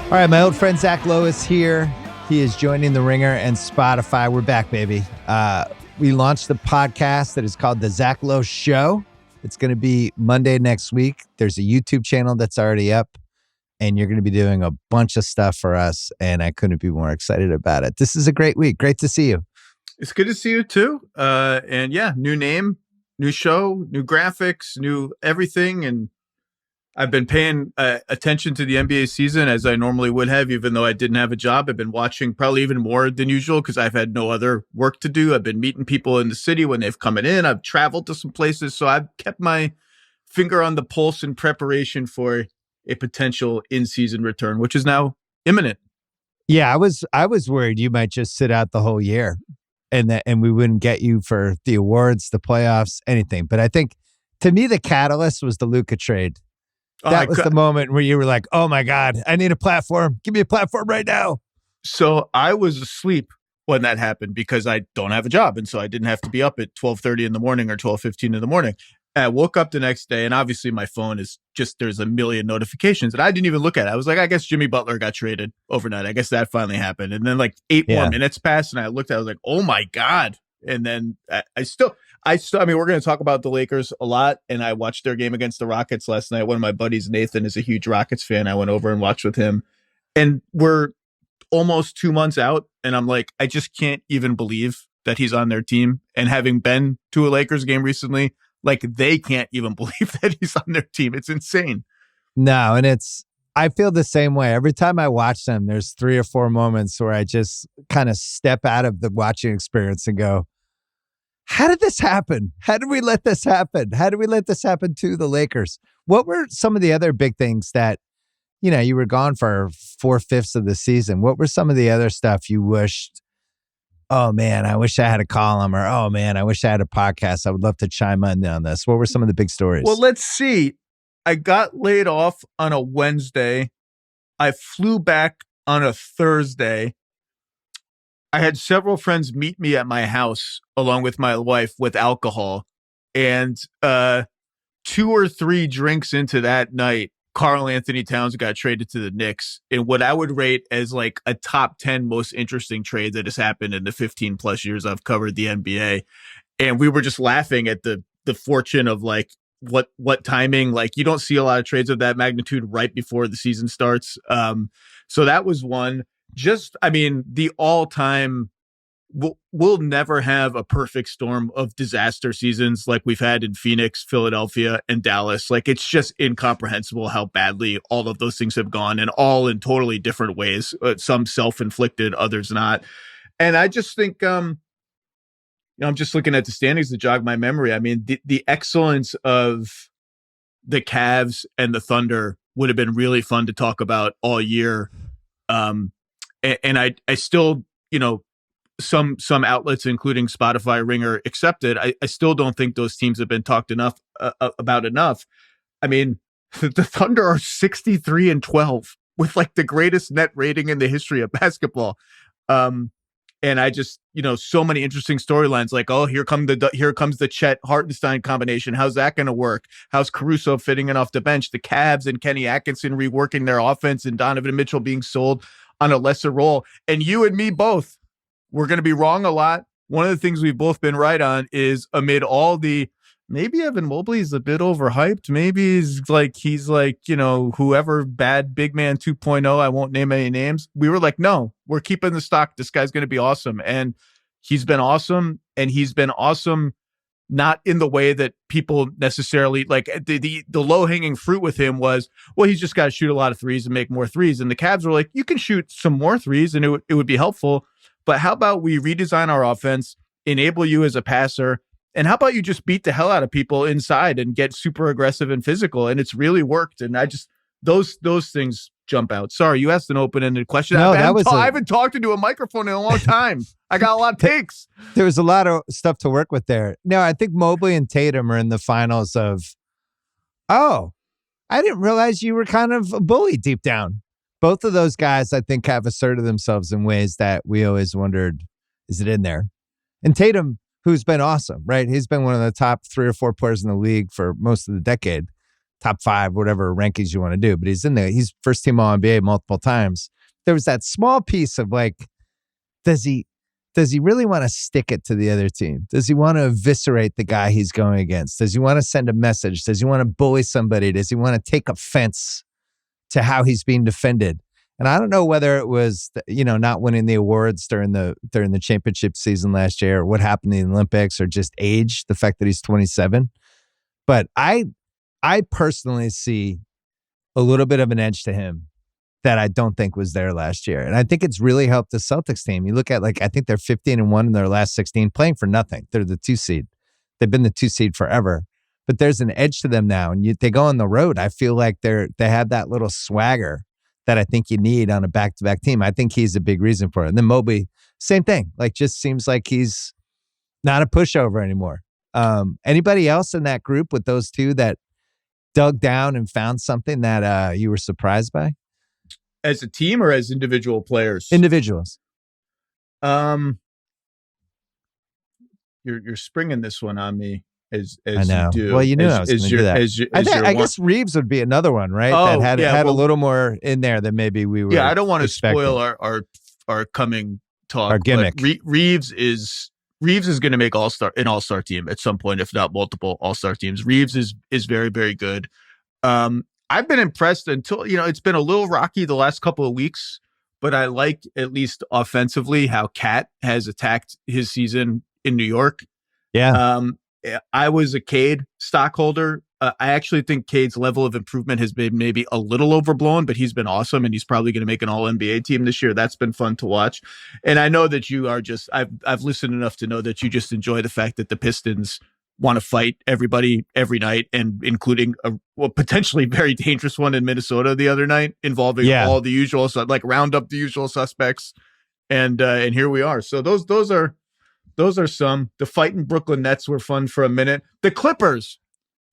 All right, my old friend Zach Lowe is here. He is joining The Ringer and Spotify. We're back, baby. We launched the podcast that is called The Zach Lowe Show. It's going to be Monday next week. There's a YouTube channel that's already up, and you're going to be doing a bunch of stuff for us, and I couldn't be more excited about it. This is a great week. Great to see you. It's good to see you too. And yeah, new name, new show, new graphics, new everything. And I've been paying attention to the NBA season as I normally would have, even though I didn't have a job. I've been watching probably even more than usual because I've had no other work to do. I've been meeting people in the city when they've come in. I've traveled to some places. So I've kept my finger on the pulse in preparation for a potential in-season return, which is now imminent. Yeah, I was worried you might just sit out the whole year and we wouldn't get you for the awards, the playoffs, anything. But I think, to me, the catalyst was the Luka trade. That was the moment where you were like, oh my God, I need a platform. Give me a platform right now. So I was asleep when that happened because I don't have a job. And so I didn't have to be up at 12:30 in the morning or 12:15 in the morning. And I woke up the next day and obviously my phone is just, there's a million notifications and I didn't even look at it. I was like, I guess Jimmy Butler got traded overnight. I guess that finally happened. And then like 8 more minutes passed and I looked at it, I was like, oh my God. And then I still, we're going to talk about the Lakers a lot. And I watched their game against the Rockets last night. One of my buddies, Nathan, is a huge Rockets fan. I went over and watched with him. And we're almost 2 months out. And I'm like, I just can't even believe that he's on their team. And having been to a Lakers game recently, like they can't even believe that he's on their team. It's insane. No, and I feel the same way. Every time I watch them, there's 3 or 4 moments where I just kind of step out of the watching experience and go, how did this happen? How did we let this happen? How did we let this happen to the Lakers? What were some of the other big things that, you were gone for 4/5 of the season? What were some of the other stuff you wished, oh man, I wish I had a column, or oh man, I wish I had a podcast. I would love to chime in on this. What were some of the big stories? Well, let's see. I got laid off on a Wednesday. I flew back on a Thursday. I had several friends meet me at my house along with my wife with alcohol. And 2 or 3 drinks into that night, Karl Anthony Towns got traded to the Knicks in what I would rate as like a top 10 most interesting trade that has happened in the 15 plus years I've covered the NBA. And we were just laughing at the fortune of like what timing. Like you don't see a lot of trades of that magnitude right before the season starts. So that was one. The all-time, we'll never have a perfect storm of disaster seasons like we've had in Phoenix, Philadelphia, and Dallas. Like, it's just incomprehensible how badly all of those things have gone, and all in totally different ways. Some self-inflicted, others not. And I just think, I'm just looking at the standings to jog my memory. I mean, the excellence of the Cavs and the Thunder would have been really fun to talk about all year. And I still, some outlets, including Spotify, Ringer, accepted. I still don't think those teams have been talked about enough. I mean, the Thunder are 63-12 with like the greatest net rating in the history of basketball. And I just, so many interesting storylines like, oh, here comes the Chet Hartenstein combination. How's that going to work? How's Caruso fitting in off the bench? The Cavs and Kenny Atkinson reworking their offense and Donovan Mitchell being sold on a lesser role. And you and me both, we're going to be wrong a lot. One of the things we've both been right on is amid all the, maybe Evan Mobley is a bit overhyped. Maybe he's like, whoever bad big man 2.0, I won't name any names. We were like, no, we're keeping the stock. This guy's going to be awesome. And he's been awesome. And he's been awesome, not in the way that people necessarily like. The low hanging fruit with him was, well, he's just got to shoot a lot of threes and make more threes. And the Cavs were like, you can shoot some more threes and it would be helpful. But how about we redesign our offense, enable you as a passer, and how about you just beat the hell out of people inside and get super aggressive and physical? And it's really worked. And I just, those things jump out. Sorry, you asked an open-ended question. No, I haven't talked into a microphone in a long time. I got a lot of takes. There was a lot of stuff to work with there. No, I think Mobley and Tatum are in the finals of, oh, I didn't realize you were kind of a bully deep down. Both of those guys, I think, have asserted themselves in ways that we always wondered, is it in there? And Tatum, who's been awesome, right? He's been one of the top 3 or 4 players in the league for most of the decade. top 5, whatever rankings you want to do, but he's in there. He's first team All-NBA multiple times. There was that small piece of like, does he really want to stick it to the other team? Does he want to eviscerate the guy he's going against? Does he want to send a message? Does he want to bully somebody? Does he want to take offense to how he's being defended? And I don't know whether it was, not winning the awards during the championship season last year, or what happened in the Olympics, or just age, the fact that he's 27. But I personally see a little bit of an edge to him that I don't think was there last year. And I think it's really helped the Celtics team. You look at, I think they're 15-1 in their last 16, playing for nothing. They're the 2 seed. They've been the 2 seed forever. But there's an edge to them now. And they go on the road. I feel like they have that little swagger that I think you need on a back-to-back team. I think he's a big reason for it. And then Mobley, same thing. Just seems like he's not a pushover anymore. Anybody else in that group with those two that dug down and found something that you were surprised by? As a team or as individual players? Individuals. You're springing this one on me as I know. you do. Well, you knew I was going to do that. I guess Reeves would be another one, right? Oh, that had a little more in there than maybe we were. Yeah, I don't want to expecting. spoil our coming talk. Our gimmick. Reeves is going to make an all-star team at some point, if not multiple all-star teams. Reeves is very, very good. I've been impressed until, it's been a little rocky the last couple of weeks, but I like, at least offensively, how Cat has attacked his season in New York. Yeah. I was a Cade stockholder. I actually think Cade's level of improvement has been maybe a little overblown, but he's been awesome, and he's probably going to make an All-NBA team this year. That's been fun to watch. And I know that you are I've listened enough to know that you just enjoy the fact that the Pistons want to fight everybody every night, and including a potentially very dangerous one in Minnesota the other night involving all the usual, round up the usual suspects. And here we are. So those are some. The fighting Brooklyn Nets were fun for a minute. The Clippers.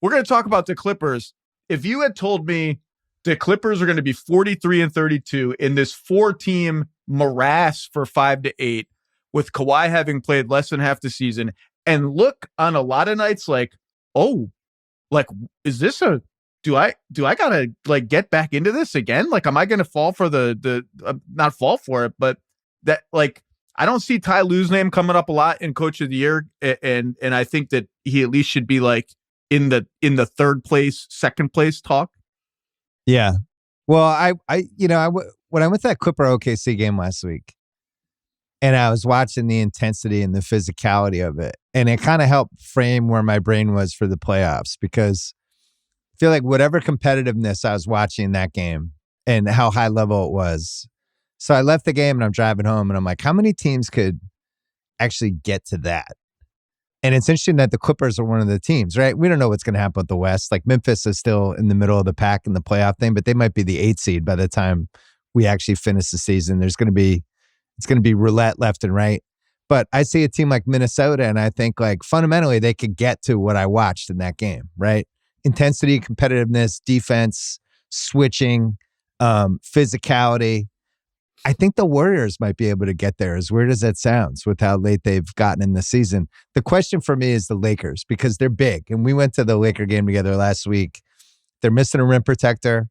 We're going to talk about the Clippers. If you had told me the Clippers are going to be 43-32 in this 4-team morass for 5 to 8, with Kawhi having played less than half the season, and look on a lot of nights is this do I gotta get back into this again? Am I going to fall for the not fall for it, but that I don't see Ty Lue's name coming up a lot in Coach of the Year, and I think that he at least should be in the third place, second place talk. Yeah. Well, when I went to that Clipper OKC game last week, and I was watching the intensity and the physicality of it, and it kind of helped frame where my brain was for the playoffs, because I feel like whatever competitiveness I was watching in that game and how high level it was. So I left the game and I'm driving home and I'm like, how many teams could actually get to that? And it's interesting that the Clippers are one of the teams, right? We don't know what's going to happen with the West. Memphis is still in the middle of the pack in the playoff thing, but they might be the 8th seed by the time we actually finish the season. It's going to be roulette left and right. But I see a team like Minnesota, and I think fundamentally they could get to what I watched in that game, right? Intensity, competitiveness, defense, switching, physicality. I think the Warriors might be able to get there, as weird as that sounds, with how late they've gotten in the season. The question for me is the Lakers, because they're big. And we went to the Laker game together last week. They're missing a rim protector.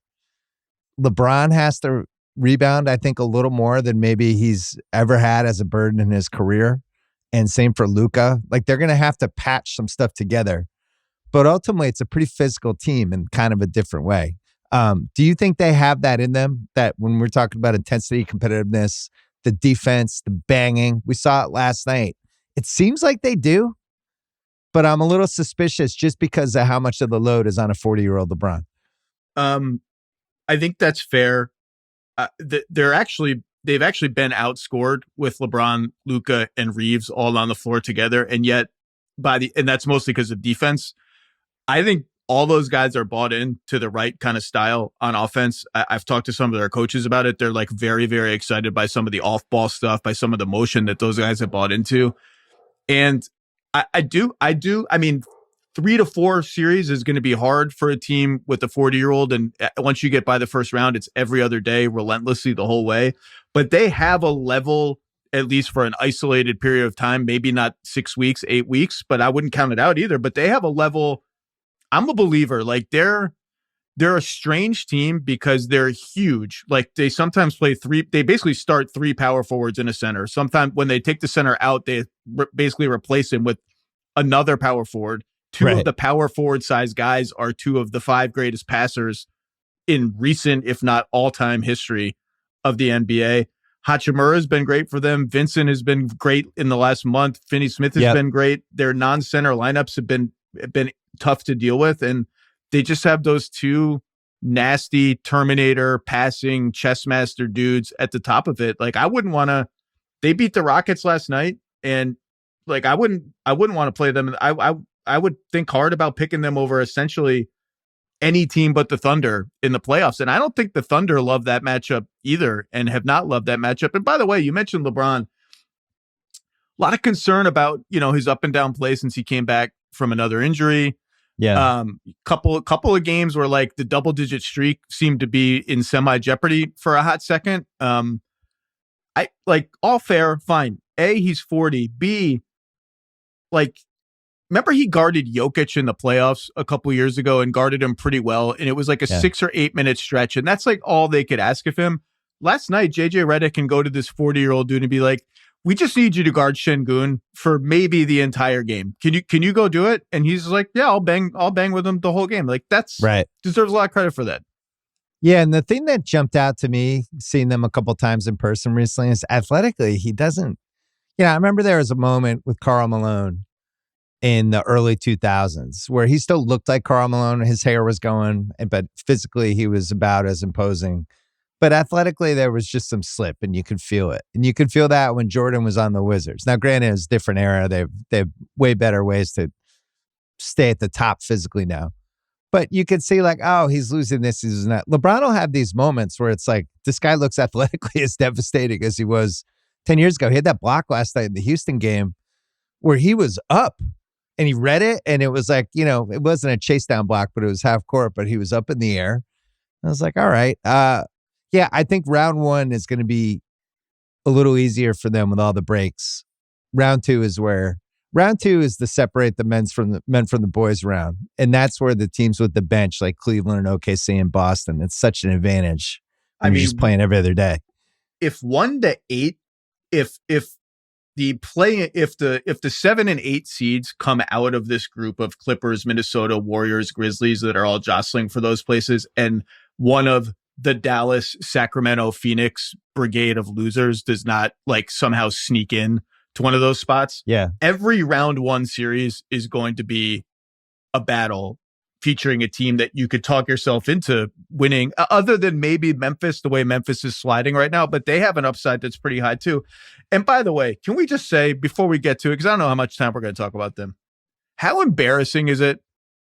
LeBron has to rebound, I think, a little more than maybe he's ever had as a burden in his career. And same for Luka. They're going to have to patch some stuff together. But ultimately, it's a pretty physical team in kind of a different way. Do you think they have that in them, that when we're talking about intensity, competitiveness, the defense, the banging, we saw it last night? It seems like they do, but I'm a little suspicious just because of how much of the load is on a 40-year-old LeBron. I think that's fair. They've actually been outscored with LeBron, Luka, and Reeves all on the floor together, and yet and that's mostly because of defense. I think all those guys are bought in to the right kind of style on offense. I've talked to some of their coaches about it. They're very, very excited by some of the off-ball stuff, by some of the motion that those guys have bought into. And I do. I mean, 3 to 4 series is going to be hard for a team with a 40-year-old. And once you get by the first round, it's every other day, relentlessly the whole way. But they have a level, at least for an isolated period of time, maybe not 6 weeks, 8 weeks, but I wouldn't count it out either. But they have a level. I'm a believer. they're a strange team because they're huge. Like they sometimes play they basically start three power forwards in a center. Sometimes when they take the center out, they basically replace him with another power forward. Two of the power forward size guys are two of the five greatest passers in recent, if not all-time history of the NBA. Hachimura has been great for them. Vincent has been great in the last month. Finney Smith has been great. Their non-center lineups have been tough to deal with, and they just have those two nasty Terminator passing chess master dudes at the top of it. Like I wouldn't want to. They beat the Rockets last night, and like I wouldn't want to play them. I would think hard about picking them over essentially any team but the Thunder in the playoffs. And I don't think the Thunder love that matchup either and have not loved that matchup. And by the way, you mentioned LeBron. A lot of concern about, his up and down play since he came back from another injury. Yeah. Couple of games where like the double digit streak seemed to be in semi jeopardy for a hot second. I like all fair, fine. A, he's 40. B, like, remember he guarded Jokic in the playoffs a couple years ago and guarded him pretty well. And it was like a 6 or 8 minute stretch. And that's like all they could ask of him. Last night, JJ Redick can go to this 40-year-old dude and be like, we just need you to guard Şengün for maybe the entire game. Can you go do it? And he's like, yeah, I'll bang with him the whole game. Like that's right. Deserves a lot of credit for that. Yeah. And the thing that jumped out to me, seeing them a couple times in person recently, is athletically, he doesn't, I remember there was a moment with Karl Malone in the early 2000s where he still looked like Karl Malone. His hair was going, but physically he was about as imposing. But athletically, there was just some slip, and you could feel it. And you could feel that when Jordan was on the Wizards. Now, granted, it's a different era. They have way better ways to stay at the top physically now. But you could see like, oh, he's losing this, he's losing that. LeBron will have these moments where it's like, this guy looks athletically as devastating as he was 10 years ago. He had that block last night in the Houston game where he was up. And he read it, and it was like, it wasn't a chase down block, but it was half court, but he was up in the air. I was like, all right. Yeah, I think round one is going to be a little easier for them with all the breaks. Round two is the separate the men from the boys round. And that's where the teams with the bench, like Cleveland and OKC and Boston, it's such an advantage. You're just playing every other day. If 1 to 8, if the 7 and 8 seeds come out of this group of Clippers, Minnesota, Warriors, Grizzlies that are all jostling for those places, and one of the Dallas, Sacramento, Phoenix brigade of losers does not like somehow sneak in to one of those spots, every round one series is going to be a battle featuring a team that you could talk yourself into winning, other than maybe Memphis, the way Memphis is sliding right now, but they have an upside that's pretty high too. And by the way, can we just say before we get to it, because I don't know how much time we're going to talk about them, how embarrassing is it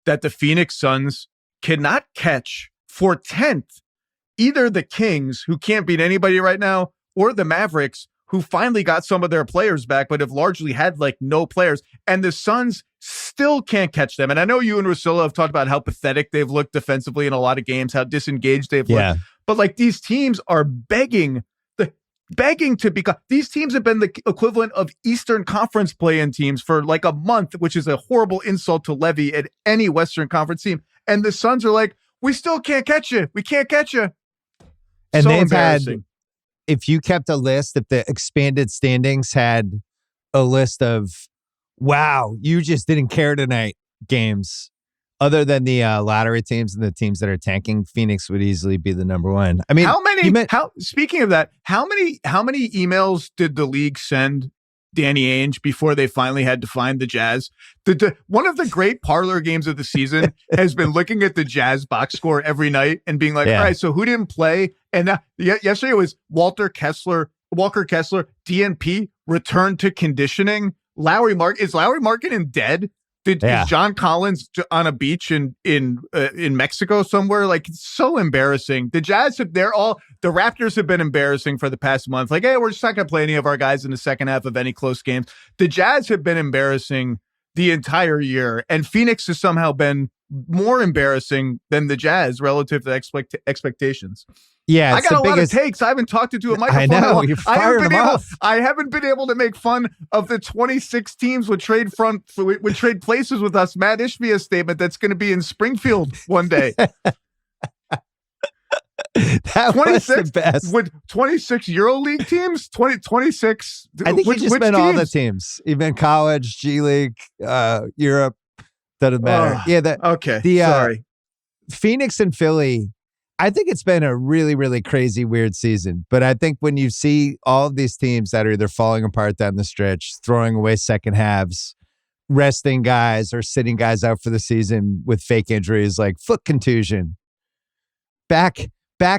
that the Phoenix Suns cannot catch for 10th either the Kings, who can't beat anybody right now, or the Mavericks, who finally got some of their players back, but have largely had like no players. And the Suns still can't catch them. And I know you and Russillo have talked about how pathetic they've looked defensively in a lot of games, how disengaged they've looked. But like these teams are begging to become, these teams have been the equivalent of Eastern Conference play-in teams for like a month, which is a horrible insult to levy at any Western Conference team. And the Suns are like, we still can't catch you. We can't catch you. And so they've had, if you kept a list, if the expanded standings had a list of, wow, you just didn't care tonight games, other than the lottery teams and the teams that are tanking, Phoenix would easily be the number one. I mean, speaking of that, how many emails did the league send Danny Ainge before they finally had to find the Jazz? One of the great parlor games of the season has been looking at the Jazz box score every night and being like, all right, so who didn't play? And yesterday it was Walker Kessler, DNP, returned to conditioning. Is Lauri Markkanen dead? Is John Collins on a beach in Mexico somewhere? Like, it's so embarrassing. The Jazz the Raptors have been embarrassing for the past month. Like, hey, we're just not going to play any of our guys in the second half of any close games. The Jazz have been embarrassing the entire year, and Phoenix has somehow been more embarrassing than the Jazz relative to expectations. Yeah, I got a lot of takes. I haven't talked into a microphone. I know, you're firing them off. I haven't been able to make fun of the 26 teams would trade places with us. Matt Ishbia's statement that's going to be in Springfield one day. That was the best. With 26 EuroLeague teams? 26. I think he just meant all the teams. He meant college, G League, Europe. Doesn't matter. Sorry. Phoenix and Philly, I think it's been a really, really crazy, weird season. But I think when you see all of these teams that are either falling apart down the stretch, throwing away second halves, resting guys or sitting guys out for the season with fake injuries like foot contusion, back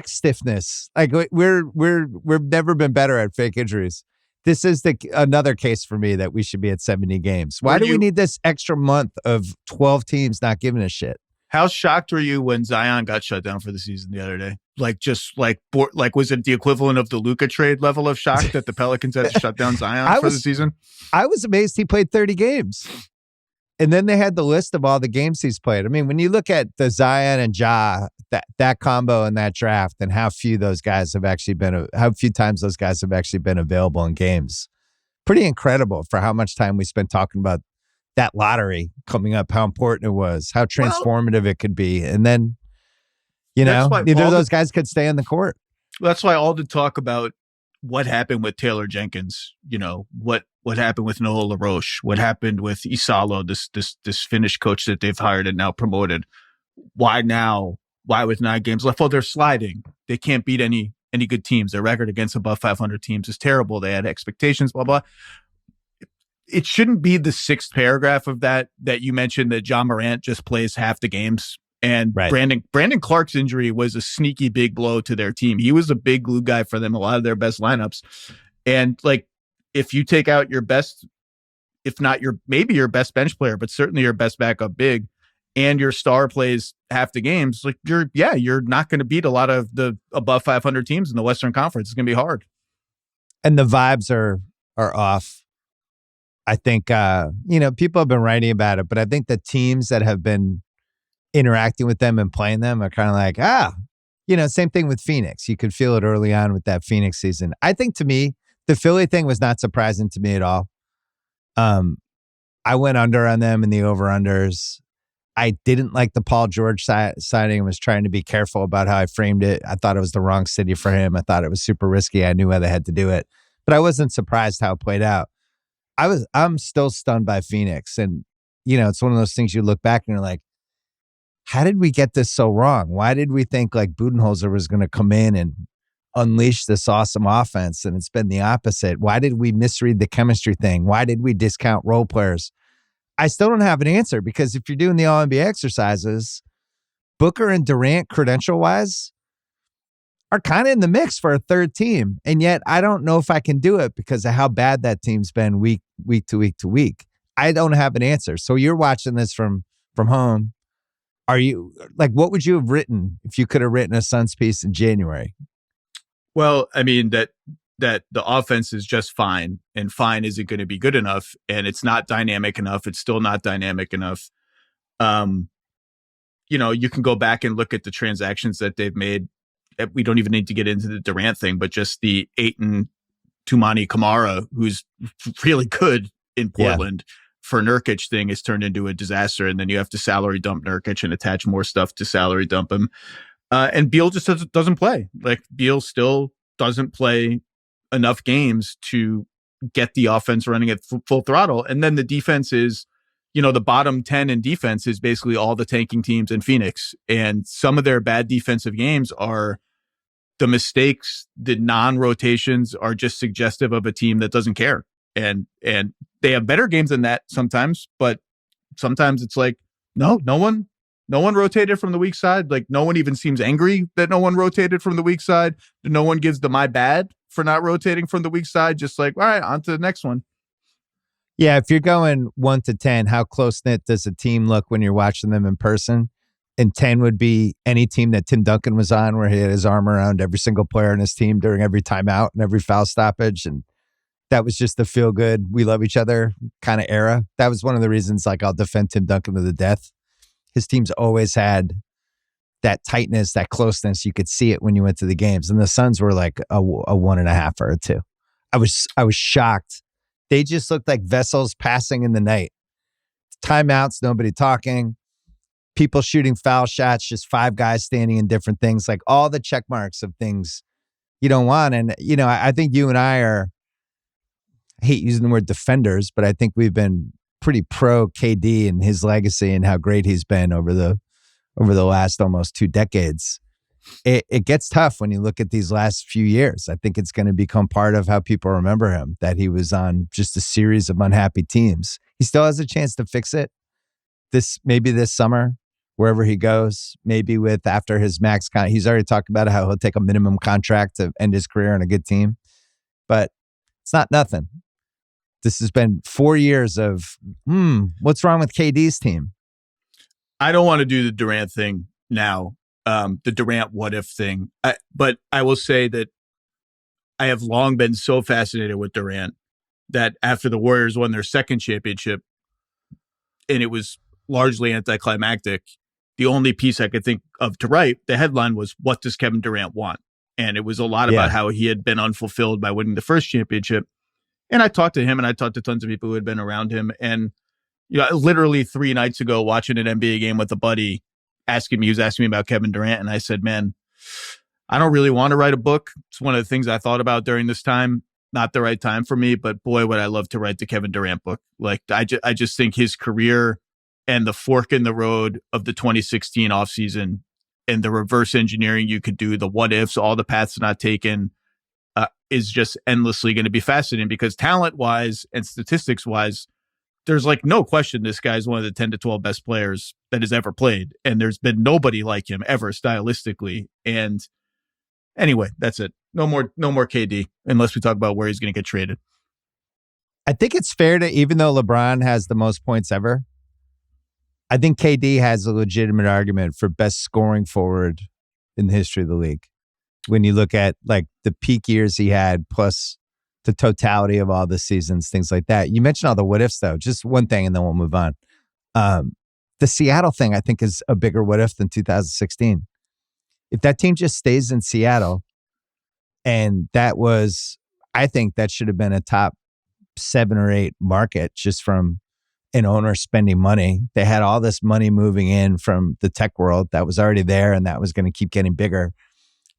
stiffness. Like we've never been better at fake injuries. This is another case for me that we should be at 70 games. Why do we need this extra month of 12 teams not giving a shit? How shocked were you when Zion got shut down for the season the other day? Was it the equivalent of the Luka trade level of shock that the Pelicans had to shut down Zion for the season? I was amazed he played 30 games. And then they had the list of all the games he's played. I mean, when you look at the Zion and Ja, that combo in that draft and how few times those guys have actually been available in games, pretty incredible for how much time we spent talking about that lottery coming up, how important it was, how transformative it could be. And then, neither of those guys could stay on the court. That's why all the talk about what happened with Taylor Jenkins, what happened with Noah LaRoche, what happened with Isalo, this Finnish coach that they've hired and now promoted. Why now? Why with 9 games left? Well, they're sliding. They can't beat any good teams. Their record against above 500 teams is terrible. They had expectations, blah, blah. It shouldn't be the 6th paragraph of that you mentioned that John Morant just plays half the games. And right. Brandon Clark's injury was a sneaky big blow to their team. He was a big glue guy for them, a lot of their best lineups. And if you take out your best, if not maybe your best bench player, but certainly your best backup big, and your star plays half the games, you're not going to beat a lot of the above 500 teams in the Western Conference. It's going to be hard. And the vibes are off. I think, people have been writing about it, but I think the teams that have been interacting with them and playing them are kind of like, same thing with Phoenix. You could feel it early on with that Phoenix season. I think to me, the Philly thing was not surprising to me at all. I went under on them in the over-unders. I didn't like the Paul George signing and was trying to be careful about how I framed it. I thought it was the wrong city for him. I thought it was super risky. I knew why they had to do it. But I wasn't surprised how it played out. I'm still stunned by Phoenix. And, it's one of those things you look back and you're like, how did we get this so wrong? Why did we think Budenholzer was going to come in and unleash this awesome offense? And it's been the opposite. Why did we misread the chemistry thing? Why did we discount role players? I still don't have an answer, because if you're doing the All-NBA exercises, Booker and Durant, credential-wise, are kind of in the mix for a third team. And yet I don't know if I can do it because of how bad that team's been week to week. I don't have an answer. So you're watching this from home. Are you what would you have written if you could have written a Suns piece in January? Well, I mean, that the offense is just fine, and fine isn't going to be good enough, and it's not dynamic enough. It's still not dynamic enough. You can go back and look at the transactions that they've made. We don't even need to get into the Durant thing, but just the Ayton Tumani Kamara, who's really good in Portland, for Nurkic thing has turned into a disaster. And then you have to salary dump Nurkic and attach more stuff to salary dump him. And Beal just doesn't play. Beal still doesn't play enough games to get the offense running at full throttle. And then the defense is, the bottom 10 in defense is basically all the tanking teams in Phoenix. And some of their bad defensive games are the mistakes, the non-rotations are just suggestive of a team that doesn't care. And they have better games than that sometimes, but sometimes it's no one rotated from the weak side. No one even seems angry that no one rotated from the weak side. No one gives the my bad for not rotating from the weak side. Just all right, on to the next one. Yeah, if you're going 1 to 10, how close-knit does a team look when you're watching them in person? And 10 would be any team that Tim Duncan was on, where he had his arm around every single player in his team during every timeout and every foul stoppage. And that was just the feel-good, we love each other kind of era. That was one of the reasons I'll defend Tim Duncan to the death. His teams always had that tightness, that closeness. You could see it when you went to the games. And the Suns were a 1.5 or a 2. I was shocked. They just looked like vessels passing in the night. Timeouts, nobody talking. people shooting foul shots, just 5 guys standing in different things, like all the check marks of things you don't want. And, I think you and I hate using the word defenders, but I think we've been pretty pro KD and his legacy and how great he's been over the last almost 2 decades. It gets tough when you look at these last few years. I think it's going to become part of how people remember him, that he was on just a series of unhappy teams. He still has a chance to fix it maybe this summer, wherever he goes, maybe with after his max contract. He's already talked about how he'll take a minimum contract to end his career on a good team, but it's not nothing. This has been 4 years of, what's wrong with KD's team? I don't want to do the Durant thing now, the Durant what if thing. But I will say that I have long been so fascinated with Durant that after the Warriors won their second championship, and it was largely anticlimactic, the only piece I could think of to write, the headline was, "What does Kevin Durant want?" And it was a lot about how he had been unfulfilled by winning the first championship. And I talked to him, and I talked to tons of people who had been around him. And literally 3 nights ago, watching an NBA game with a buddy, he was asking me about Kevin Durant, and I said, "Man, I don't really want to write a book. It's one of the things I thought about during this time. Not the right time for me, but boy, would I love to write the Kevin Durant book." Like, I just think his career and the fork in the road of the 2016 offseason and the reverse engineering you could do, the what ifs, all the paths not taken, is just endlessly going to be fascinating, because talent-wise and statistics-wise, there's like no question this guy's one of the 10 to 12 best players that has ever played. And there's been nobody like him ever stylistically. And anyway, that's it. No more KD, unless we talk about where he's going to get traded. I think it's fair to, even though LeBron has the most points ever, I think KD has a legitimate argument for best scoring forward in the history of the league. When you look at like the peak years he had, plus the totality of all the seasons, things like that. You mentioned all the what ifs though. Just one thing and then we'll move on. The Seattle thing I think is a bigger what if than 2016. If that team just stays in Seattle, and I think that should have been a top 7 or 8 market just from an owner spending money. They had all this money moving in from the tech world that was already there, and that was going to keep getting bigger.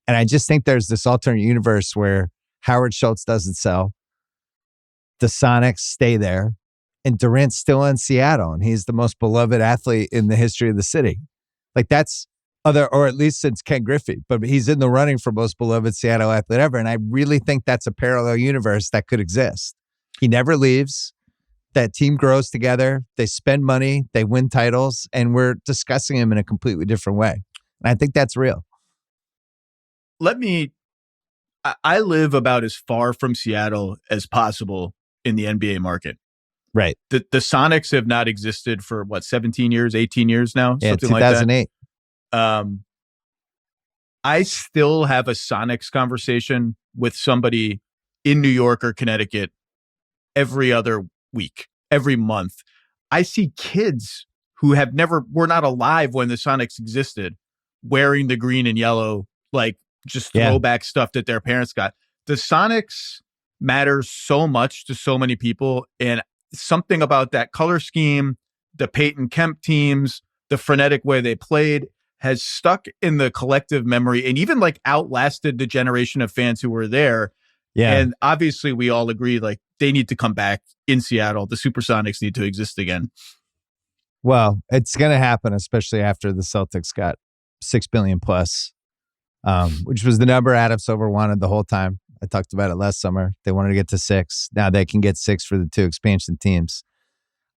And I just think there's this alternate universe where Howard Schultz doesn't sell, the Sonics stay there, and Durant's still in Seattle, and he's the most beloved athlete in the history of the city. Like that's or at least since Ken Griffey, but he's in the running for most beloved Seattle athlete ever. And I really think that's a parallel universe that could exist. He never leaves. That team grows together. They spend money. They win titles. And we're discussing him in a completely different way. And I think that's real. I live about as far from Seattle as possible in the NBA market. Right. The Sonics have not existed for 17 years, 18 years now? Yeah, something 2008. Like that. I still have a Sonics conversation with somebody in New York or Connecticut every other week, every month. I see kids who were not alive when the Sonics existed, wearing the green and yellow, like just throwback stuff that their parents got. The Sonics matter so much to so many people, and something about that color scheme, the Peyton Kemp teams, the frenetic way they played has stuck in the collective memory and even like outlasted the generation of fans who were there. Yeah. And obviously we all agree, like they need to come back in Seattle. The Supersonics need to exist again. Well, it's going to happen, especially after the Celtics got $6 billion plus, which was the number Adam Silver wanted the whole time. I talked about it last summer. They wanted to get to 6. Now they can get 6 for the 2 expansion teams.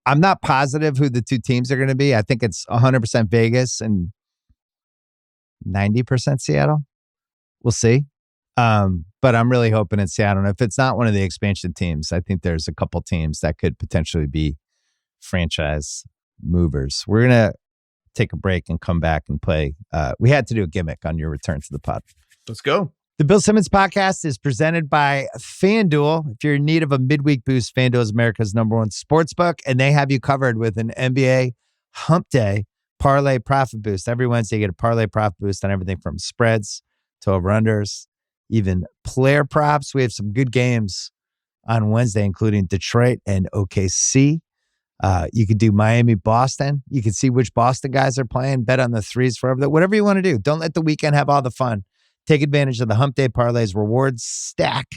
I'm not positive who the 2 teams are going to be. I think it's 100% Vegas and 90% Seattle. We'll see. But I'm really hoping it's Seattle. And if it's not one of the expansion teams, I think there's a couple teams that could potentially be franchise movers. We're going to take a break and come back and play. We had to do a gimmick on your return to the pod. Let's go. The Bill Simmons podcast is presented by FanDuel. If you're in need of a midweek boost, FanDuel is America's #1 sportsbook, and they have you covered with an NBA Hump Day Parlay Profit Boost. Every Wednesday, you get a Parlay Profit Boost on everything from spreads to over-unders, even player props. We have some good games on Wednesday, including Detroit and OKC. You could do Miami, Boston. You could see which Boston guys are playing, bet on the threes forever. Whatever you want to do. Don't let the weekend have all the fun. Take advantage of the Hump Day Parlays rewards stack.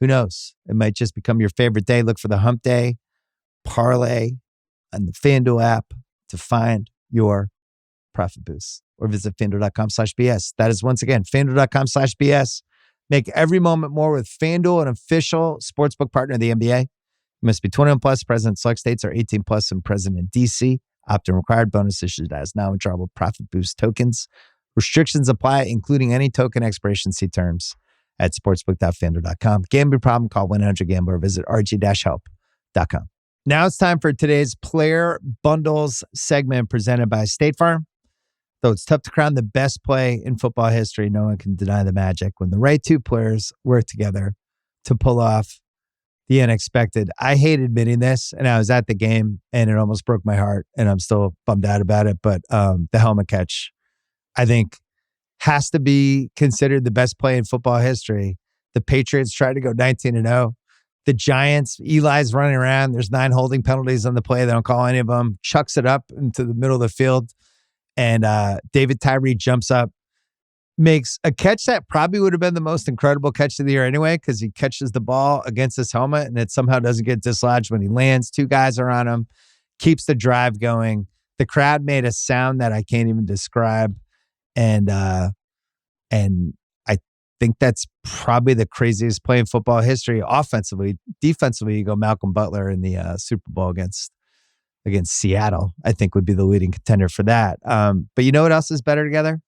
Who knows? It might just become your favorite day. Look for the Hump Day Parlay on the FanDuel app to find your profit boost, or visit FanDuel.com/BS. That is, once again, FanDuel.com/BS. Make every moment more with FanDuel, an official sportsbook partner of the NBA. You must be 21 plus, present in select states, or 18 plus and present in D.C. Opt-in required. Bonus issued as non-withdrawable profit boost tokens. Restrictions apply, including any token expiration. See terms at sportsbook.fanduel.com. Gambling problem? Call 1-800-GAMBLER or visit rg-help.com. Now it's time for today's Player Bundles segment presented by State Farm. Though it's tough to crown the best play in football history, no one can deny the magic when the right two players work together to pull off the unexpected. I hate admitting this, and I was at the game, and it almost broke my heart, and I'm still bummed out about it. But the helmet catch, I think, has to be considered the best play in football history. The Patriots tried to go 19-0. The Giants, Eli's running around. There's 9 holding penalties on the play. They don't call any of them. Chucks it up into the middle of the field. And David Tyree jumps up, makes a catch that probably would have been the most incredible catch of the year anyway, because he catches the ball against his helmet and it somehow doesn't get dislodged when he lands. 2 guys are on him, keeps the drive going. The crowd made a sound that I can't even describe. And I think that's probably the craziest play in football history. Offensively, defensively, you go Malcolm Butler in the Super Bowl against Seattle, I think would be the leading contender for that. But you know what else is better together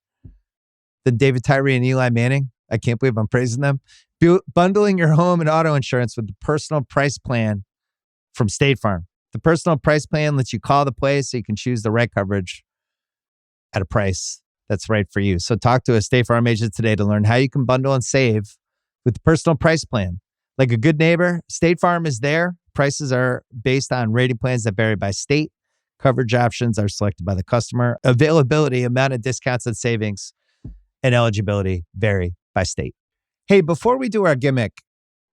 than David Tyree and Eli Manning? I can't believe I'm praising them. Bundling your home and auto insurance with the personal price plan from State Farm. The personal price plan lets you call the place so you can choose the right coverage at a price that's right for you. So talk to a State Farm agent today to learn how you can bundle and save with the personal price plan. Like a good neighbor, State Farm is there. Prices are based on rating plans that vary by state. Coverage options are selected by the customer. Availability, amount of discounts and savings, and eligibility vary by state. Hey, before we do our gimmick,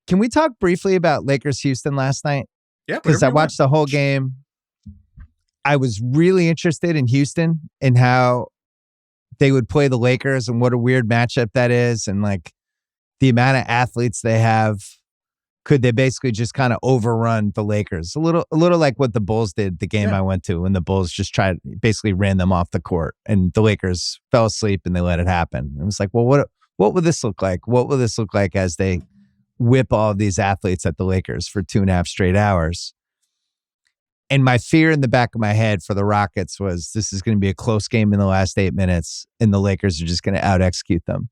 can we talk briefly about Lakers-Houston last night? Yeah. Because I watched the whole game. I was really interested in Houston and how they would play the Lakers and what a weird matchup that is. And like the amount of athletes they have. Could they basically just kind of overrun the Lakers? A little like what the Bulls did the game I went to when the Bulls just basically ran them off the court and the Lakers fell asleep and they let it happen. It was like, well, what will this look like? What will this look like as they whip all of these athletes at the Lakers for 2.5 straight hours? And my fear in the back of my head for the Rockets was this is going to be a close game in the last 8 minutes and the Lakers are just going to out-execute them.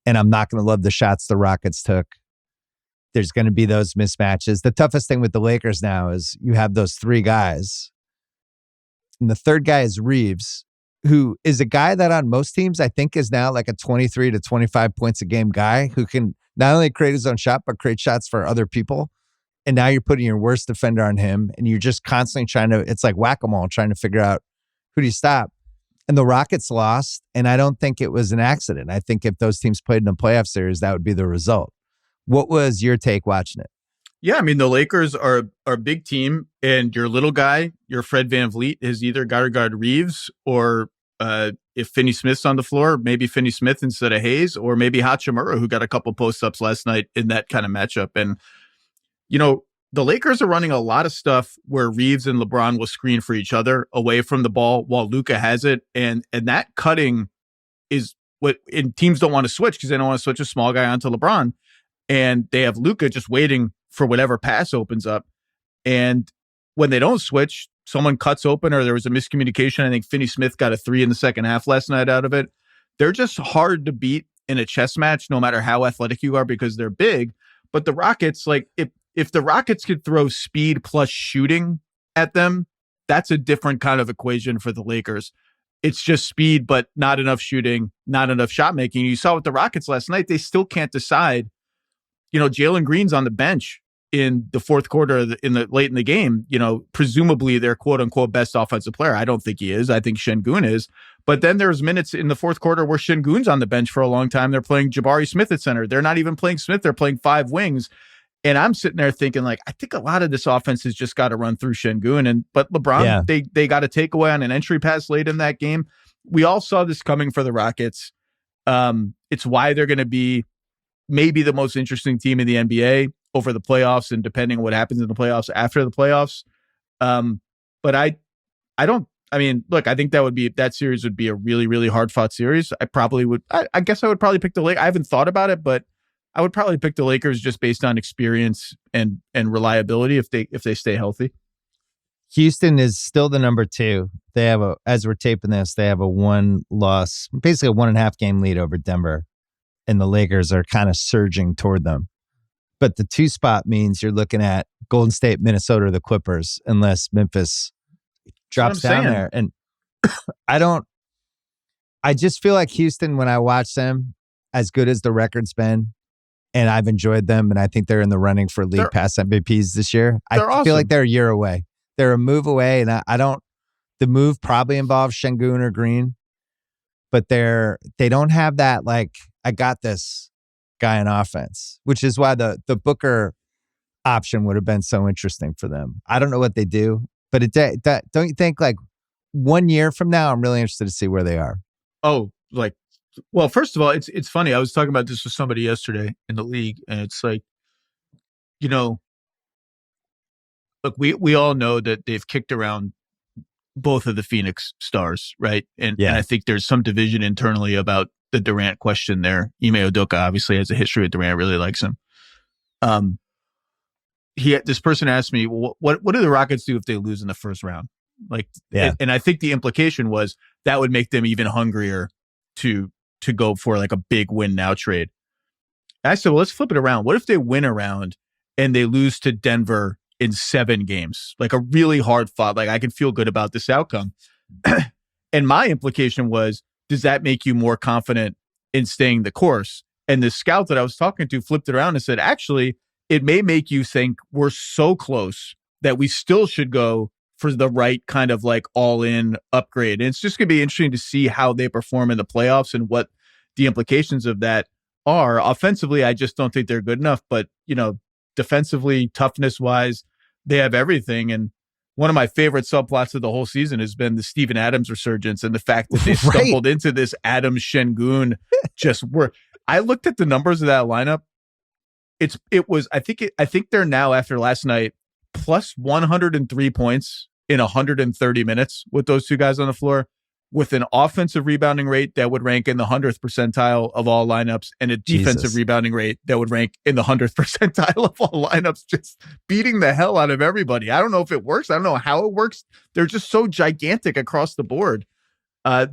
And I'm not going to love the shots the Rockets took. There's going to be those mismatches. The toughest thing with the Lakers now is you have those 3 guys. And the third guy is Reeves, who is a guy that on most teams, I think is now like a 23 to 25 points a game guy who can not only create his own shot, but create shots for other people. And now you're putting your worst defender on him. And you're just constantly it's like whack-a-mole, trying to figure out who do you stop. And the Rockets lost. And I don't think it was an accident. I think if those teams played in a playoff series, that would be the result. What was your take watching it? Yeah, I mean, the Lakers are a big team, and your little guy, your Fred VanVleet, is either got to guard Reeves, or if Finney Smith's on the floor, maybe Finney Smith instead of Hayes, or maybe Hachimura, who got a couple post-ups last night in that kind of matchup. And, you know, the Lakers are running a lot of stuff where Reeves and LeBron will screen for each other away from the ball while Luka has it. And that cutting is what teams don't want to switch because they don't want to switch a small guy onto LeBron. And they have Luka just waiting for whatever pass opens up. And when they don't switch, someone cuts open or there was a miscommunication. I think Finney Smith got a 3 in the second half last night out of it. They're just hard to beat in a chess match, no matter how athletic you are, because they're big. But the Rockets, like if the Rockets could throw speed plus shooting at them, that's a different kind of equation for the Lakers. It's just speed, but not enough shooting, not enough shot making. You saw with the Rockets last night, they still can't decide. You know, Jalen Green's on the bench in the fourth quarter, late in the game. You know, presumably their quote unquote best offensive player. I don't think he is. I think Şengün is. But then there's minutes in the fourth quarter where Şengün's on the bench for a long time. They're playing Jabari Smith at center. They're not even playing Smith. They're playing 5 wings. And I'm sitting there thinking, like, I think a lot of this offense has just got to run through Şengün. But LeBron, they got a takeaway on an entry pass late in that game. We all saw this coming for the Rockets. It's why they're going to be maybe the most interesting team in the NBA over the playoffs, and depending on what happens in the playoffs after the playoffs. But I think that series would be a really, really hard fought series. I guess I would probably pick the Lakers. I haven't thought about it, but I would probably pick the Lakers just based on experience and reliability if they stay healthy. Houston is still the number 2. They have as we're taping this, they have a 1-loss, basically a 1.5 game lead over Denver, and the Lakers are kind of surging toward them. But the 2 spot means you're looking at Golden State, Minnesota, or the Clippers, unless Memphis drops down there. And I just feel like Houston, when I watch them, as good as the record's been, and I've enjoyed them, and I think they're in the running for league pass MVPs this year. I feel like they're a year away. They're a move away, and the move probably involves Şengün or Green, but they don't have that, like, I got this guy in offense, which is why the Booker option would have been so interesting for them. I don't know what they do, but don't you think, like, 1 year from now, I'm really interested to see where they are. Oh, like, well, first of all, it's funny. I was talking about this with somebody yesterday in the league, and it's like, look, we all know that they've kicked around both of the Phoenix stars, right? And I think there's some division internally about the Durant question there. Ime Udoka obviously has a history with Durant, really likes him. This person asked me, well, what do the Rockets do if they lose in the first round? And I think the implication was that would make them even hungrier to go for like a big win now trade. And I said, well, let's flip it around. What if they win a round and they lose to Denver in 7 games? Like a really hard fought, like I can feel good about this outcome. And my implication was, does that make you more confident in staying the course? And the scout that I was talking to flipped it around and said, actually, it may make you think we're so close that we still should go for the right kind of like all-in upgrade. And it's just going to be interesting to see how they perform in the playoffs and what the implications of that are. Offensively, I just don't think they're good enough. But, defensively, toughness-wise, they have everything. And one of my favorite subplots of the whole season has been the Steven Adams resurgence and the fact that they stumbled into this Adams Şengün I looked at the numbers of that lineup. I think they're now, after last night, plus 103 points in 130 minutes with those 2 guys on the floor, with an offensive rebounding rate that would rank in the 100th percentile of all lineups, and a defensive rebounding rate that would rank in the 100th percentile of all lineups, just beating the hell out of everybody. I don't know if it works. I don't know how it works. They're just so gigantic across the board.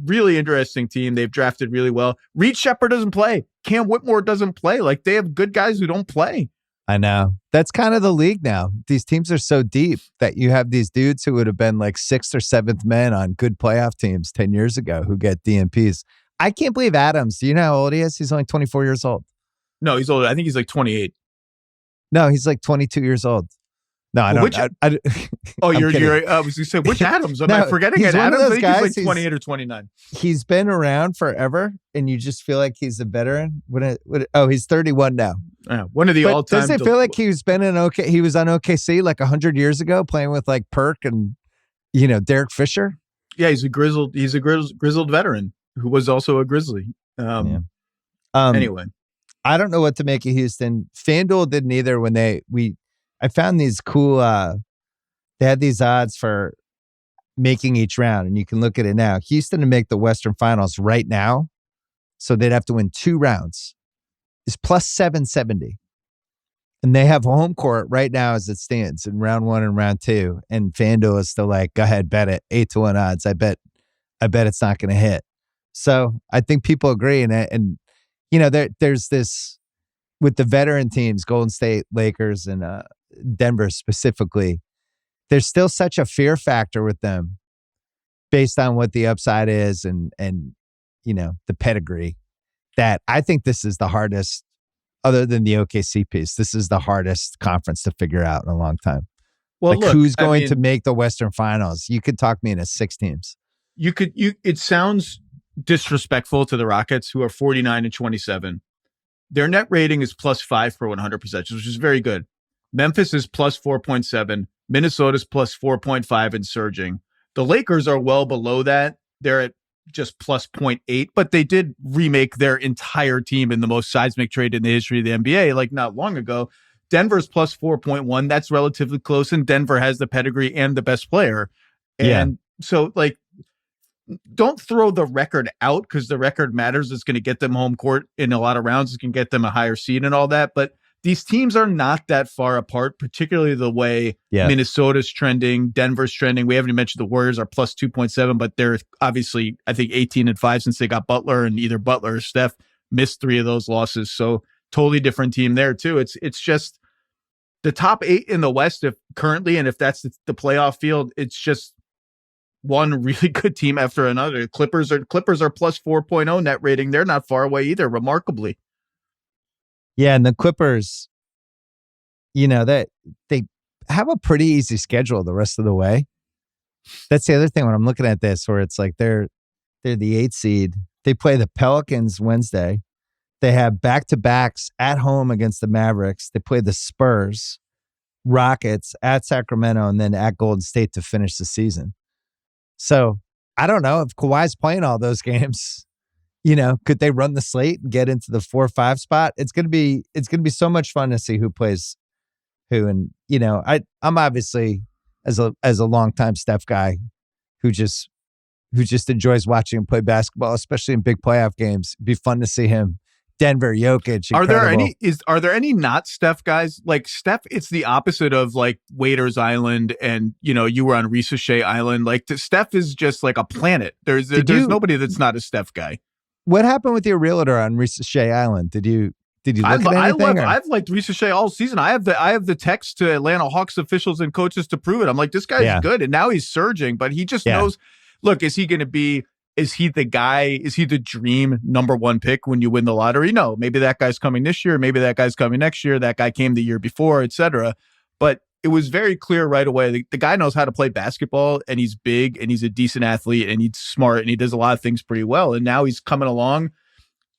Really interesting team. They've drafted really well. Reed Shepherd doesn't play. Cam Whitmore doesn't play. Like, they have good guys who don't play. I know. That's kind of the league now. These teams are so deep that you have these dudes who would have been like 6th or 7th men on good playoff teams 10 years ago who get DNPs. I can't believe Adams. Do you know how old he is? He's only 24 years old. No, he's older. I think he's like 28. No, he's like 22 years old. No, I don't. You're. I was going to say, which Adams? Am I forgetting it? Adams, I think he's like 28 or 29. He's been around forever, and you just feel like he's a veteran. He's 31 now. One of the all-time. Does it feel like he's been he was on OKC like 100 years ago, playing with like Perk and Derek Fisher? Yeah, he's a grizzled veteran who was also a Grizzly. Anyway, I don't know what to make of Houston. FanDuel didn't either when I found these cool, they had these odds for making each round, and you can look at it now. Houston to make the Western Finals right now, so they'd have to win 2 rounds, is plus 770. And they have home court right now as it stands in round 1 and round 2. And FanDuel is still like, go ahead, bet it. 8-1 odds. I bet it's not going to hit. So I think people agree. And there's this with the veteran teams, Golden State, Lakers, and Denver specifically, there's still such a fear factor with them based on what the upside is and the pedigree, that I think this is the hardest, other than the OKC piece, this is the hardest conference to figure out in a long time. Well, like, who's going to make the Western Finals? You could talk me into 6 teams. It sounds disrespectful to the Rockets, who are 49-27. Their net rating is plus 5 per 100 possessions, which is very good. Memphis is plus 4.7. Minnesota's plus 4.5 and surging. The Lakers are well below that. They're at just plus 0.8, but they did remake their entire team in the most seismic trade in the history of the NBA, like not long ago. Denver's plus 4.1. That's relatively close, and Denver has the pedigree and the best player. And so, like, don't throw the record out because the record matters. It's going to get them home court in a lot of rounds. It can get them a higher seed and all that. But these teams are not that far apart, particularly the way Minnesota's trending, Denver's trending. We haven't even mentioned the Warriors are plus 2.7, but they're obviously, I think, 18-5 since they got Butler, and either Butler or Steph missed 3 of those losses. So totally different team there too. It's just the top 8 in the West currently, and if that's the playoff field, it's just one really good team after another. Clippers are plus 4.0 net rating. They're not far away either, remarkably. Yeah, and the Clippers, that they have a pretty easy schedule the rest of the way. That's the other thing when I'm looking at this, where it's like they're the 8th seed. They play the Pelicans Wednesday. They have back-to-backs at home against the Mavericks. They play the Spurs, Rockets, at Sacramento, and then at Golden State to finish the season. So I don't know if Kawhi's playing all those games. Could they run the slate and get into the 4-5 spot? It's gonna be so much fun to see who plays who. And I'm obviously as a longtime Steph guy who just enjoys watching him play basketball, especially in big playoff games. It'd be fun to see him. Denver, Jokic. Incredible. Are there any not Steph guys? Like Steph, it's the opposite of like Waiters Island, and you were on Ricochet Island. Like Steph is just like a planet. There's nobody that's not a Steph guy. What happened with your realtor on Ricochet Island? Did you look at anything? I've liked Ricochet all season. I have the text to Atlanta Hawks officials and coaches to prove it. I'm like, this guy's good, and now he's surging, but he just knows. Look, is he going to be? Is he the guy? Is he the dream number 1 pick when you win the lottery? No, maybe that guy's coming this year. Maybe that guy's coming next year. That guy came the year before, etc. But it was very clear right away. The guy knows how to play basketball, and he's big, and he's a decent athlete, and he's smart, and he does a lot of things pretty well. And now he's coming along,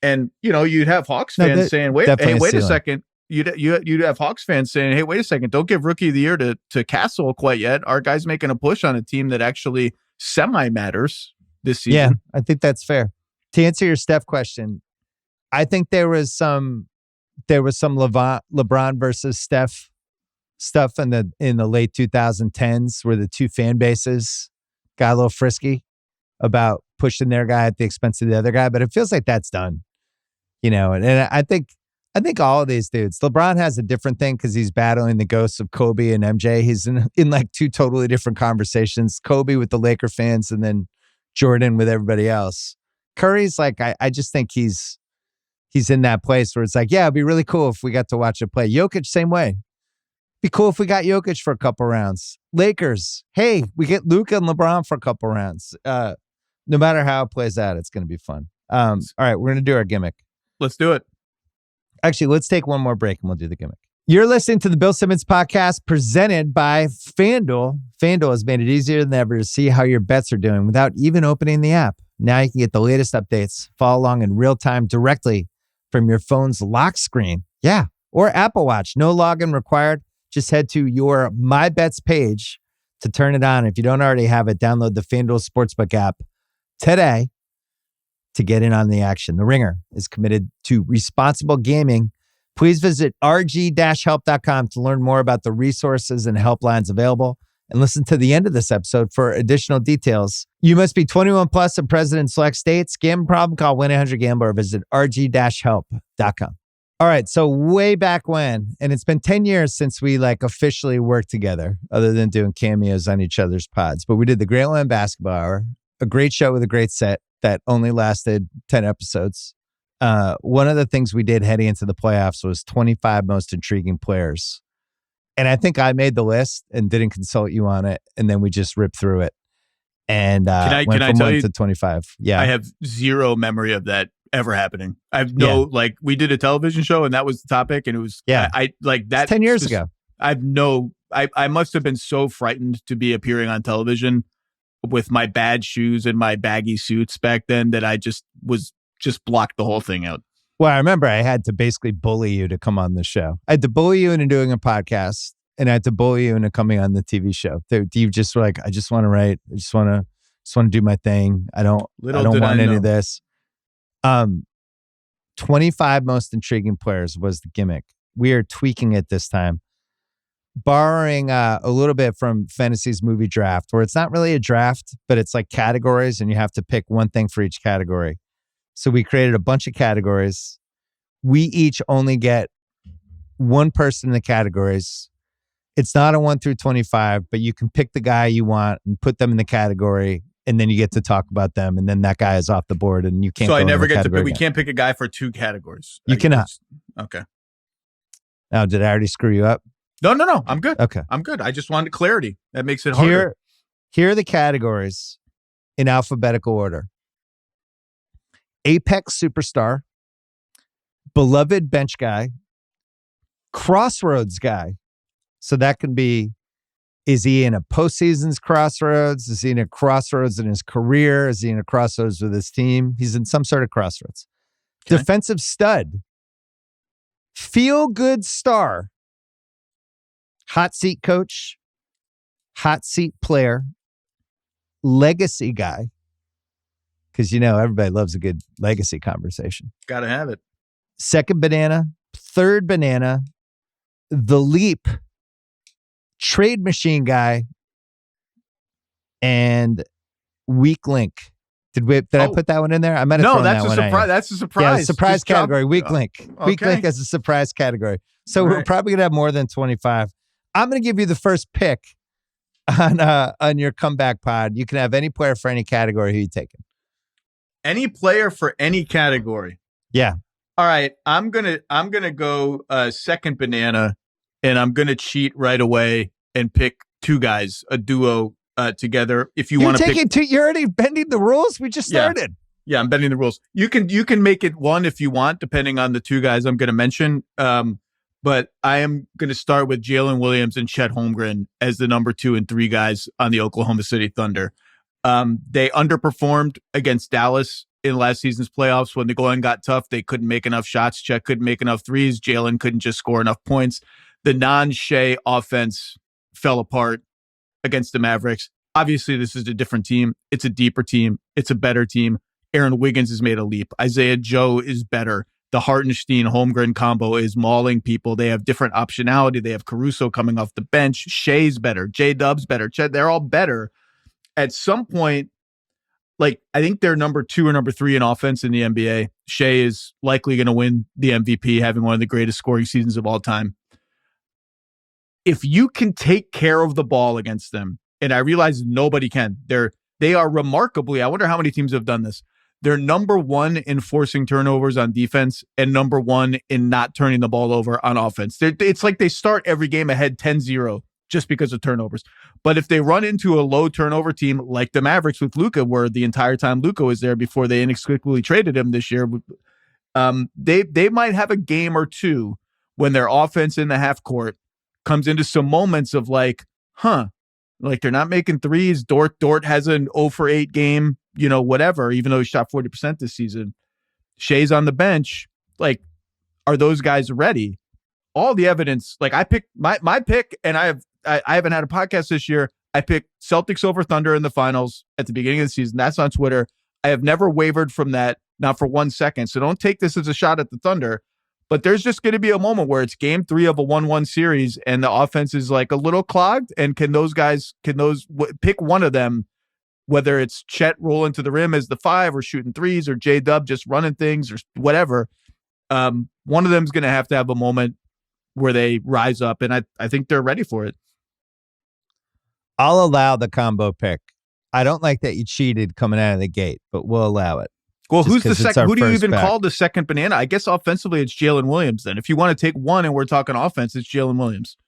and you'd have Hawks fans saying, "Wait a second." You'd have Hawks fans saying, "Hey, wait a second! Don't give Rookie of the Year to Castle quite yet. Our guy's making a push on a team that actually semi matters this season." Yeah, I think that's fair. To answer your Steph question, I think there was some LeBron versus Steph stuff in the late 2010s where the two fan bases got a little frisky about pushing their guy at the expense of the other guy, but it feels like that's done. And I think all of these dudes, LeBron has a different thing because he's battling the ghosts of Kobe and MJ. He's in like 2 totally different conversations. Kobe with the Laker fans, and then Jordan with everybody else. Curry's like, I just think he's in that place where it's like, yeah, it'd be really cool if we got to watch it play. Jokic, same way. Be cool if we got Jokic for a couple rounds. Lakers, hey, we get Luka and LeBron for a couple rounds. No matter how it plays out, it's going to be fun. All right, we're going to do our gimmick. Let's do it. Actually, let's take one more break and we'll do the gimmick. You're listening to the Bill Simmons podcast presented by FanDuel. FanDuel has made it easier than ever to see how your bets are doing without even opening the app. Now you can get the latest updates, follow along in real time directly from your phone's lock screen. Yeah, or Apple Watch. No login required. Just head to your My Bets page to turn it on. If you don't already have it, download the FanDuel Sportsbook app today to get in on the action. The Ringer is committed to responsible gaming. Please visit rg-help.com to learn more about the resources and helplines available, and listen to the end of this episode for additional details. You must be 21 plus and present in select states. Gambling problem? Call 1-800-GAMBLER or visit rg-help.com. All right, so way back when, and it's been 10 years since we officially worked together, other than doing cameos on each other's pods. But we did the Grantland Basketball Hour, a great show with a great set that only lasted 10 episodes. One of the things we did heading into the playoffs was 25 most intriguing players. And I think I made the list and didn't consult you on it. And then we just ripped through it. And went from 1 to 25. Yeah. I have zero memory of that ever happening. I have we did a television show and that was the topic. And it was, I like that. 10 years ago. I must have been so frightened to be appearing on television with my bad shoes and my baggy suits back then that I just blocked the whole thing out. Well, I remember I had to basically bully you to come on the show. I had to bully you into doing a podcast, and I had to bully you into coming on the TV show. You just were like, I just want to write. I just want to do my thing. I don't want any of this. 25 most intriguing players was the gimmick. We are tweaking it this time, borrowing a little bit from Fantasy's movie draft, where it's not really a draft, but it's like categories, and you have to pick one thing for each category. So we created a bunch of categories. We each only get one person in the categories. It's not a 1 through 25, but you can pick the guy you want and put them in the category, and then you get to talk about them, and then that guy is off the board, and you can't. So I never get to pick. We can't pick a guy for 2 categories. You cannot. Okay. Now, did I already screw you up? No. I'm good. Okay. I'm good. I just wanted clarity. That makes it harder. Here are the categories in alphabetical order. Apex superstar, beloved bench guy, crossroads guy. So that can be, is he in a postseason's crossroads? Is he in a crossroads in his career? Is he in a crossroads with his team? He's in some sort of crossroads. Okay. Defensive stud, feel good star, hot seat coach, hot seat player, legacy guy. Because, everybody loves a good legacy conversation. Got to have it. Second banana, third banana, the leap, trade machine guy, and weak link. Did I put that one in there? I might have thrown that one in. No, that's a surprise. That's a surprise. Yeah, surprise category, weak link. Okay. Weak link as a surprise category. So we're probably going to have more than 25. I'm going to give you the first pick on your comeback pod. You can have any player for any category. Who you taking? Any player for any category. Yeah. All right. I'm gonna go second banana, and I'm gonna cheat right away and pick 2 guys, a duo together. If you want to pick, you're already bending the rules. We just started. Yeah, I'm bending the rules. You can make it 1 if you want, depending on the 2 guys I'm gonna mention. But I am gonna start with Jalen Williams and Chet Holmgren as the number 2 and 3 guys on the Oklahoma City Thunder. They underperformed against Dallas in last season's playoffs. When the going got tough, they couldn't make enough shots. Chet couldn't make enough threes. Jalen couldn't just score enough points. The non-Shea offense fell apart against the Mavericks. Obviously, this is a different team. It's a deeper team. It's a better team. Aaron Wiggins has made a leap. Isaiah Joe is better. The Hartenstein-Holmgren combo is mauling people. They have different optionality. They have Caruso coming off the bench. Shea's better. J-Dub's better. Chet, they're all better. At some point, I think they're number 2 or number 3 in offense in the NBA. Shea is likely going to win the MVP, having one of the greatest scoring seasons of all time. If you can take care of the ball against them, and I realize nobody can, they are remarkably, I wonder how many teams have done this. They're number 1 in forcing turnovers on defense and number 1 in not turning the ball over on offense. It's like they start every game ahead 10-0 just because of turnovers. But if they run into a low turnover team like the Mavericks with Luka, where the entire time Luka was there before they inexplicably traded him this year, they might have a game or 2 when their offense in the half court comes into some moments of they're not making threes. Dort has an 0 for 8 game, whatever, even though he shot 40% this season. Shea's on the bench. Are those guys ready? All the evidence, I picked my pick, and I haven't had a podcast this year. I picked Celtics over Thunder in the finals at the beginning of the season. That's on Twitter. I have never wavered from that, not for 1 second. So don't take this as a shot at the Thunder. But there's just going to be a moment where it's game 3 of a 1-1 series, and the offense is a little clogged. And can those pick one of them, whether it's Chet rolling to the rim as the 5 or shooting threes, or J-Dub just running things or whatever. One of them is going to have a moment where they rise up, and I think they're ready for it. I'll allow the combo pick. I don't like that you cheated coming out of the gate, but we'll allow it. Well, who's the second? Who do you even call the second banana? I guess offensively, it's Jalen Williams. Then, if you want to take one and we're talking offense, it's Jalen Williams.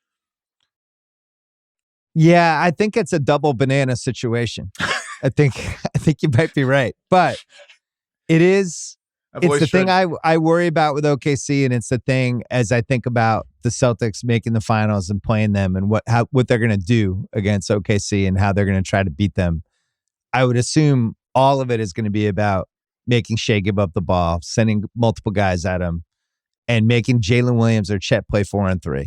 Yeah, I think it's a double banana situation. I think you might be right, but it is. It's the thing I worry about with OKC, and it's the thing as I think about the Celtics making the finals and playing them, and what they're going to do against OKC and how they're going to try to beat them. I would assume all of it is going to be about making Shea give up the ball, sending multiple guys at him, and making Jalen Williams or Chet play 4-on-3.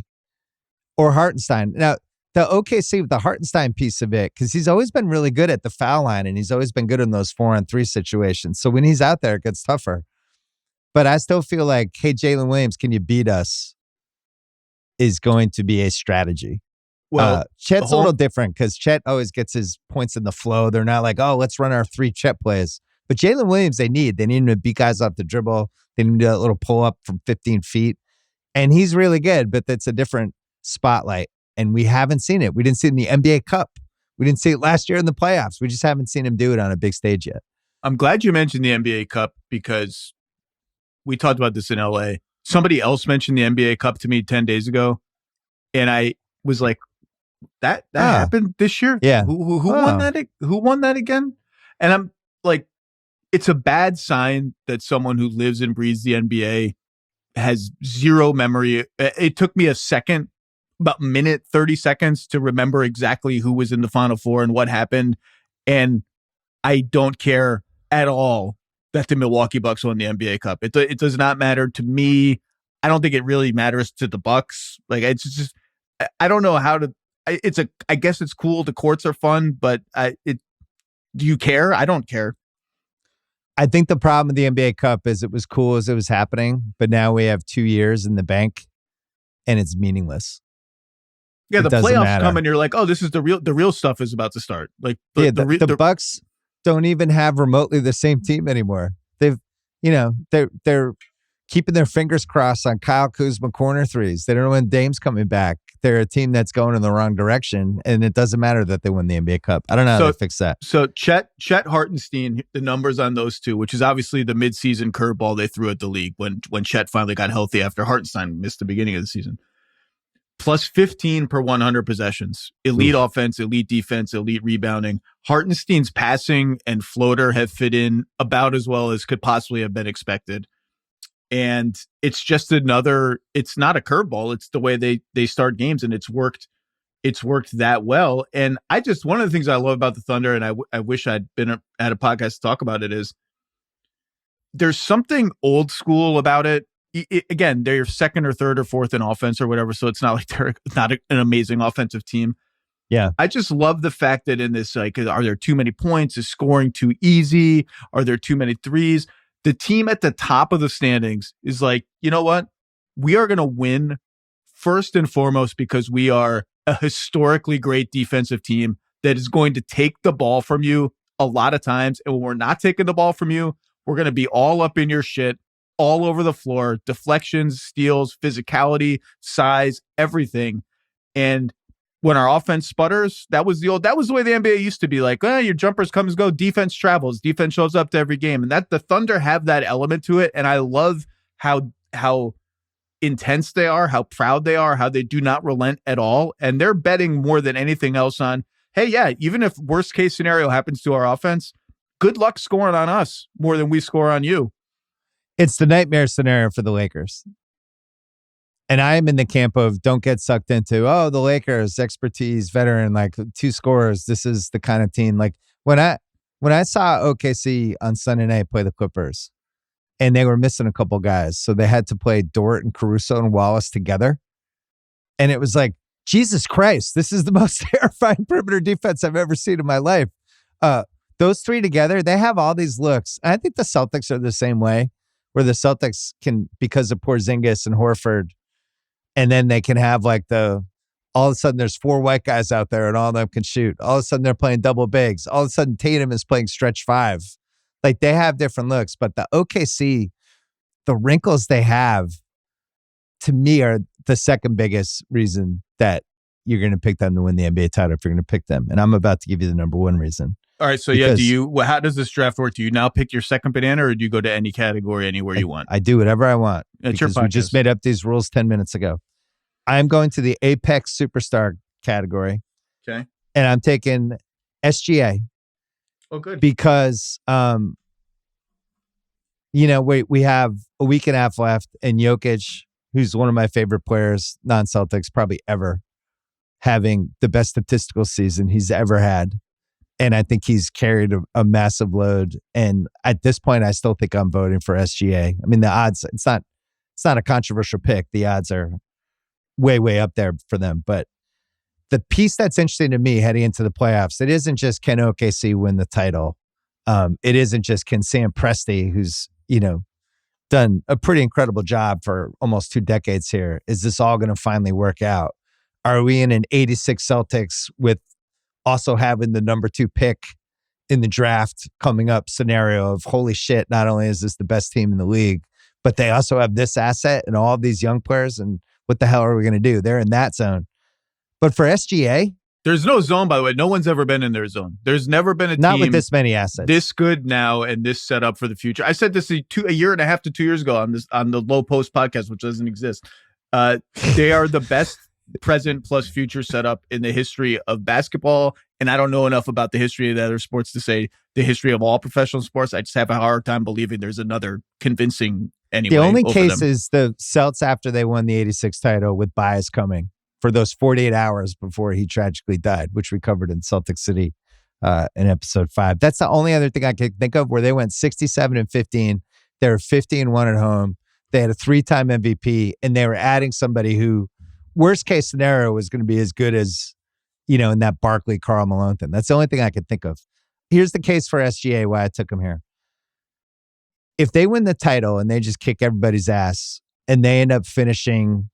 Or Hartenstein. Now, the OKC with the Hartenstein piece of it, because he's always been really good at the foul line and he's always been good in those 4-on-3 situations. So when he's out there, it gets tougher. But I still feel like, hey, Jalen Williams, can you beat us? Is going to be a strategy. Well, Chet's a little different because Chet always gets his points in the flow. They're not like, oh, let's run our 3 Chet plays. But Jalen Williams, they need him to beat guys off the dribble. They need to do a little pull up from 15 feet. And he's really good, but that's a different spotlight. And we haven't seen it. We didn't see it in the NBA Cup. We didn't see it last year in the playoffs. We just haven't seen him do it on a big stage yet. I'm glad you mentioned the NBA Cup because we talked about this in LA. Somebody else mentioned the NBA Cup to me 10 days ago. And I was like, that happened this year? Yeah. Who won that? Who won that again? And I'm like, it's a bad sign that someone who lives and breathes the NBA has zero memory. It took me a second, about a minute, 30 seconds to remember exactly who was in the Final Four and what happened. And I don't care at all that the Milwaukee Bucks won the NBA Cup. It does not matter to me. I don't think it really matters to the Bucks. Like, it's just, I don't know how to, I guess it's cool. The courts are fun, but do you care? I don't care. I think the problem with the NBA Cup is it was cool as it was happening, but now we have 2 years in the bank and it's meaningless. Yeah, the playoffs come and you're like, oh, this is the real stuff is about to start. Like the Bucks don't even have remotely the same team anymore. They're keeping their fingers crossed on Kyle Kuzma corner threes. They don't know when Dame's coming back. They're a team that's going in the wrong direction, and it doesn't matter that they win the NBA Cup. I don't know how to fix that. So Chet Hartenstein, the numbers on those two, which is obviously the midseason curveball they threw at the league when Chet finally got healthy after Hartenstein missed the beginning of the season. Plus 15 per 100 possessions. Elite offense, elite defense, elite rebounding. Hartenstein's passing and floater have fit in about as well as could possibly have been expected. And it's just it's not a curveball. It's the way they start games, and it's worked that well. And one of the things I love about the Thunder, and I wish I'd been at a podcast to talk about it, is there's something old school about it. Again, they're second or third or fourth in offense or whatever, so it's not like they're not an amazing offensive team. Yeah. I just love the fact that in this, like, are there too many points? Is scoring too easy? Are there too many threes? The team at the top of the standings is like, you know what? We are going to win first and foremost because we are a historically great defensive team that is going to take the ball from you a lot of times. And when we're not taking the ball from you, we're going to be all up in your shit, all over the floor, deflections, steals, physicality, size, everything. And when our offense sputters, that was the way the NBA used to be. Like, your jumpers come and go, defense travels, defense shows up to every game. And that the Thunder have that element to it. And I love how intense they are, how proud they are, how they do not relent at all. And they're betting more than anything else on, hey, yeah, even if worst case scenario happens to our offense, good luck scoring on us more than we score on you. It's the nightmare scenario for the Lakers. And I am in the camp of don't get sucked into, the Lakers, expertise, veteran, like 2 scorers. This is the kind of team. Like when I saw OKC on Sunday night play the Clippers and they were missing a couple guys. So they had to play Dort and Caruso and Wallace together. And it was like, Jesus Christ, this is the most terrifying perimeter defense I've ever seen in my life. Those 3 together, they have all these looks. I think the Celtics are the same way, where the Celtics can, because of Porzingis and Horford, and then they can have like all of a sudden there's 4 white guys out there and all of them can shoot. All of a sudden they're playing double bigs. All of a sudden Tatum is playing stretch 5. Like they have different looks, but the OKC, the wrinkles they have, to me, are the second biggest reason that you're going to pick them to win the NBA title if you're going to pick them. And I'm about to give you the number 1 reason. All right. So how does this draft work? Do you now pick your second banana, or do you go to any category anywhere you want? I do whatever I want. It's your podcast. We just made up these rules 10 minutes ago. I'm going to the Apex Superstar category. Okay. And I'm taking SGA. Oh, good. Because, we have a week and a half left, and Jokic, who's one of my favorite players, non-Celtics, probably ever, having the best statistical season he's ever had. And I think he's carried a massive load. And at this point, I still think I'm voting for SGA. I mean, the odds, it's not a controversial pick. The odds are way, way up there for them. But the piece that's interesting to me heading into the playoffs, it isn't just can OKC win the title. It isn't just can Sam Presti, who's, done a pretty incredible job for almost 2 decades here. Is this all going to finally work out? Are we in an 86 Celtics with also having the number 2 pick in the draft coming up scenario of holy shit, not only is this the best team in the league, but they also have this asset and all of these young players, and what the hell are we going to do? They're in that zone. But for SGA, there's no zone, by the way. No one's ever been in their zone. There's never been a not team with this many assets, this good now and this set up for the future. I said this a year and a half to 2 years ago on the Low Post podcast, which doesn't exist. They are the best present plus future setup in the history of basketball. And I don't know enough about the history of the other sports to say the history of all professional sports. I just have a hard time believing there's another convincing anyway. The only case is the Celts after they won the 86 title with Bias coming for those 48 hours before he tragically died, which we covered in Celtic City in episode 5. That's the only other thing I can think of where they went 67-15. They were 50-1 at home. They had a 3-time MVP, and they were adding somebody who, worst case scenario, was going to be as good as, in that Barkley, Karl Malone thing. That's the only thing I could think of. Here's the case for SGA, why I took him here. If they win the title and they just kick everybody's ass and they end up finishing,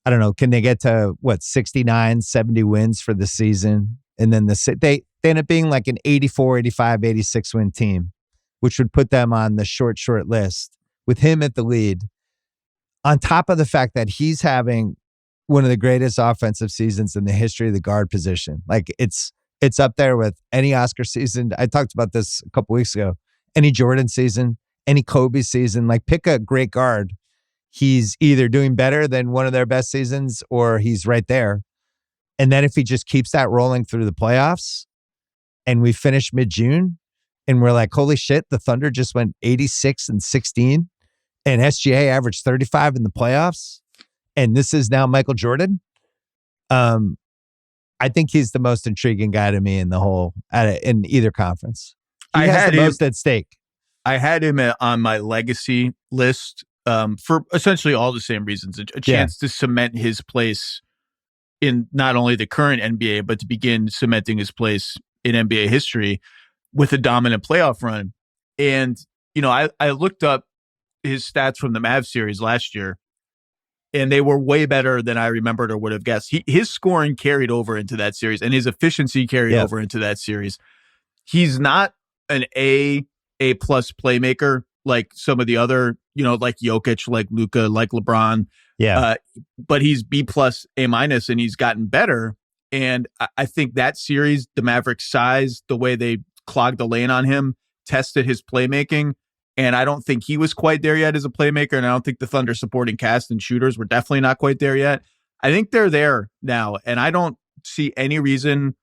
I don't know, can they get to 69, 70 wins for the season? And then they end up being like an 84, 85, 86 win team, which would put them on the short list with him at the lead. On top of the fact that he's having one of the greatest offensive seasons in the history of the guard position. Like it's up there with any Oscar season. I talked about this a couple weeks ago. Any Jordan season, any Kobe season, like pick a great guard. He's either doing better than one of their best seasons or he's right there. And then if he just keeps that rolling through the playoffs and we finish mid-June and we're like, holy shit, the Thunder just went 86-16 and SGA averaged 35 in the playoffs. And this is now Michael Jordan. I think he's the most intriguing guy to me in the whole, in either conference. He has the most at stake. I had him on my legacy list for essentially all the same reasons. A chance to cement his place in not only the current NBA, but to begin cementing his place in NBA history with a dominant playoff run. And, I looked up his stats from the Mavs series last year, and they were way better than I remembered or would have guessed. His scoring carried over into that series, and his efficiency carried over into that series. He's not an A+ playmaker like some of the other, like Jokic, like Luka, like LeBron. Yeah. But he's B+, A-, and he's gotten better. And I think that series, the Mavericks' size, the way they clogged the lane on him, tested his playmaking. And I don't think he was quite there yet as a playmaker. And I don't think the Thunder supporting cast and shooters were definitely not quite there yet. I think they're there now. And I don't see any reason.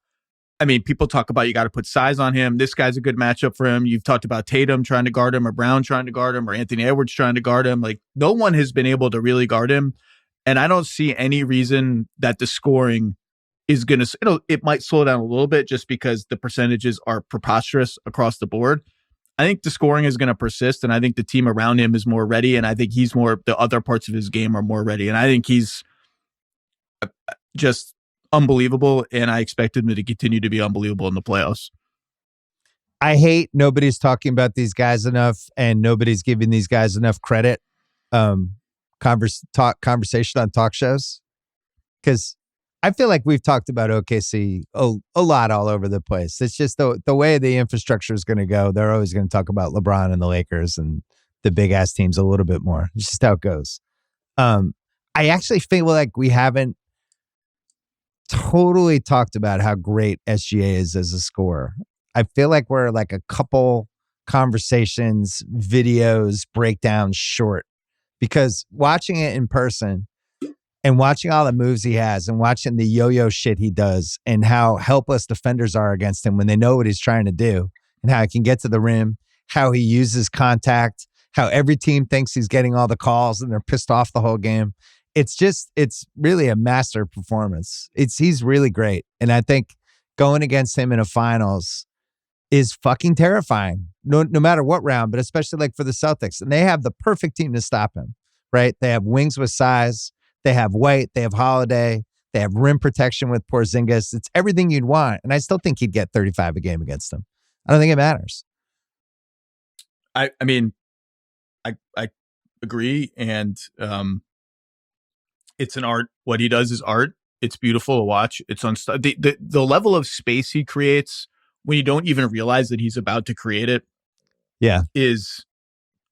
I mean, people talk about you got to put size on him. This guy's a good matchup for him. You've talked about Tatum trying to guard him, or Brown trying to guard him, or Anthony Edwards trying to guard him. Like, no one has been able to really guard him. And I don't see any reason that the scoring is going to, it might slow down a little bit just because the percentages are preposterous across the board. I think the scoring is going to persist, and I think the team around him is more ready, and I think the other parts of his game are more ready. And I think he's just unbelievable, and I expect him to continue to be unbelievable in the playoffs. I hate nobody's talking about these guys enough, and nobody's giving these guys enough credit. Conversation on talk shows, because I feel like we've talked about OKC a lot all over the place. It's just the way the infrastructure is going to go. They're always going to talk about LeBron and the Lakers and the big ass teams a little bit more. It's just how it goes. I actually feel like we haven't totally talked about how great SGA is as a scorer. I feel like we're like a couple conversations, videos, breakdowns short, because watching it in person and watching all the moves he has and watching the yo-yo shit he does and how helpless defenders are against him when they know what he's trying to do and how he can get to the rim, how he uses contact, how every team thinks he's getting all the calls and they're pissed off the whole game. It's really a master performance. He's really great. And I think going against him in a finals is fucking terrifying. No matter what round, but especially like for the Celtics. And they have the perfect team to stop him, right? They have wings with size. They have White. They have Holiday. They have rim protection with Porzingis. It's everything you'd want. And I still think he'd get 35 a game against them. I don't think it matters. I mean, I agree. And it's an art. What he does is art. It's beautiful to watch. It's the level of space he creates when you don't even realize that he's about to create it. Yeah. Is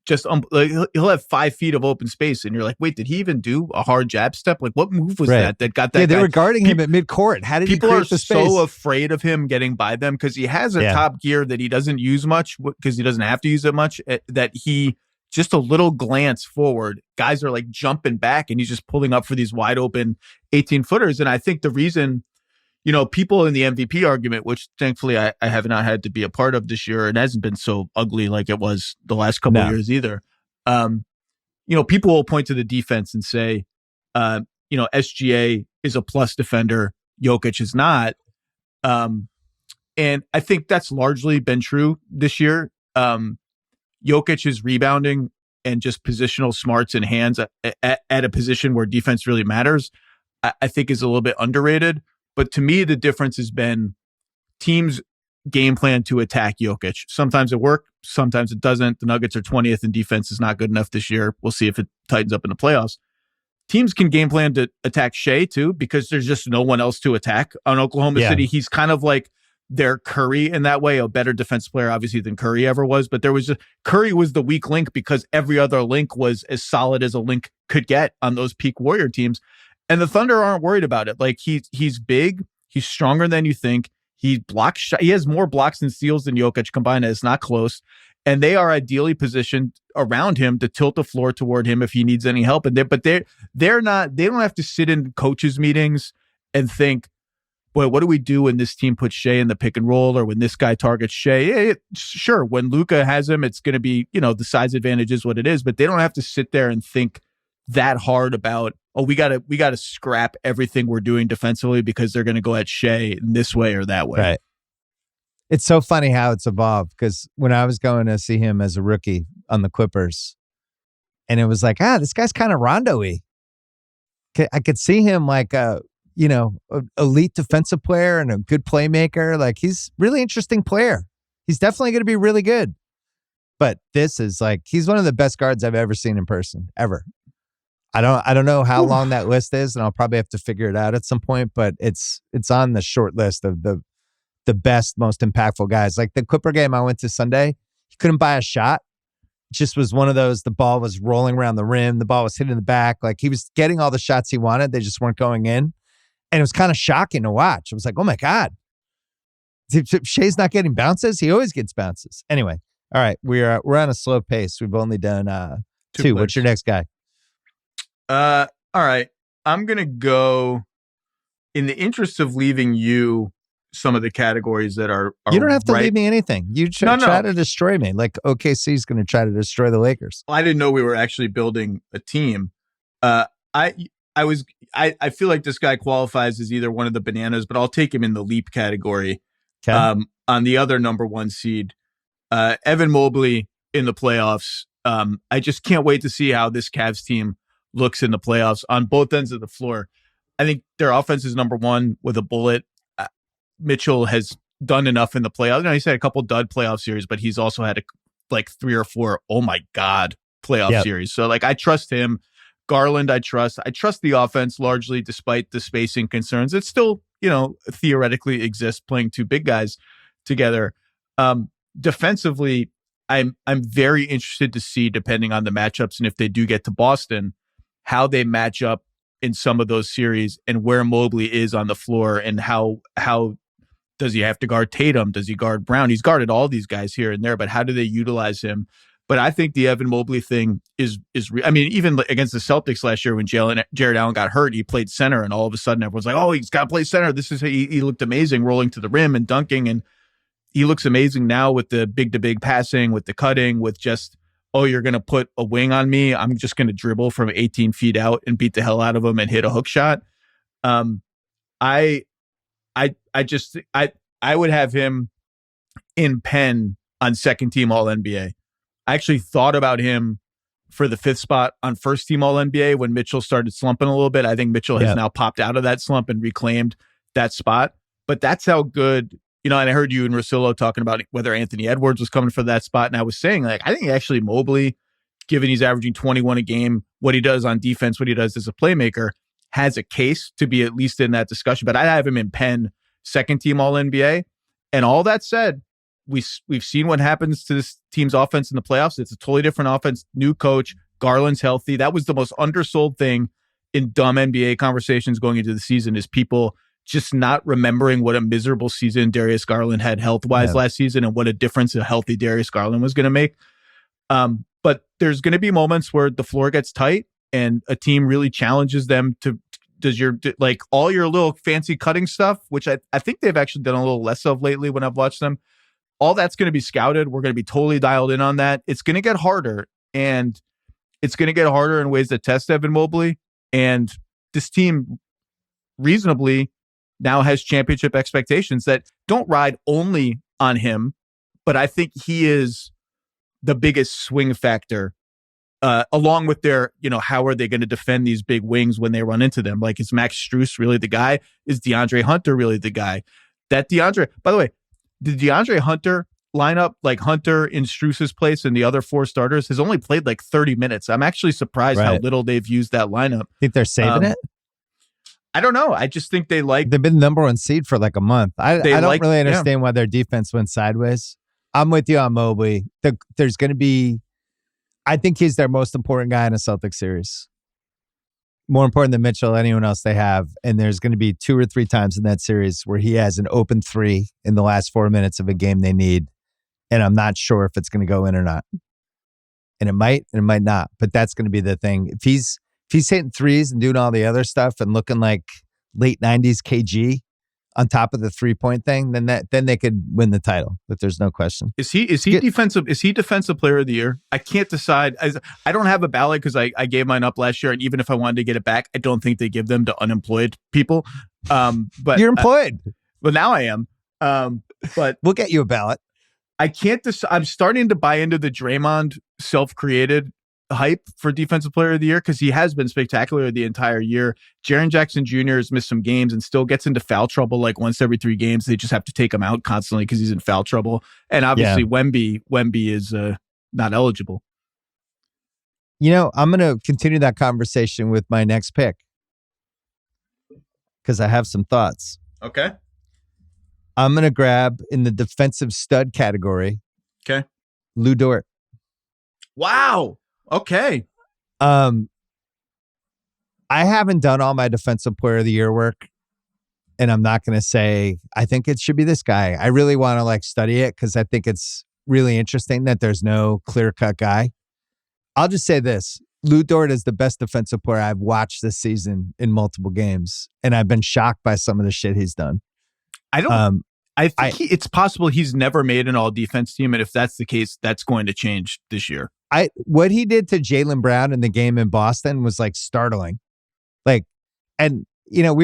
just like he'll have 5 feet of open space, and you're like, wait, did he even do a hard jab step? Like, what move was that got that? Yeah, they guy? were guarding him at midcourt. How did people he are create the space? so afraid of him getting by them because he has a top gear that he doesn't use much because he doesn't have to use it much. That he just a little glance forward, guys are like jumping back, and he's just pulling up for these wide open 18-footers. And I think the reason, people in the MVP argument, which thankfully I have not had to be a part of this year, and hasn't been so ugly like it was the last couple of years either. People will point to the defense and say, SGA is a plus defender, Jokic is not. And I think that's largely been true this year. Jokic's rebounding and just positional smarts and hands at a position where defense really matters, I think is a little bit underrated. But to me, the difference has been teams' game plan to attack Jokic. Sometimes it works, sometimes it doesn't. The Nuggets are 20th and defense is not good enough this year. We'll see if it tightens up in the playoffs. Teams can game plan to attack Shea too, because there's just no one else to attack on Oklahoma City. He's kind of like their Curry in that way, a better defensive player, obviously, than Curry ever was. But Curry was the weak link because every other link was as solid as a link could get on those peak Warrior teams. And the Thunder aren't worried about it. Like he's big, he's stronger than you think. He has more blocks and steals than Jokic combined. It's not close. And they are ideally positioned around him to tilt the floor toward him if he needs any help. And they don't have to sit in coaches meetings and think, boy, what do we do when this team puts Shea in the pick and roll, or when this guy targets Shea? Sure, when Luka has him, it's going to be, the size advantage is what it is, but they don't have to sit there and think that hard about, we got to scrap everything we're doing defensively because they're going to go at Shea in this way or that way. Right. It's so funny how it's evolved, because when I was going to see him as a rookie on the Clippers, and it was like, this guy's kind of Rondo-y. I could see him like elite defensive player and a good playmaker. Like, he's a really interesting player. He's definitely going to be really good. But this is like, he's one of the best guards I've ever seen in person, ever. I don't know how long that list is, and I'll probably have to figure it out at some point, but it's on the short list of the best, most impactful guys. Like the Clipper game I went to Sunday, he couldn't buy a shot. It just was one of those, the ball was rolling around the rim, the ball was hitting the back. Like, he was getting all the shots he wanted, they just weren't going in. And it was kind of shocking to watch. It was like, oh my God. If Shea's not getting bounces, he always gets bounces. Anyway, all right, we're on a slow pace. We've only done two. What's your next guy? All right. I'm going to go, in the interest of leaving you some of the categories that are you don't have to leave me anything. You try to destroy me. Like OKC's going to try to destroy the Lakers. I didn't know we were actually building a team. I feel like this guy qualifies as either one of the bananas, but I'll take him in the leap category. Okay. On the other number one seed, Evan Mobley in the playoffs. I just can't wait to see how this Cavs team looks in the playoffs on both ends of the floor. I think their offense is number one with a bullet. Mitchell has done enough in the playoffs. He's had a couple dud playoff series, but he's also had 3 or 4, oh my God, playoff series. So I trust him. Garland, I trust. I trust the offense largely, despite the spacing concerns. It still, theoretically exists playing two big guys together. Defensively, I'm very interested to see, depending on the matchups and if they do get to Boston, how they match up in some of those series and where Mobley is on the floor, and how does he have to guard Tatum? Does he guard Brown? He's guarded all these guys here and there, but how do they utilize him? But I think the Evan Mobley thing is even against the Celtics last year when Jared Allen got hurt, he played center, and all of a sudden everyone's like, oh, he's got to play center. This is he looked amazing rolling to the rim and dunking, and he looks amazing now with the big-to-big passing, with the cutting, with just, oh, you're going to put a wing on me. I'm just going to dribble from 18 feet out and beat the hell out of him and hit a hook shot. I I would have him in pen on second team All NBA. I actually thought about him for the 5th spot on first team All NBA when Mitchell started slumping a little bit. I think Mitchell has now popped out of that slump and reclaimed that spot. But that's how good, and I heard you and Russillo talking about whether Anthony Edwards was coming for that spot. And I was saying, like, I think actually Mobley, given he's averaging 21 a game, what he does on defense, what he does as a playmaker, has a case to be at least in that discussion. But I'd have him in pen, second team All NBA. And all that said, we've seen what happens to this team's offense in the playoffs. It's a totally different offense, new coach, Garland's healthy. That was the most undersold thing in dumb NBA conversations going into the season, is people just not remembering what a miserable season Darius Garland had health-wise last season and what a difference a healthy Darius Garland was going to make. But there's going to be moments where the floor gets tight and a team really challenges them to like all your little fancy cutting stuff, which I think they've actually done a little less of lately when I've watched them. All that's going to be scouted. We're going to be totally dialed in on that. It's going to get harder, and it's going to get harder in ways that test Evan Mobley. And this team reasonably now has championship expectations that don't ride only on him, but I think he is the biggest swing factor, along with their, how are they going to defend these big wings when they run into them? Like, is Max Strus really the guy? Is DeAndre Hunter really the guy? By the way, the DeAndre Hunter lineup, like Hunter in Strus's place and the other 4 starters, has only played like 30 minutes. I'm actually surprised how little they've used that lineup. Think they're saving it? I don't know. I just think they've been number 1 seed for like a month. I don't really understand why their defense went sideways. I'm with you on Mobley. There's going to be, I think he's their most important guy in a Celtics series. More important than Mitchell, anyone else they have. And there's going to be 2 or 3 times in that series where he has an open 3 in the last 4 minutes of a game they need. And I'm not sure if it's going to go in or not. And it might not. But that's going to be the thing. If he's hitting threes and doing all the other stuff and looking like late 90s KG on top of the 3-point thing, then they could win the title. But there's no question. Is he defensive? Is he defensive player of the year? I can't decide. I don't have a ballot because I gave mine up last year, and even if I wanted to get it back, I don't think they give them to unemployed people. But you're employed. Well, now I am. But we'll get you a ballot. I can't decide. I'm starting to buy into the Draymond self-created hype for defensive player of the year because he has been spectacular the entire year. Jaren Jackson Jr. has missed some games and still gets into foul trouble like once every 3 games. They just have to take him out constantly because he's in foul trouble. And obviously Wemby is not eligible. I'm going to continue that conversation with my next pick because I have some thoughts. Okay. I'm going to grab in the defensive stud category. Okay. Lou Dort. Wow. Okay. I haven't done all my defensive player of the year work, and I'm not going to say I think it should be this guy. I really want to study it because I think it's really interesting that there's no clear-cut guy. I'll just say this. Lou Dort is the best defensive player I've watched this season in multiple games, and I've been shocked by some of the shit he's done. I think it's possible he's never made an all-defense team, and if that's the case, that's going to change this year. What he did to Jaylen Brown in the game in Boston was startling. We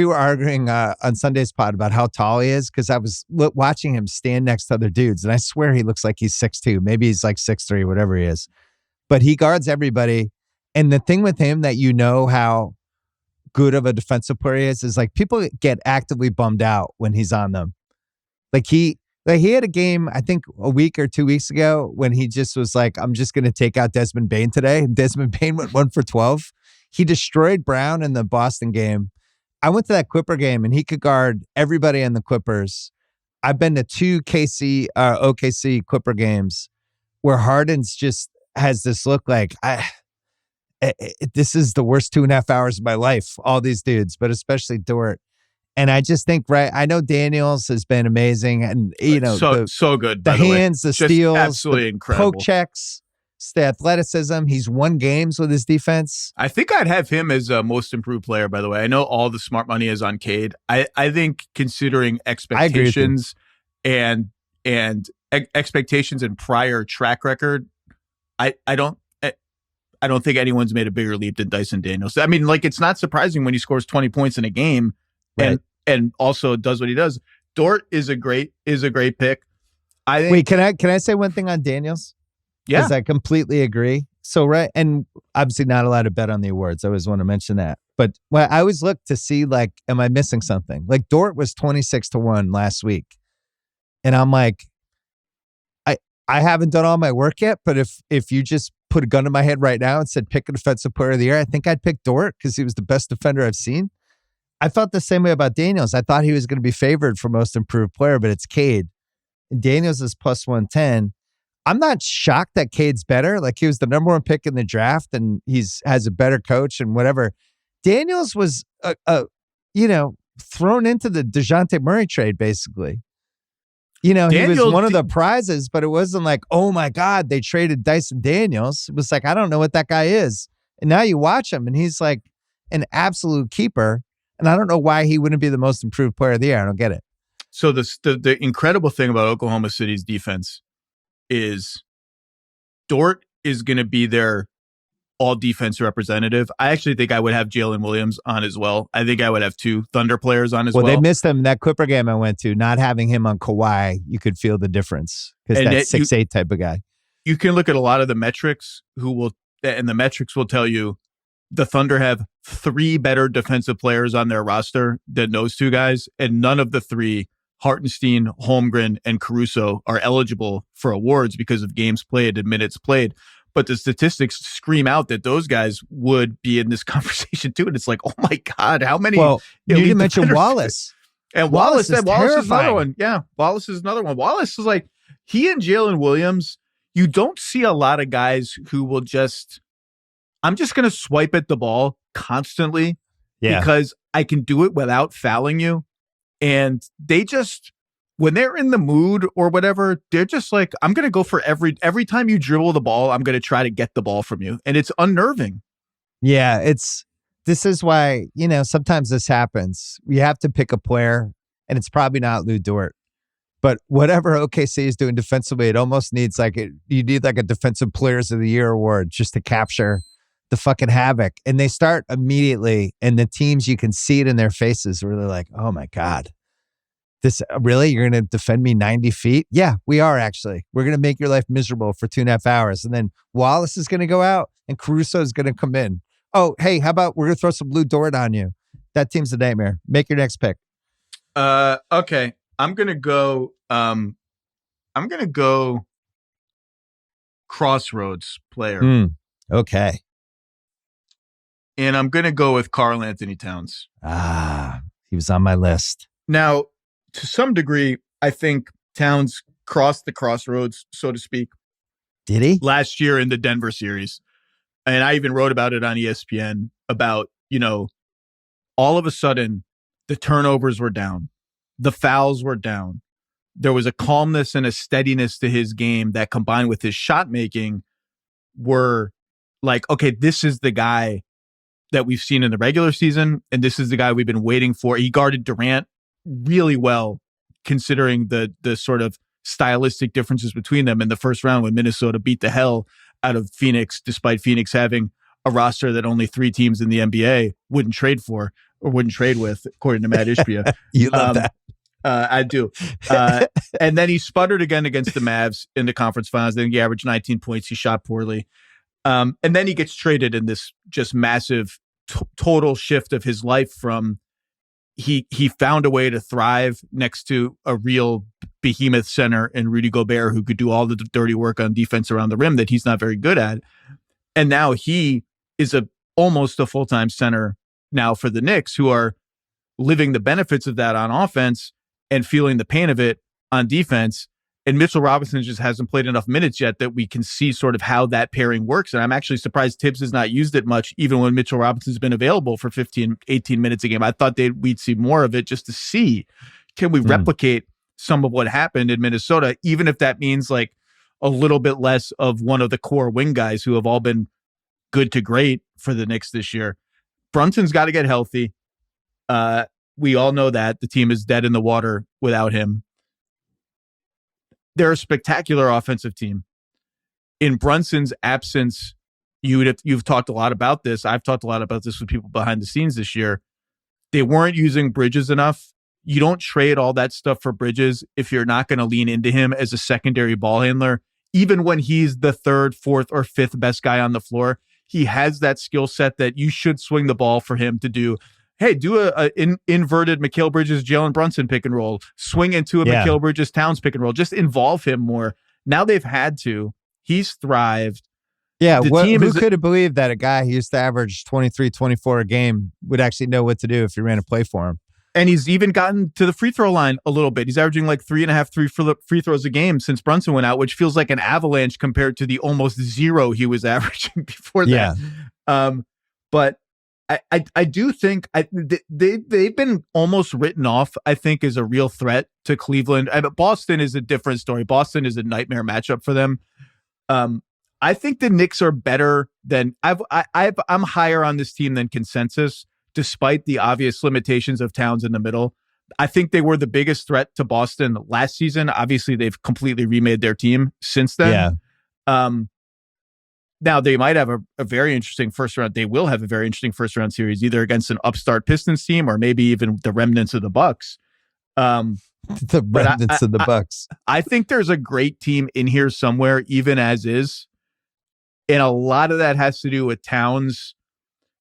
were arguing on Sunday's pod about how tall he is because I was watching him stand next to other dudes, and I swear he looks like he's 6'2". Maybe he's 6'3", whatever he is. But he guards everybody. And the thing with him that how good of a defensive player he is people get actively bummed out when he's on them. He had a game, I think a week or 2 weeks ago when he just was I'm just going to take out Desmond Bane today. And Desmond Bane went 1 for 12. He destroyed Brown in the Boston game. I went to that Clipper game and he could guard everybody in the Clippers. I've been to 2 OKC Clipper games where Harden's just has this look this is the worst 2.5 hours of my life, all these dudes, but especially Dort. And I just think, I know Daniels has been amazing. And, so good. The hands, the steals, absolutely incredible. Poke checks, the athleticism. He's won games with his defense. I think I'd have him as a most improved player, by the way. I know all the smart money is on Cade. I think considering expectations and expectations and prior track record, I don't think anyone's made a bigger leap than Dyson Daniels. I mean, it's not surprising when he scores 20 points in a game. Right. And also does what he does. Dort is a great pick. I think. Wait, can I say one thing on Daniels? Yeah. Because I completely agree. So, right. And obviously not allowed to bet on the awards. I always want to mention that. But I always look to see, like, am I missing something? Like, Dort was 26-1 last week. And I'm like, I haven't done all my work yet, but if you just put a gun to my head right now and said pick a defensive player of the year, I think I'd pick Dort because he was the best defender I've seen. I felt the same way about Daniels. I thought he was going to be favored for most improved player, but it's Cade. And Daniels is plus 110. I'm not shocked that Cade's better. Like, he was the number one pick in the draft and has a better coach and whatever. Daniels was, thrown into the DeJounte Murray trade, basically. He was one of the prizes, but it wasn't like, oh my God, they traded Dyson Daniels. It was like, I don't know what that guy is. And now you watch him and he's like an absolute keeper. And I don't know why he wouldn't be the most improved player of the year. I don't get it. So the incredible thing about Oklahoma City's defense is Dort is going to be their all defense representative. I actually think I would have Jalen Williams on as well. I think I would have 2 Thunder players on as well. Well, they missed him. That Clipper game I went to, not having him on Kawhi, you could feel the difference because that's 6'8" type of guy. You can look at a lot of the metrics and the metrics will tell you the Thunder have 3 better defensive players on their roster than those 2 guys, and none of the 3, Hartenstein, Holmgren, and Caruso, are eligible for awards because of games played and minutes played. But the statistics scream out that those guys would be in this conversation too. And it's like, oh my God, how many? Well, you didn't mention Wallace. And Wallace is another one. Yeah, Wallace is another one. Wallace is like, he and Jalen Williams, you don't see a lot of guys who will I'm just going to swipe at the ball constantly because I can do it without fouling you. And they just, when they're in the mood or whatever, they're just like, I'm going to go for every time you dribble the ball, I'm going to try to get the ball from you. And it's unnerving. Yeah, this is why, sometimes this happens. You have to pick a player, and it's probably not Lou Dort. But whatever OKC is doing defensively, it almost needs you need like a Defensive Players of the Year award just to capture the fucking havoc. And they start immediately, and the teams, you can see it in their faces where they're like, oh my God. This really? You're going to defend me 90 feet? Yeah, we are actually. We're going to make your life miserable for 2.5 hours. And then Wallace is going to go out and Caruso is going to come in. Oh, hey, how about we're going to throw some Blue Dort on you? That team's a nightmare. Make your next pick. Okay. I'm going to go crossroads player. Okay. And I'm going to go with Karl Anthony Towns. He was on my list. Now, to some degree, I think Towns crossed the crossroads, so to speak. Did he? Last year in the Denver series. And I even wrote about it on ESPN about, all of a sudden, the turnovers were down. The fouls were down. There was a calmness and a steadiness to his game that, combined with his shot making, were like, okay, this is the guy that we've seen in the regular season. And this is the guy we've been waiting for. He guarded Durant really well, considering the sort of stylistic differences between them in the first round when Minnesota beat the hell out of Phoenix, despite Phoenix having a roster that only 3 teams in the NBA wouldn't trade for or wouldn't trade with, according to Matt Ishbia. You love that. I do. And then he sputtered again against the Mavs in the conference finals. Then he averaged 19 points. He shot poorly. And then he gets traded in this just massive total shift of his life from he found a way to thrive next to a real behemoth center in Rudy Gobert who could do all the dirty work on defense around the rim that he's not very good at. And now he is almost a full-time center now for the Knicks, who are living the benefits of that on offense and feeling the pain of it on defense. And Mitchell Robinson just hasn't played enough minutes yet that we can see sort of how that pairing works. And I'm actually surprised Tibbs has not used it much, even when Mitchell Robinson's been available for 15, 18 minutes a game. I thought we'd see more of it just to see, can we replicate some of what happened in Minnesota, even if that means like a little bit less of one of the core wing guys who have all been good to great for the Knicks this year. Brunson's got to get healthy. We all know that the team is dead in the water without him. They're a spectacular offensive team. In Brunson's absence, you've talked a lot about this. I've talked a lot about this with people behind the scenes this year. They weren't using Bridges enough You don't trade all that stuff for Bridges if you're not going to lean into him as a secondary ball handler. Even when he's the third, fourth, or fifth best guy on the floor, he has that skill set that you should swing the ball for him to do. Hey, do a inverted Mikal Bridges, Jalen Brunson pick and roll. Swing into a Mikal Bridges, Towns pick and roll. Just involve him more. Now they've had to. He's thrived. Yeah, who could have believed that a guy who used to average 23, 24 a game would actually know what to do if you ran a play for him? And he's even gotten to the free throw line a little bit. He's averaging like 3.5 free throws a game since Brunson went out, which feels like an avalanche compared to the almost 0 he was averaging before that. But I do think they've been almost written off, I think, as a real threat to Cleveland. Boston is a different story. Boston is a nightmare matchup for them. I think the Knicks are better than I'm higher on this team than consensus, despite the obvious limitations of Towns in the middle. I think they were the biggest threat to Boston last season. Obviously, they've completely remade their team since then. Yeah. Now, they might have a very interesting first round. They will have a very interesting first round series, either against an upstart Pistons team or maybe even the remnants of the Bucks. The remnants of the Bucks. I think there's a great team in here somewhere, even as is. And a lot of that has to do with Towns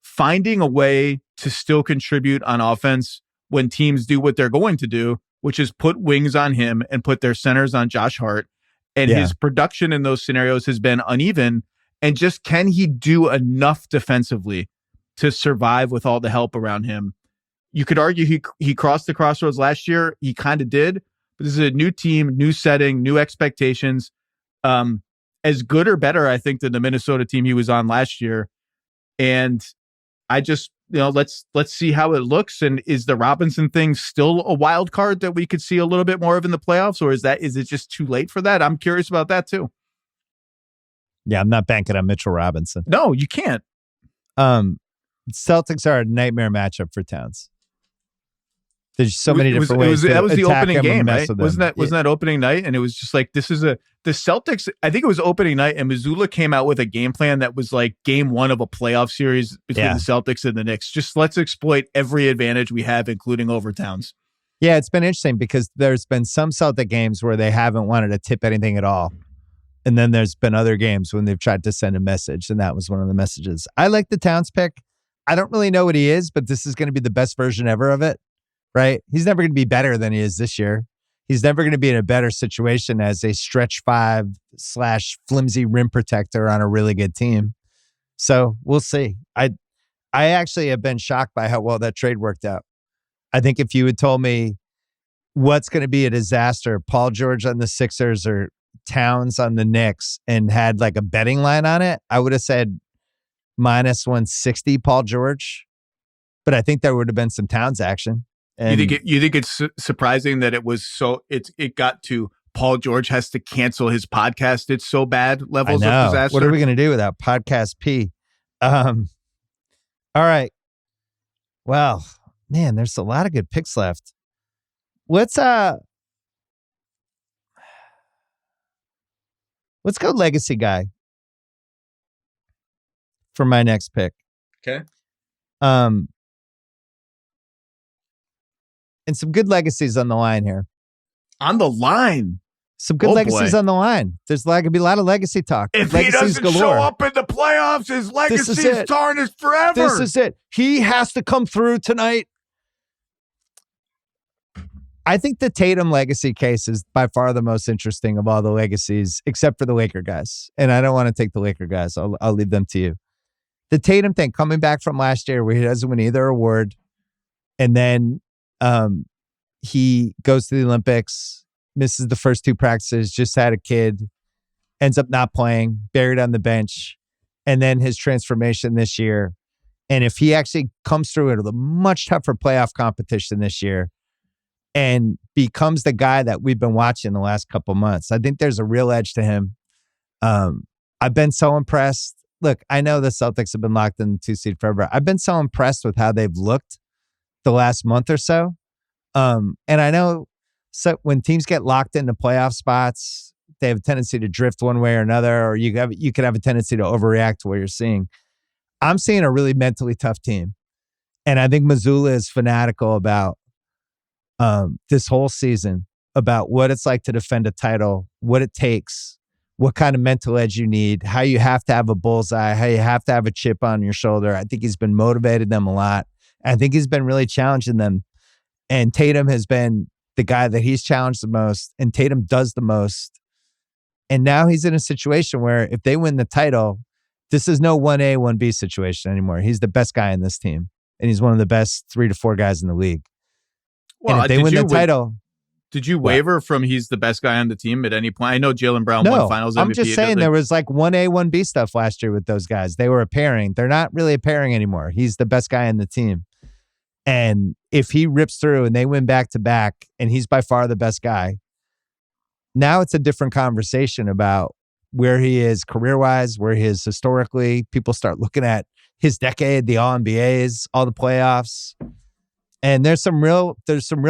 finding a way to still contribute on offense when teams do what they're going to do, which is put wings on him and put their centers on Josh Hart. And his production in those scenarios has been uneven. And just, can he do enough defensively to survive with all the help around him? You could argue he crossed the crossroads last year. He kind of did. But this is a new team, new setting, new expectations. As good or better, I think, than the Minnesota team he was on last year. And I just, let's see how it looks. And is the Robinson thing still a wild card that we could see a little bit more of in the playoffs? Or is it just too late for that? I'm curious about that too. Yeah, I'm not banking on Mitchell Robinson. No, you can't. Celtics are a nightmare matchup for Towns. There's so many different ways. That was the opening game, right? Wasn't that opening night? And it was just like, the Celtics, I think it was opening night, and Mazzulla came out with a game plan that was like game one of a playoff series between the Celtics and the Knicks. Just let's exploit every advantage we have, including over Towns. Yeah, it's been interesting because there's been some Celtic games where they haven't wanted to tip anything at all. And then there's been other games when they've tried to send a message, and that was one of the messages. I like the Towns pick. I don't really know what he is, but this is going to be the best version ever of it, right? He's never going to be better than he is this year. He's never going to be in a better situation as a stretch 5/flimsy rim protector on a really good team. So we'll see. I actually have been shocked by how well that trade worked out. I think if you had told me what's going to be a disaster, Paul George on the Sixers or Towns on the Knicks, and had like a betting line on it, I would have said -160 Paul George. But I think there would have been some Towns action. And you think it's surprising that it was it got to Paul George has to cancel his podcast? It's so bad levels of disaster. What are we going to do without podcast P? All right. Well, man, there's a lot of good picks left. Let's go legacy guy for my next pick. Okay. And some good legacies on the line here. On the line? Some good legacies on the line. There's going to be a lot of legacy talk. If legacies he doesn't show up in the playoffs, his legacy is tarnished forever. This is it. He has to come through tonight. I think the Tatum legacy case is by far the most interesting of all the legacies, except for the Laker guys. And I don't want to take the Laker guys. I'll leave them to you. The Tatum thing, coming back from last year where he doesn't win either award, and then he goes to the Olympics, misses the first 2 practices, just had a kid, ends up not playing, buried on the bench, and then his transformation this year. And if he actually comes through it with a much tougher playoff competition this year and becomes the guy that we've been watching the last couple months, I think there's a real edge to him. I've been so impressed. Look, I know the Celtics have been locked in the 2 seed forever. I've been so impressed with how they've looked the last month or so. And I know when teams get locked into playoff spots, they have a tendency to drift one way or another, or you could have a tendency to overreact to what you're seeing. I'm seeing a really mentally tough team. And I think Mazzulla is fanatical about this whole season about what it's like to defend a title, what it takes, what kind of mental edge you need, how you have to have a bullseye, how you have to have a chip on your shoulder. I think he's been motivated them a lot. I think he's been really challenging them. And Tatum has been the guy that he's challenged the most, and Tatum does the most. And now he's in a situation where if they win the title, this is no 1A, 1B situation anymore. He's the best guy in this team, and he's one of the best 3 to 4 guys in the league. Well, and if they win the title... Did you waver from he's the best guy on the team at any point? I know Jaylen Brown won finals MVP. I'm just saying there was like 1A, 1B stuff last year with those guys. They were a pairing. They're not really a pairing anymore. He's the best guy in the team. And if he rips through and they win back-to-back and he's by far the best guy, now it's a different conversation about where he is career-wise, where he is historically. People start looking at his decade, the All-NBAs, all the playoffs. And there's some real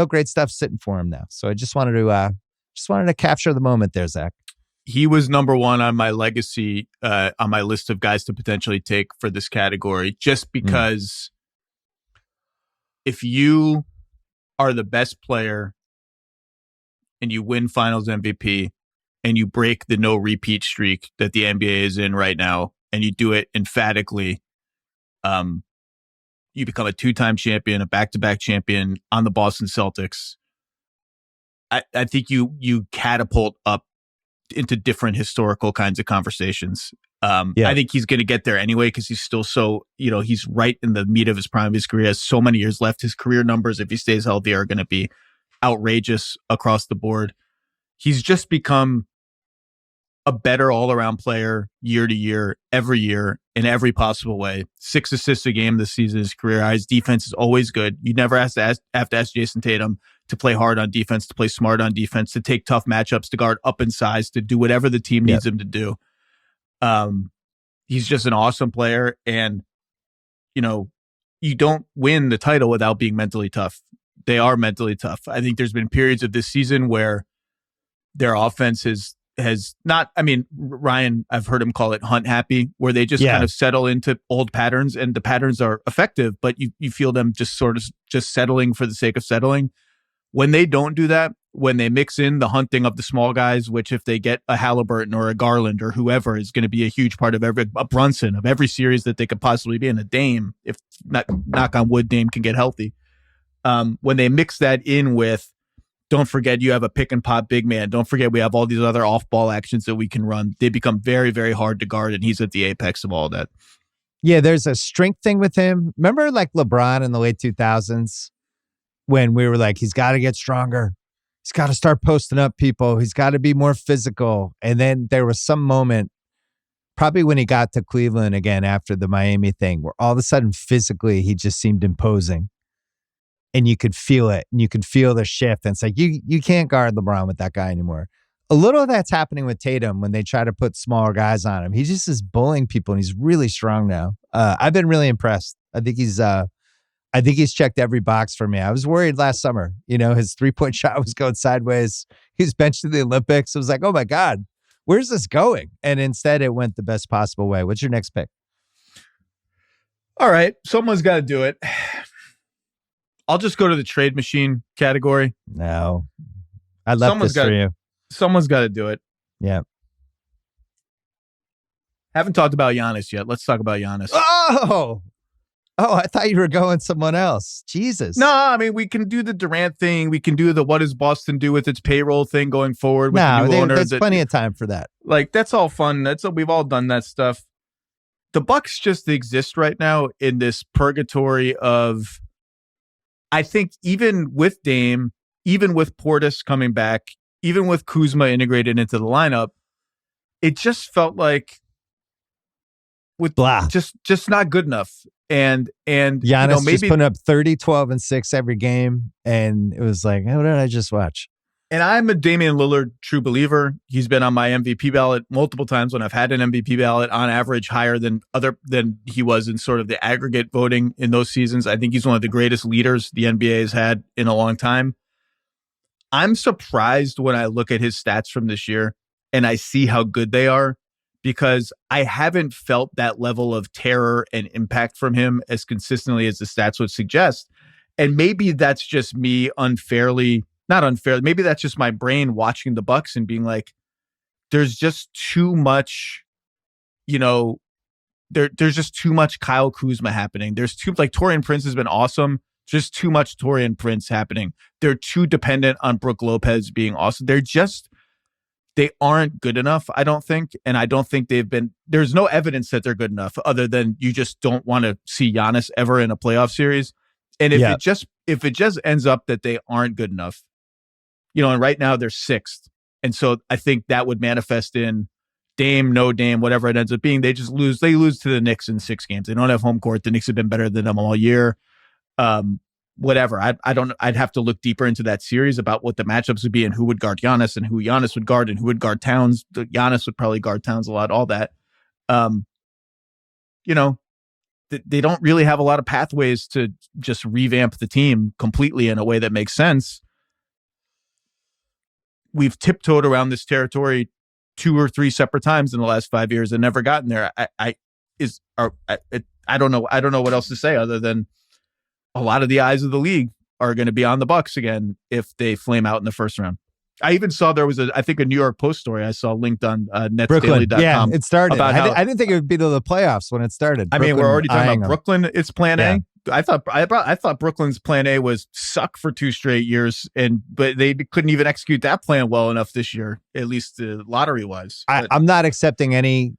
great stuff sitting for him now. So I just wanted to capture the moment there, Zach. He was number one on my legacy, on my list of guys to potentially take for this category, just because if you are the best player and you win finals MVP and you break the no repeat streak that the NBA is in right now, and you do it emphatically, you become a 2-time champion, a back-to-back champion on the Boston Celtics. I think you catapult up into different historical kinds of conversations. I think he's going to get there anyway because he's still so, he's right in the meat of his prime of his career. He has so many years left. His career numbers, if he stays healthy, are going to be outrageous across the board. He's just become a better all-around player year to year, every year, in every possible way. 6 assists a game this season, his career high. His defense is always good. You never have to ask Jason Tatum to play hard on defense, to play smart on defense, to take tough matchups, to guard up in size, to do whatever the team needs him to do. He's just an awesome player. And, you don't win the title without being mentally tough. They are mentally tough. I think there's been periods of this season where their offense has not, Ryan, I've heard him call it hunt happy, where they just kind of settle into old patterns, and the patterns are effective, but you feel them just sort of just settling for the sake of settling. When they don't do that, when they mix in the hunting of the small guys, which if they get a Halliburton or a Garland or whoever is going to be a huge part of a Brunson of every series that they could possibly be in, a Dame, if not, knock on wood, Dame can get healthy. When they mix that in with, don't forget you have a pick and pop big man. Don't forget we have all these other off ball actions that we can run. They become very, very hard to guard, and he's at the apex of all that. Yeah, there's a strength thing with him. Remember like LeBron in the late 2000s when we were like, he's got to get stronger. He's got to start posting up people. He's got to be more physical. And then there was some moment, probably when he got to Cleveland again after the Miami thing, where all of a sudden physically he just seemed imposing. And you could feel it, and you could feel the shift. And it's like, you can't guard LeBron with that guy anymore. A little of that's happening with Tatum when they try to put smaller guys on him. He just is bullying people, and he's really strong now. I've been really impressed. I think he's checked every box for me. I was worried last summer. His 3-point shot was going sideways. He was benched in the Olympics. I was like, oh my God, where's this going? And instead it went the best possible way. What's your next pick? All right. Someone's got to do it. I'll just go to the trade machine category. No, I left this for you. Someone's got to do it. Yeah. Haven't talked about Giannis yet. Let's talk about Giannis. Oh, I thought you were going someone else. Jesus. No, we can do the Durant thing. We can do the what does Boston do with its payroll thing going forward with the new owner. There's plenty of time for that. Like, that's all fun. We've all done that stuff. The Bucks just exist right now in this purgatory of, I think, even with Dame, even with Portis coming back, even with Kuzma integrated into the lineup, it just felt like with blah, just not good enough. And Giannis maybe just putting up 30, 12, and 6 every game, and it was like, what did I just watch? And I'm a Damian Lillard true believer. He's been on my MVP ballot multiple times when I've had an MVP ballot, on average higher than he was in sort of the aggregate voting in those seasons. I think he's one of the greatest leaders the NBA has had in a long time. I'm surprised when I look at his stats from this year and I see how good they are, because I haven't felt that level of terror and impact from him as consistently as the stats would suggest. And maybe that's just me not unfairly, maybe that's just my brain watching the Bucks and being like, there's just too much, there's just too much Kyle Kuzma happening. There's Taurean Prince has been awesome. Just too much Taurean Prince happening. They're too dependent on Brook Lopez being awesome. They aren't good enough, I don't think. And I don't think there's no evidence that they're good enough other than you just don't want to see Giannis ever in a playoff series. And if it just ends up that they aren't good enough, and right now they're sixth. And so I think that would manifest in Dame, no Dame, whatever it ends up being. They just lose. They lose to the Knicks in 6 games. They don't have home court. The Knicks have been better than them all year. Whatever. I'd have to look deeper into that series about what the matchups would be and who would guard Giannis and who Giannis would guard and who would guard Towns. Giannis would probably guard Towns a lot, all that. They don't really have a lot of pathways to just revamp the team completely in a way that makes sense. We've tiptoed around this territory 2 or 3 separate times in the last 5 years and never gotten there. I don't know. I don't know what else to say other than a lot of the eyes of the league are going to be on the Bucks again if they flame out in the first round. I even saw there was a New York Post story I saw linked on netsdaily.com. Yeah, it started. I didn't think it would be to the playoffs when it started. I mean, we're already talking about Brooklyn. It's plan A. Yeah. I thought Brooklyn's plan A was suck for 2 straight years, but they couldn't even execute that plan well enough this year, at least lottery wise. I'm not accepting any.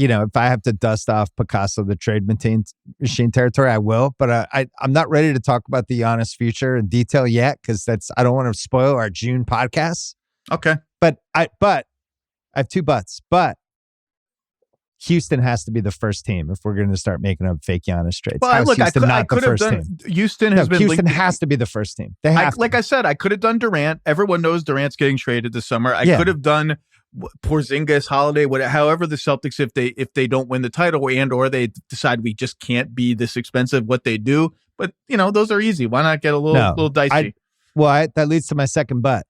If I have to dust off Picasso the trade machine territory, I will. But I'm not ready to talk about the Giannis future in detail yet because I don't want to spoil our June podcast. Okay, but I have 2 buts. But Houston has to be the first team if we're going to start making up fake Giannis trades. Well, look, I could have done. Houston has to be the first team. I said, I could have done Durant. Everyone knows Durant's getting traded this summer. I could have done Porzingis, Holiday, however the Celtics, if they don't win the title or they decide we just can't be this expensive, what they do. But those are easy. Why not get a little dicey? That leads to my second but,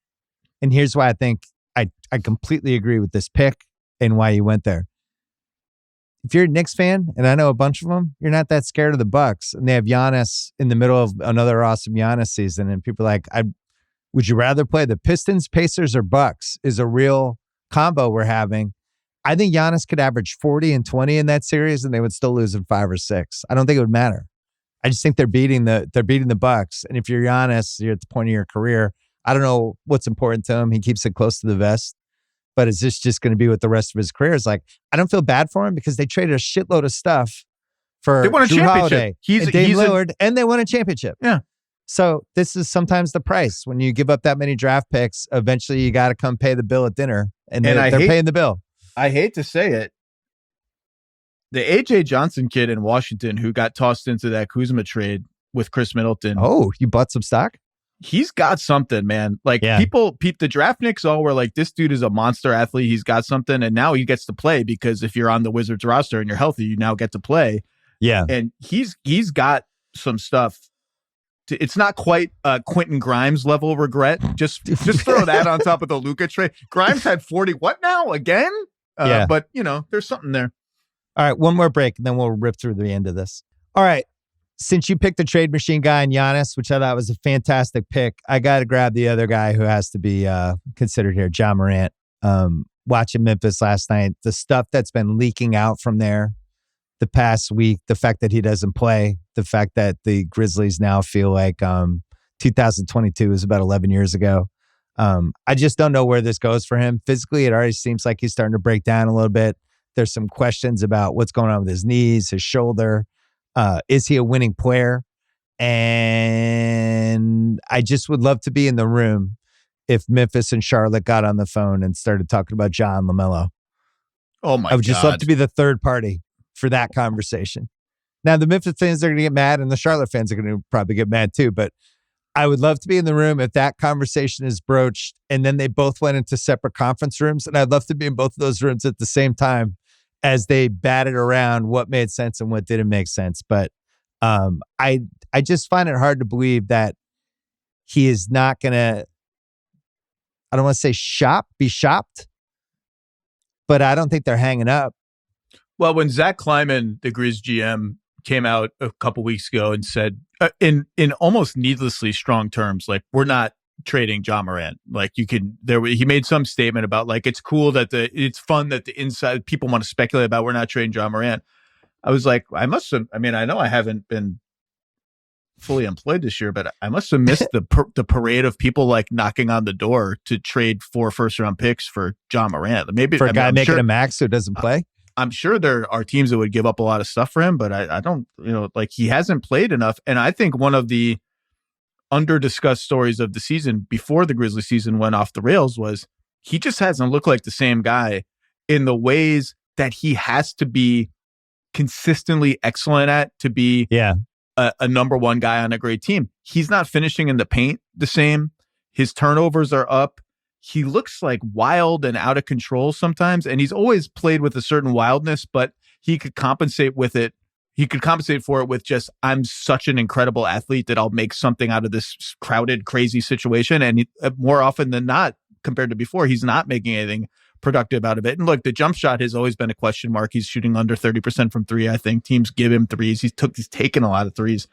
and here's why I think I completely agree with this pick and why you went there. If you're a Knicks fan, and I know a bunch of them, you're not that scared of the Bucks, and they have Giannis in the middle of another awesome Giannis season, and people are like, would you rather play the Pistons, Pacers, or Bucks? Is a real combo we're having. I think Giannis could average 40 and 20 in that series, and they would still lose in 5 or 6. I don't think it would matter. I just think they're beating the Bucks, and if you're Giannis, you're at the point of your career. I don't know what's important to him. He keeps it close to the vest. But is this just going to be what the rest of his career is like? I don't feel bad for him because they traded a shitload of stuff for Drew Holiday and Dame Lillard, and they won a championship. Yeah. So this is sometimes the price. When you give up that many draft picks, eventually you got to come pay the bill at dinner, and they're paying the bill. I hate to say it. The A.J. Johnson kid in Washington who got tossed into that Kuzma trade with Chris Middleton. Oh, you bought some stock? He's got something, man. The draft nicks all were like, this dude is a monster athlete. He's got something. And now he gets to play because if you're on the Wizards roster and you're healthy, you now get to play. Yeah. And he's got some stuff. It's not quite Quentin Grimes level regret. Just throw that on top of the Luka trade. Grimes had 40. What now? Again? Yeah. But, there's something there. All right. One more break, and then we'll rip through the end of this. All right. Since you picked the trade machine guy in Giannis, which I thought was a fantastic pick, I got to grab the other guy who has to be considered here, Ja Morant. Watching Memphis last night, the stuff that's been leaking out from there the past week, the fact that he doesn't play, the fact that the Grizzlies now feel like 2022 is about 11 years ago. I just don't know where this goes for him. Physically, it already seems like he's starting to break down a little bit. There's some questions about what's going on with his knees, his shoulder. Is he a winning player? And I just would love to be in the room if Memphis and Charlotte got on the phone and started talking about John LaMelo. Oh my God. I would just love to be the third party for that conversation. Now, the Memphis fans are going to get mad and the Charlotte fans are going to probably get mad too, but I would love to be in the room if that conversation is broached and then they both went into separate conference rooms. And I'd love to be in both of those rooms at the same time as they batted around what made sense and what didn't make sense. But I just find it hard to believe that he is not going to, I don't want to say be shopped, but I don't think they're hanging up. Well, when Zach Kleiman, the Grizz GM, came out a couple weeks ago and said in almost needlessly strong terms, like, we're not trading Ja Morant. Like, he made some statement about like, it's cool that it's fun that the inside people want to speculate about we're not trading Ja Morant. I was like, I know I haven't been fully employed this year, but I must have missed the parade of people like knocking on the door to trade 4 first-round picks for Ja Morant. Maybe for a guy making a max who doesn't play. I'm sure there are teams that would give up a lot of stuff for him, but I don't, like, he hasn't played enough. And I think one of the under-discussed stories of the season before the Grizzlies season went off the rails was he just hasn't looked like the same guy in the ways that he has to be consistently excellent at to be a number one guy on a great team. He's not finishing in the paint the same. His turnovers are up. He looks like wild and out of control sometimes, and he's always played with a certain wildness, but he could compensate with it. He could compensate for it with just, I'm such an incredible athlete that I'll make something out of this crowded, crazy situation. And more often than not, compared to before, he's not making anything productive out of it. And look, the jump shot has always been a question mark. He's shooting under 30% from three. I think teams give him threes. He's taken a lot of threes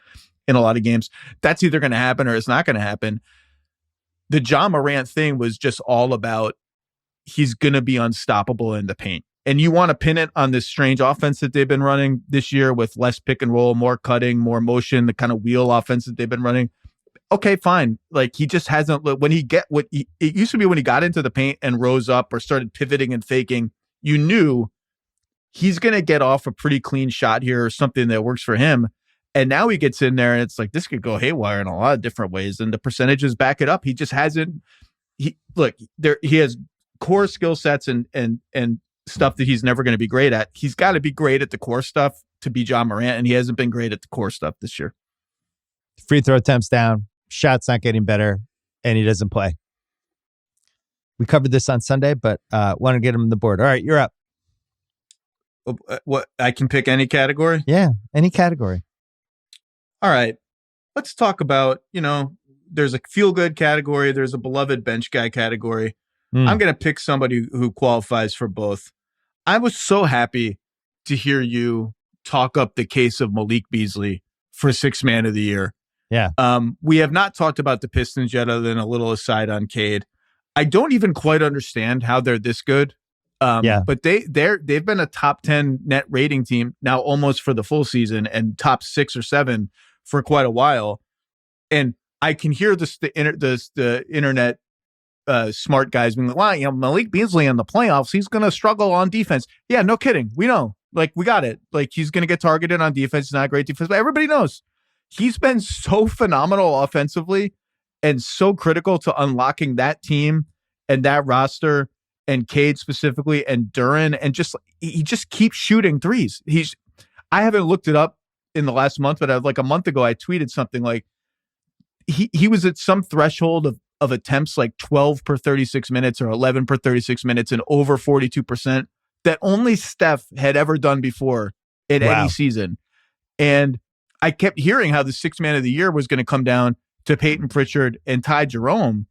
in a lot of games. That's either going to happen or it's not going to happen. The Ja Morant thing was just all about he's going to be unstoppable in the paint. And you want to pin it on this strange offense that they've been running this year with less pick and roll, more cutting, more motion, the kind of wheel offense that they've been running. Okay, fine. Like, he just hasn't, it used to be when he got into the paint and rose up or started pivoting and faking, you knew he's going to get off a pretty clean shot here or something that works for him. And now he gets in there and it's like, this could go haywire in a lot of different ways. And the percentages back it up. He just hasn't, he has core skill sets and stuff that he's never going to be great at. He's got to be great at the core stuff to be Ja Morant. And he hasn't been great at the core stuff this year. Free throw attempts down, shots not getting better, and he doesn't play. We covered this on Sunday, but want to get him on the board. All right, you're up. What, I can pick any category? Yeah, any category. All right. Let's talk about, there's a feel-good category. There's a beloved bench guy category. I'm going to pick somebody who qualifies for both. I was so happy to hear you talk up the case of Malik Beasley for Sixth Man of the Year. Yeah. We have not talked about the Pistons yet other than a little aside on Cade. I don't even quite understand how they're this good. But they've been a top 10 net rating team now almost for the full season and top 6 or 7 for quite a while. And I can hear the internet smart guys being like, wow, Malik Beasley in the playoffs, he's going to struggle on defense. Yeah, no kidding. We know. Like, we got it. Like, he's going to get targeted on defense. It's not a great defense, but everybody knows he's been so phenomenal offensively and so critical to unlocking that team and that roster and Cade specifically and Duren, and he just keeps shooting threes. I haven't looked it up in the last month, but like a month ago, I tweeted something like he was at some threshold of attempts like 12 per 36 minutes or 11 per 36 minutes and over 42% that only Steph had ever done before in any season. And I kept hearing how the Sixth Man of the Year was going to come down to Peyton Pritchard and Ty Jerome.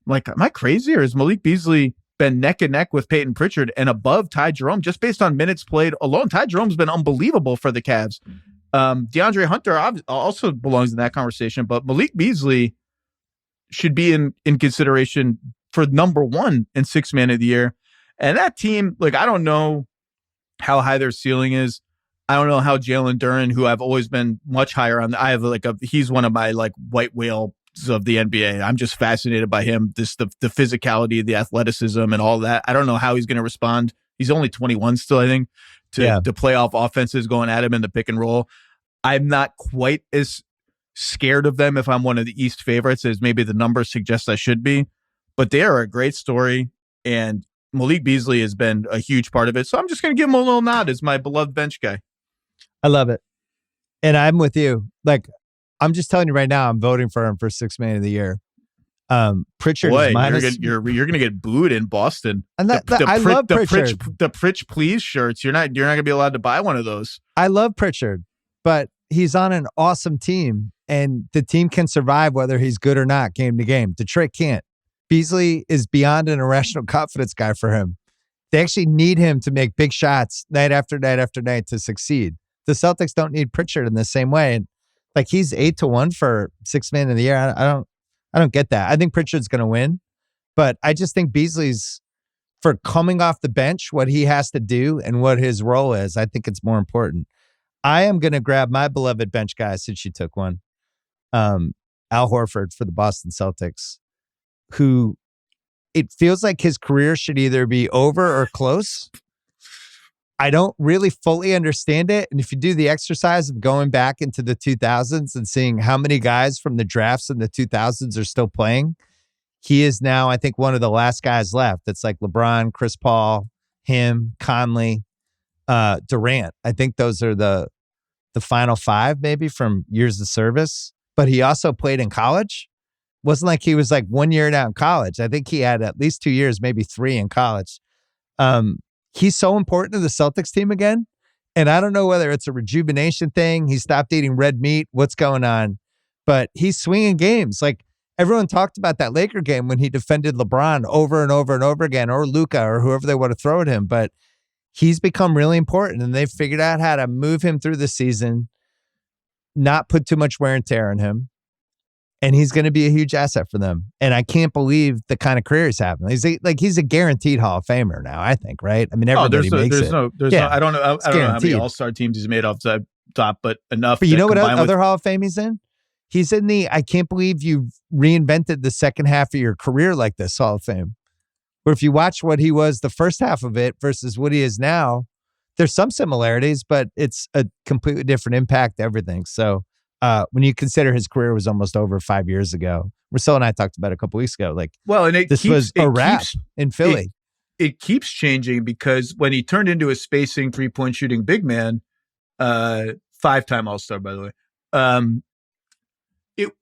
I'm like, am I crazy, or has Malik Beasley been neck and neck with Peyton Pritchard and above Ty Jerome just based on minutes played alone? Ty Jerome's been unbelievable for the Cavs. DeAndre Hunter also belongs in that conversation, but Malik Beasley should be in consideration for number one in Sixth Man of the Year. And that team, like, I don't know how high their ceiling is. I don't know how Jalen Duren, who I've always been much higher on, he's one of my like white whales of the NBA. I'm just fascinated by him. The physicality, the athleticism, and all that. I don't know how he's going to respond. He's only 21 still, I think, to playoff offenses going at him in the pick and roll. I'm not quite as scared of them if I'm one of the East favorites as maybe the numbers suggest I should be, but they are a great story, and Malik Beasley has been a huge part of it. So I'm just going to give him a little nod as my beloved bench guy. I love it. And I'm with you. Like, I'm just telling you right now, I'm voting for him for Sixth Man of the Year. Pritchard is minus. You're going to get booed in Boston. And I love Pritchard. The Pritch Please shirts. You're not going to be allowed to buy one of those. I love Pritchard, but he's on an awesome team, and the team can survive whether he's good or not game to game. Detroit can't. Beasley is beyond an irrational confidence guy for him. They actually need him to make big shots night after night after night to succeed. the Celtics don't need Pritchard in the same way. And like he's 8-1 for sixth man of the year. I don't get that. I think Pritchard's going to win, but I just think Beasley's for coming off the bench, what he has to do and what his role is. I think it's more important. I am going to grab my beloved bench guy since you took one, Al Horford for the Boston Celtics, who it feels like his career should either be over or close. I don't really fully understand it. And if you do the exercise of going back into the 2000s and seeing how many guys from the drafts in the 2000s are still playing, he is now, I think, one of the last guys left. It's like LeBron, Chris Paul, him, Conley, Durant. I think those are the final five maybe from years of service. But he also played in college. Wasn't like he was like 1 year out in college. I think he had at least 2 years, maybe 3 in college. He's so important to the Celtics team again. And I don't know whether it's a rejuvenation thing. He stopped eating red meat. What's going on? But he's swinging games. Like everyone talked about that Laker game when he defended LeBron over and over and over again, or Luka, or whoever they want to throw at him. But he's become really important, and they've figured out how to move him through the season, not put too much wear and tear on him. And he's going to be a huge asset for them. And I can't believe the kind of career he's having. He's a guaranteed Hall of Famer now, I think, right? I mean, everybody makes it. I don't know how many All-Star teams he's made off the top, but enough. But you know what other Hall of Fame he's in? He's in the, I can't believe you've reinvented the second half of your career like this Hall of Fame. Where if you watch what he was the first half of it versus what he is now, there's some similarities, but it's a completely different impact to everything. So, when you consider his career was almost over 5 years ago, Marcel and I talked about it a couple weeks ago. Like, was a wrap in Philly. It keeps changing because when he turned into a spacing 3-point shooting big man, 5-time All-Star, by the way,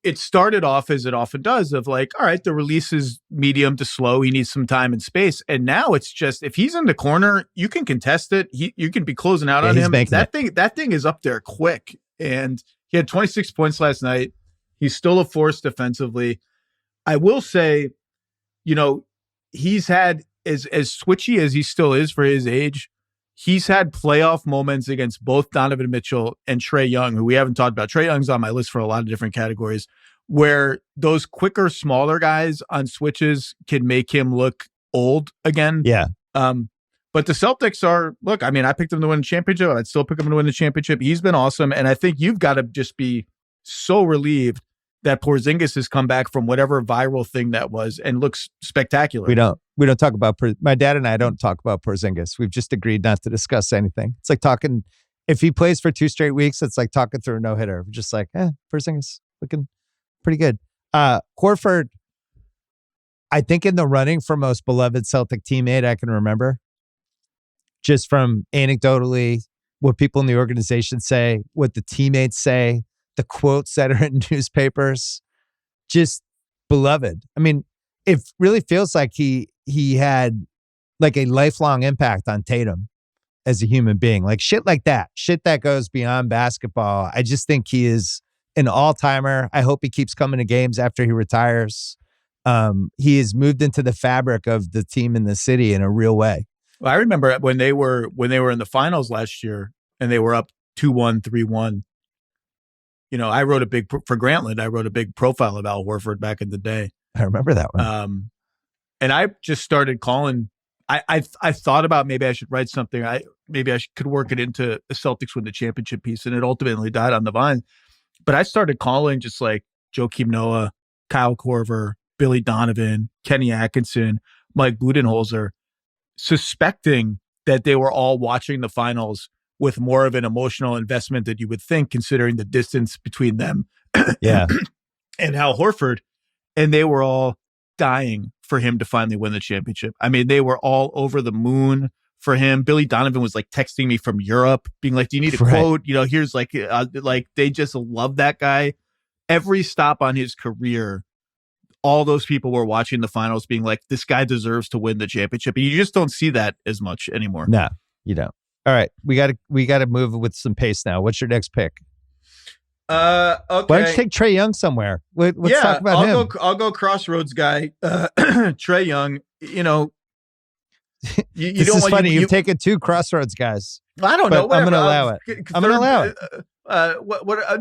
it started off as it often does of like, all right, the release is medium to slow. He needs some time and space. And now it's just, if he's in the corner, you can contest it. You can be closing out on him. That thing is up there quick. And he had 26 points last night. He's still a force defensively. I will say, he's had, as switchy as he still is for his age, he's had playoff moments against both Donovan Mitchell and Trae Young, who we haven't talked about. Trae Young's on my list for a lot of different categories, where those quicker, smaller guys on switches can make him look old again. Yeah. But the Celtics I picked him to win the championship. I'd still pick him to win the championship. He's been awesome. And I think you've got to just be so relieved that Porzingis has come back from whatever viral thing that was and looks spectacular. We don't talk about, my dad and I don't talk about Porzingis. We've just agreed not to discuss anything. It's like talking, if he plays for 2 straight weeks, it's like talking through a no-hitter. We're just like, Porzingis looking pretty good. Horford, I think in the running for most beloved Celtic teammate I can remember, just from anecdotally what people in the organization say, what the teammates say, the quotes that are in newspapers, just beloved. I mean, it really feels like he had like a lifelong impact on Tatum as a human being, like shit that goes beyond basketball. I just think he is an all-timer. I hope he keeps coming to games after he retires. He has moved into the fabric of the team in the city in a real way. Well, I remember when they were in the finals last year and they were up 2-1, 3-1. I wrote for Grantland. I wrote a big profile of Al Horford back in the day. I remember that one. And I just started calling. I thought about maybe I should write something. Could work it into the Celtics win the championship piece, and it ultimately died on the vine. But I started calling just like Joakim Noah, Kyle Korver, Billy Donovan, Kenny Atkinson, Mike Budenholzer, suspecting that they were all watching the finals with more of an emotional investment than you would think, considering the distance between them and Al Horford. And they were all dying for him to finally win the championship. I mean, they were all over the moon for him. Billy Donovan was like texting me from Europe, being like, do you need a quote? Here's like they just love that guy. Every stop on his career, all those people were watching the finals being like, this guy deserves to win the championship. And you just don't see that as much anymore. No, you don't. All right. We got to move with some pace now. What's your next pick? Okay. Why don't you take Trae Young somewhere? Let's talk about him. I'll go crossroads guy. Trae Young, You This don't is want, funny. You've taken two Crossroads guys. I don't know. I'm going to allow it. I'm going to allow it.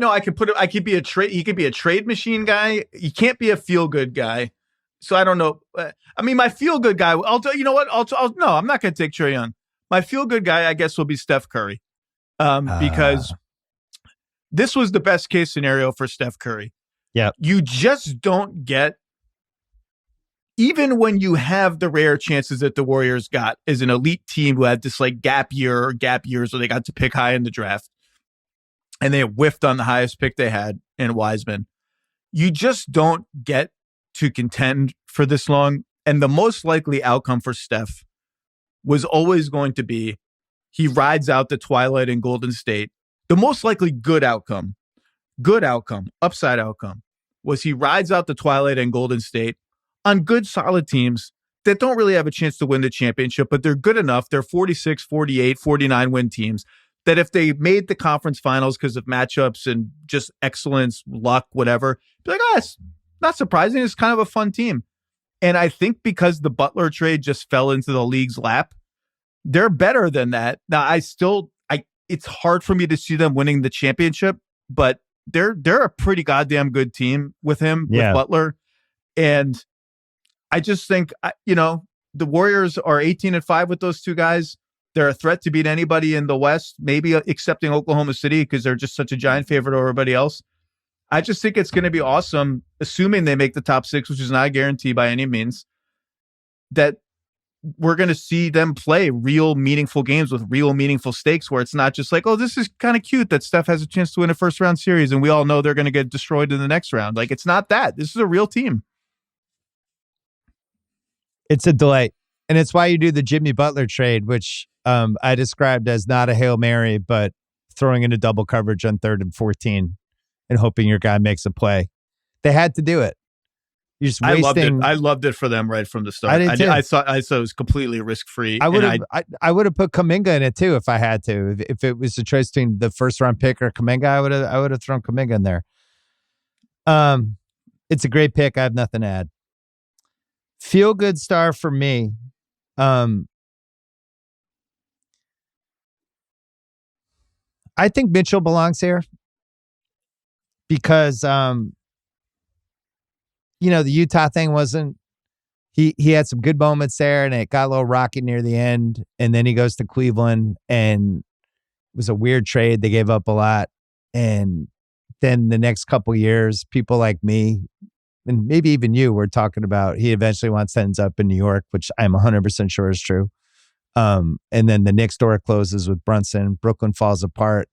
No, I could put it. I could be a trade. He could be a trade machine guy. You can't be a feel good guy. So I don't know. I mean, my feel good guy. You know what? No, I'm not going to take Trae Young. My feel good guy, I guess, will be Steph Curry, because this was the best case scenario for Steph Curry. Yeah, you just don't get. Even when you have the rare chances that the Warriors got as an elite team who had this like gap years where they got to pick high in the draft and they whiffed on the highest pick they had in Wiseman, you just don't get to contend for this long. And the most likely outcome for Steph was always going to be he rides out the twilight in Golden State. The most likely good outcome, upside outcome, was he rides out the twilight in Golden State on good, solid teams that don't really have a chance to win the championship, but they're good enough. They're 46, 48, 49 win teams that if they made the conference finals because of matchups and just excellence, luck, whatever, be like, it's not surprising. It's kind of a fun team. And I think because the Butler trade just fell into the league's lap, they're better than that. Now, it's hard for me to see them winning the championship, but they're a pretty goddamn good team with him, with Butler. And I just think, the Warriors are 18-5 with those two guys. They're a threat to beat anybody in the West, maybe excepting Oklahoma City because they're just such a giant favorite over everybody else. I just think it's going to be awesome, assuming they make the top 6, which is not a guarantee by any means, that we're going to see them play real meaningful games with real meaningful stakes where it's not just like, oh, this is kind of cute that Steph has a chance to win a first round series and we all know they're going to get destroyed in the next round. Like, it's not that. This is a real team. It's a delight. And it's why you do the Jimmy Butler trade, which I described as not a Hail Mary, but throwing into double coverage on 3rd and 14 and hoping your guy makes a play. They had to do it. You're just wasting. I loved it for them right from the start. I thought it was completely risk-free. I would have put Kuminga in it too if I had to. If it was a choice between the first round pick or Kuminga, I would have thrown Kuminga in there. It's a great pick. I have nothing to add. Feel good star for me. I think Mitchell belongs here because, the Utah thing wasn't, he had some good moments there and it got a little rocky near the end. And then he goes to Cleveland and it was a weird trade. They gave up a lot. And then the next couple years, people like me, and maybe even you were talking about he eventually wants to end up in New York, which I'm 100% sure is true. And then the Knicks door closes with Brunson. Brooklyn falls apart.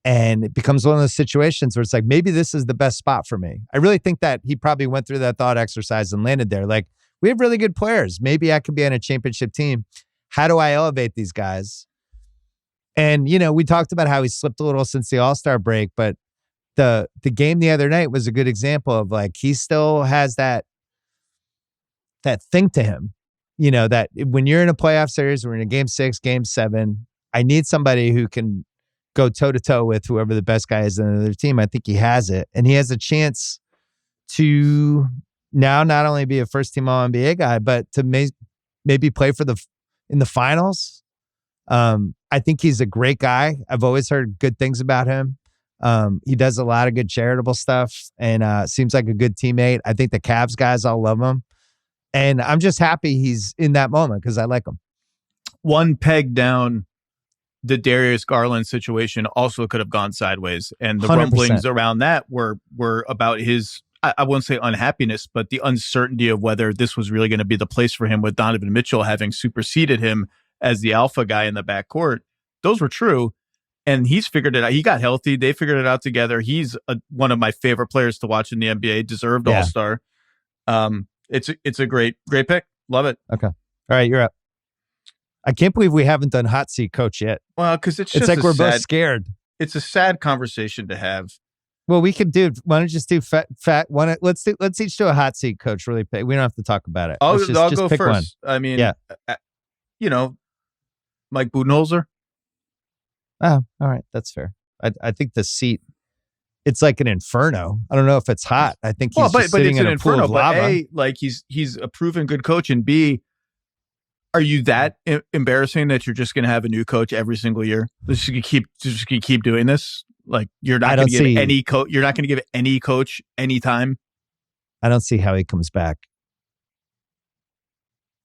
And it becomes one of those situations where it's like, maybe this is the best spot for me. I really think that he probably went through that thought exercise and landed there. Like, we have really good players. Maybe I could be on a championship team. How do I elevate these guys? And, we talked about how he slipped a little since the All-Star break, but the game the other night was a good example of like, he still has that thing to him, that when you're in a playoff series, we're in a game 6, game 7, I need somebody who can go toe to toe with whoever the best guy is in another team. I think he has it. And he has a chance to now not only be a first team All NBA guy, but to maybe play in the finals. I think he's a great guy. I've always heard good things about him. He does a lot of good charitable stuff and seems like a good teammate. I think the Cavs guys all love him. And I'm just happy he's in that moment because I like him. One peg down, the Darius Garland situation also could have gone sideways. And the 100%. Rumblings around that were about his, I won't say unhappiness, but the uncertainty of whether this was really going to be the place for him with Donovan Mitchell having superseded him as the alpha guy in the backcourt. Those were true. And he's figured it out. He got healthy. They figured it out together. He's one of my favorite players to watch in the NBA. Deserved All-Star. It's a great pick. Love it. Okay. All right, you're up. I can't believe we haven't done hot seat coach yet. Well, because it's just like we're both scared. It's a sad conversation to have. Well, we could do. Why don't you just do fat? Let's each do a hot seat coach. Really, we don't have to talk about it. I'll go pick first. One. I mean, Mike Budenholzer. Oh, all right, that's fair. I think the seat, it's like an inferno. I don't know if it's hot. I think he's sitting in a pool of lava. But A, like he's a proven good coach, and B, Are you that embarrassing that you're just going to have a new coach every single year? Just gonna keep doing this. Like you're not going to give any coach. You're not going to give any coach any time. I don't see how he comes back.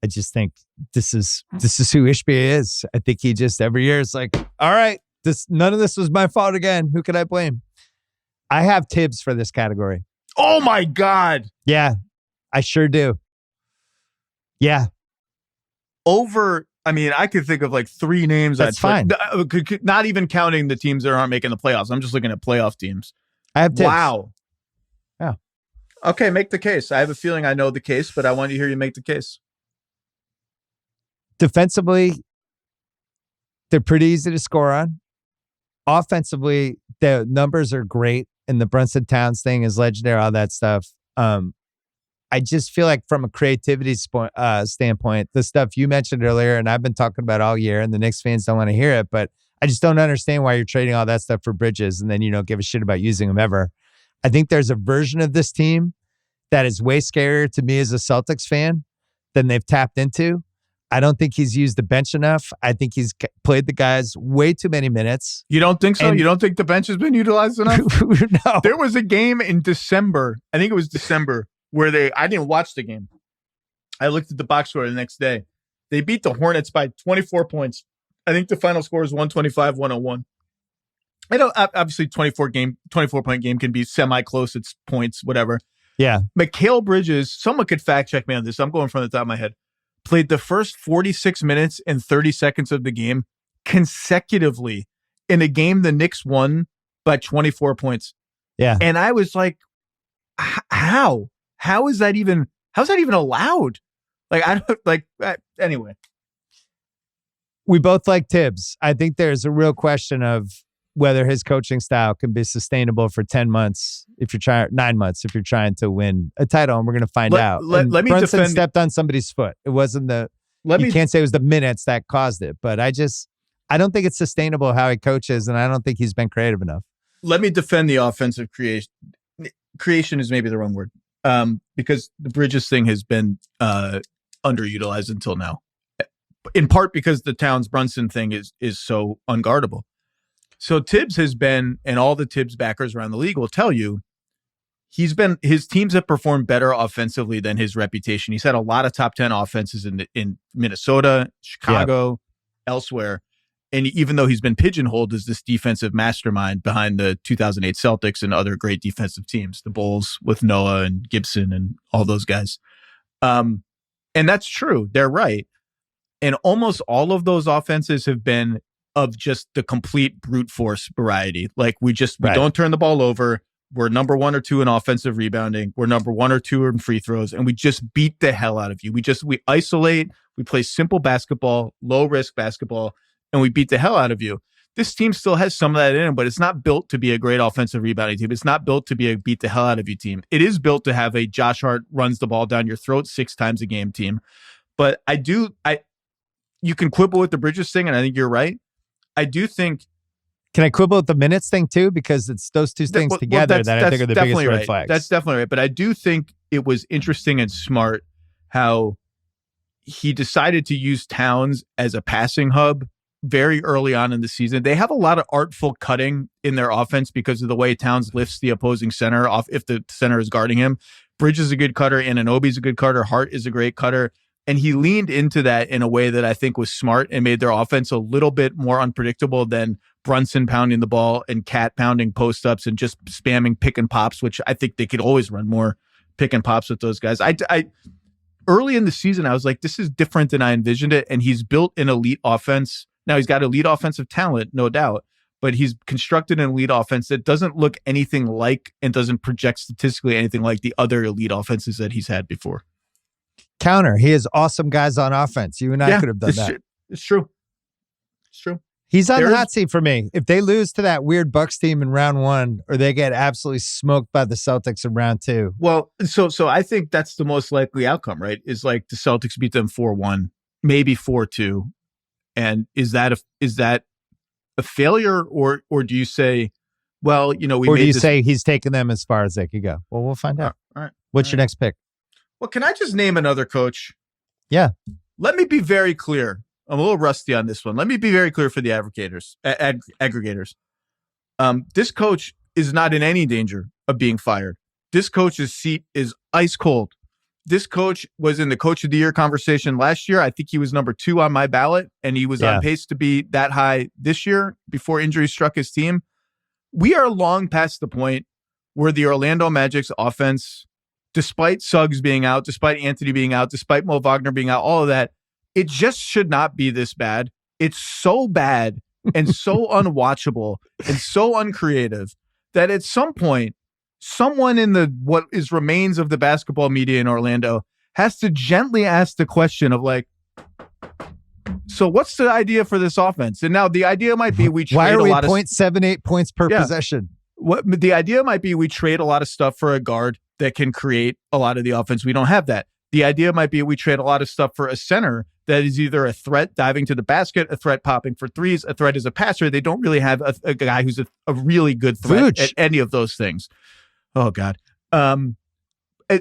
I just think this is who Ishbia is. I think he just every year is like, all right, none of this was my fault again. Who can I blame? I have Tibbs for this category. Oh my God. Yeah, I sure do. Yeah. I could think of like 3 names. That's fine. Not even counting the teams that aren't making the playoffs. I'm just looking at playoff teams. I have Tibbs. Wow. Yeah. Okay, make the case. I have a feeling I know the case, but I want to hear you make the case. Defensively, they're pretty easy to score on. Offensively, the numbers are great, and the Brunson Towns thing is legendary, all that stuff. I just feel like from a creativity standpoint, the stuff you mentioned earlier, and I've been talking about all year, and the Knicks fans don't want to hear it, but I just don't understand why you're trading all that stuff for Bridges, and then you don't give a shit about using them ever. I think there's a version of this team that is way scarier to me as a Celtics fan than they've tapped into. I don't think he's used the bench enough. I think he's played the guys way too many minutes. You don't think so? You don't think the bench has been utilized enough? No. There was a game in December. I think it was December where I didn't watch the game. I looked at the box score the next day. They beat the Hornets by 24 points. I think the final score is 125-101. I know obviously 24-point game can be semi-close. It's points, whatever. Yeah. Mikal Bridges, someone could fact check me on this. I'm going from the top of my head. Played the first 46 minutes and 30 seconds of the game consecutively in a game the Knicks won by 24 points. Yeah. And I was like, how? How is that even allowed? Like, I don't like, anyway. We both like Tibbs. I think there's a real question of whether his coaching style can be sustainable for 10 months, 9 months, if you're trying to win a title, and we're going to find out. Let me Brunson defend. Stepped on somebody's foot. It wasn't you can't say it was the minutes that caused it, but I don't think it's sustainable how he coaches, and I don't think he's been creative enough. Let me defend the offensive creation. Creation is maybe the wrong word, because the Bridges thing has been underutilized until now, in part because the Towns Brunson thing is so unguardable. So Tibbs has been, and all the Tibbs backers around the league will tell you, his teams have performed better offensively than his reputation. He's had a lot of top 10 offenses in Minnesota, Chicago, elsewhere. And even though he's been pigeonholed as this defensive mastermind behind the 2008 Celtics and other great defensive teams, the Bulls with Noah and Gibson and all those guys. And that's true. They're right. And almost all of those offenses have been of just the complete brute force variety. Like we don't turn the ball over. We're number 1 or 2 in offensive rebounding. We're number 1 or 2 in free throws. And we just beat the hell out of you. We isolate, we play simple basketball, low risk basketball, and we beat the hell out of you. This team still has some of that in it, but it's not built to be a great offensive rebounding team. It's not built to be a beat the hell out of you team. It is built to have a Josh Hart runs the ball down your throat 6 times a game team. But you can quibble with the Bridges thing, and I think you're right. I do think. Can I quibble with the minutes thing too? Because it's those two things together that I think are the biggest red flags. That's definitely right. But I do think it was interesting and smart how he decided to use Towns as a passing hub very early on in the season. They have a lot of artful cutting in their offense because of the way Towns lifts the opposing center off if the center is guarding him. Bridges is a good cutter. Anunoby's a good cutter. Hart is a great cutter. And he leaned into that in a way that I think was smart and made their offense a little bit more unpredictable than Brunson pounding the ball and Cat pounding post-ups and just spamming pick and pops, which I think they could always run more pick and pops with those guys. I early in the season, I was like, this is different than I envisioned it. And he's built an elite offense. Now he's got elite offensive talent, no doubt, but he's constructed an elite offense that doesn't look anything like and doesn't project statistically anything like the other elite offenses that he's had before. Counter. He has awesome guys on offense. You and I could have done that. It's true. It's true. He's on the hot seat for me. If they lose to that weird Bucks team in round 1, or they get absolutely smoked by the Celtics in round 2. Well, so I think that's the most likely outcome, right? Is like the Celtics beat them 4-1, maybe 4-2. And is that a failure, or do you say, well, we or do you say he's taken them as far as they could go? Well, we'll find out. All right. What's your next pick? Well, can I just name another coach? Yeah. let me be very clear. I'm a little rusty on this one. Let me be very clear for the aggregators. This coach is not in any danger of being fired. This coach's seat is ice cold. This coach was in the coach of the year conversation last year. I think he was number 2 on my ballot, and he was on pace to be that high this year before injury struck his team. We are long past the point where the Orlando Magic's offense, despite Suggs being out, despite Anthony being out, despite Mo Wagner being out, all of that, it just should not be this bad. It's so bad and so unwatchable and so uncreative that at some point, someone in the what is remains of the basketball media in Orlando has to gently ask the question of like, so what's the idea for this offense? And now the idea might be we trade Why are we a lot 0.78 points per possession? What the idea might be we trade a lot of stuff for a guard that can create a lot of the offense. We don't have that. The idea might be we trade a lot of stuff for a center that is either a threat diving to the basket, a threat popping for threes, a threat as a passer. They don't really have a guy who's a really good threat at any of those things. Oh, God.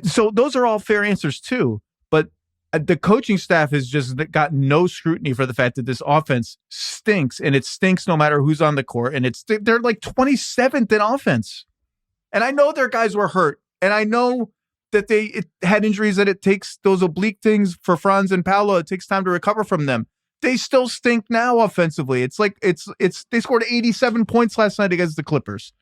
So those are all fair answers, too. But the coaching staff has just got no scrutiny for the fact that this offense stinks, and it stinks no matter who's on the court. And they're like 27th in offense. And I know their guys were hurt, and I know that they had injuries, that it takes those oblique things for Franz and Paolo. It takes time to recover from them. They still stink now offensively. It's like they scored 87 points last night against the Clippers.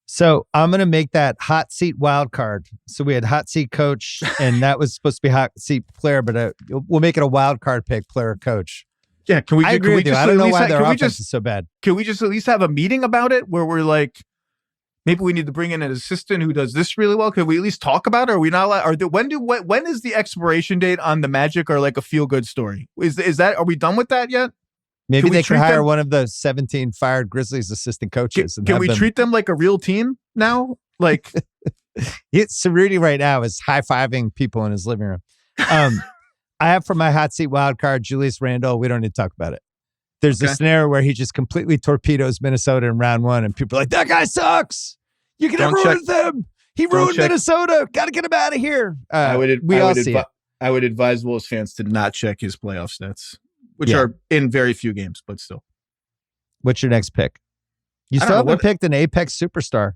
So I'm going to make that hot seat wild card. So we had hot seat coach, and that was supposed to be hot seat player, but we'll make it a wild card pick, player, coach. Yeah, can we? I agree with you. I don't know why their offense is so bad. Can we just at least have a meeting about it where we're like, maybe we need to bring in an assistant who does this really well? Can we at least talk about it? Are we not allowed? When is the expiration date on the Magic or like a feel good story? Is that? Are we done with that yet? Maybe they could hire one of the 17 fired Grizzlies assistant coaches. Can we treat them like a real team now? Like, Cerruti right now is high-fiving people in his living room. I have for my hot seat wild card, Julius Randle. We don't need to talk about it. There's a scenario where he just completely torpedoes Minnesota in round 1, and people are like, that guy sucks. You can never ruin them. He ruined Minnesota. Got to get him out of here. I would advise Wolves fans to not check his playoff stats, which are in very few games, but still. What's your next pick? You still haven't picked an Apex superstar.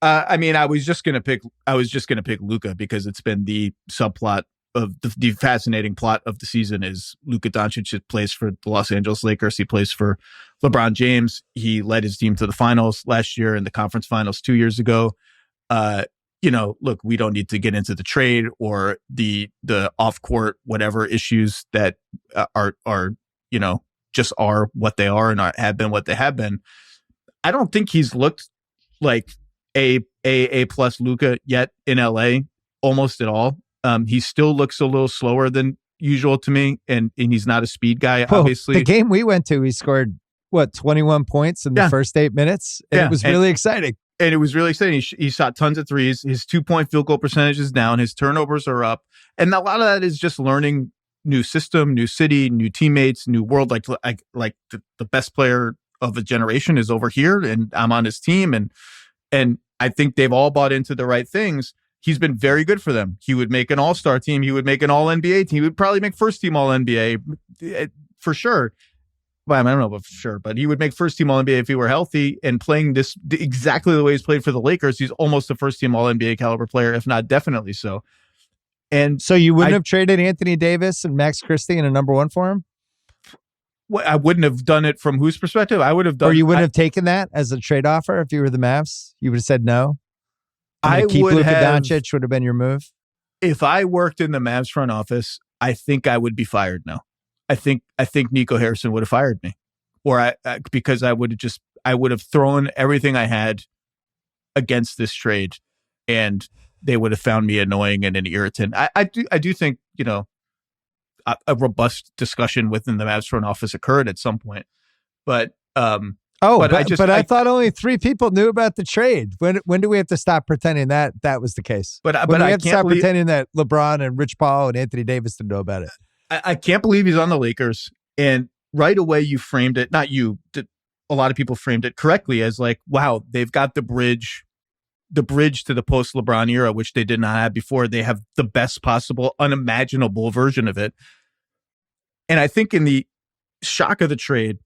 I mean, I was just gonna pick Luka because it's been the subplot of the fascinating plot of the season is Luka Doncic plays for the Los Angeles Lakers. He plays for LeBron James. He led his team to the finals last year and the conference finals 2 years ago. Look, we don't need to get into the trade or the off court whatever issues that are just are what they are and have been what they have been. I don't think he's looked like a plus Luka yet in LA almost at all. He still looks a little slower than usual to me, and he's not a speed guy, obviously. The game we went to, he scored, 21 points in the first 8 minutes? And it was really exciting. And it was really exciting. He shot tons of threes. His 2-point field goal percentage is down. His turnovers are up. And a lot of that is just learning new system, new city, new teammates, new world. Like the best player of a generation is over here, and I'm on his team. And I think they've all bought into the right things. He's been very good for them. He would make an all-star team. He would make an all-NBA team. He would probably make first-team all-NBA for sure. Well, I don't know for sure, but he would make first-team all-NBA if he were healthy and playing this exactly the way he's played for the Lakers. He's almost a first-team all-NBA caliber player, if not definitely so. And so you wouldn't have traded Anthony Davis and Max Christie in a number 1 for him? Well, I wouldn't have done it from whose perspective? I would have done. Or you wouldn't have taken that as a trade offer if you were the Mavs? You would have said no? I keep would Luka have. Doncic would have been your move? If I worked in the Mavs front office, I think I would be fired now. I think Nico Harrison would have fired me, or because I would have thrown everything I had against this trade, and they would have found me annoying and an irritant. I do think a robust discussion within the Mavs front office occurred at some point, but I thought only 3 people knew about the trade. When do we have to stop pretending that was the case? But we have to stop pretending that LeBron and Rich Paul and Anthony Davis didn't know about it. I can't believe he's on the Lakers. And right away you framed it, not you, a lot of people framed it correctly as like, wow, they've got the bridge to the post-LeBron era, which they did not have before. They have the best possible, unimaginable version of it. And I think in the shock of the trade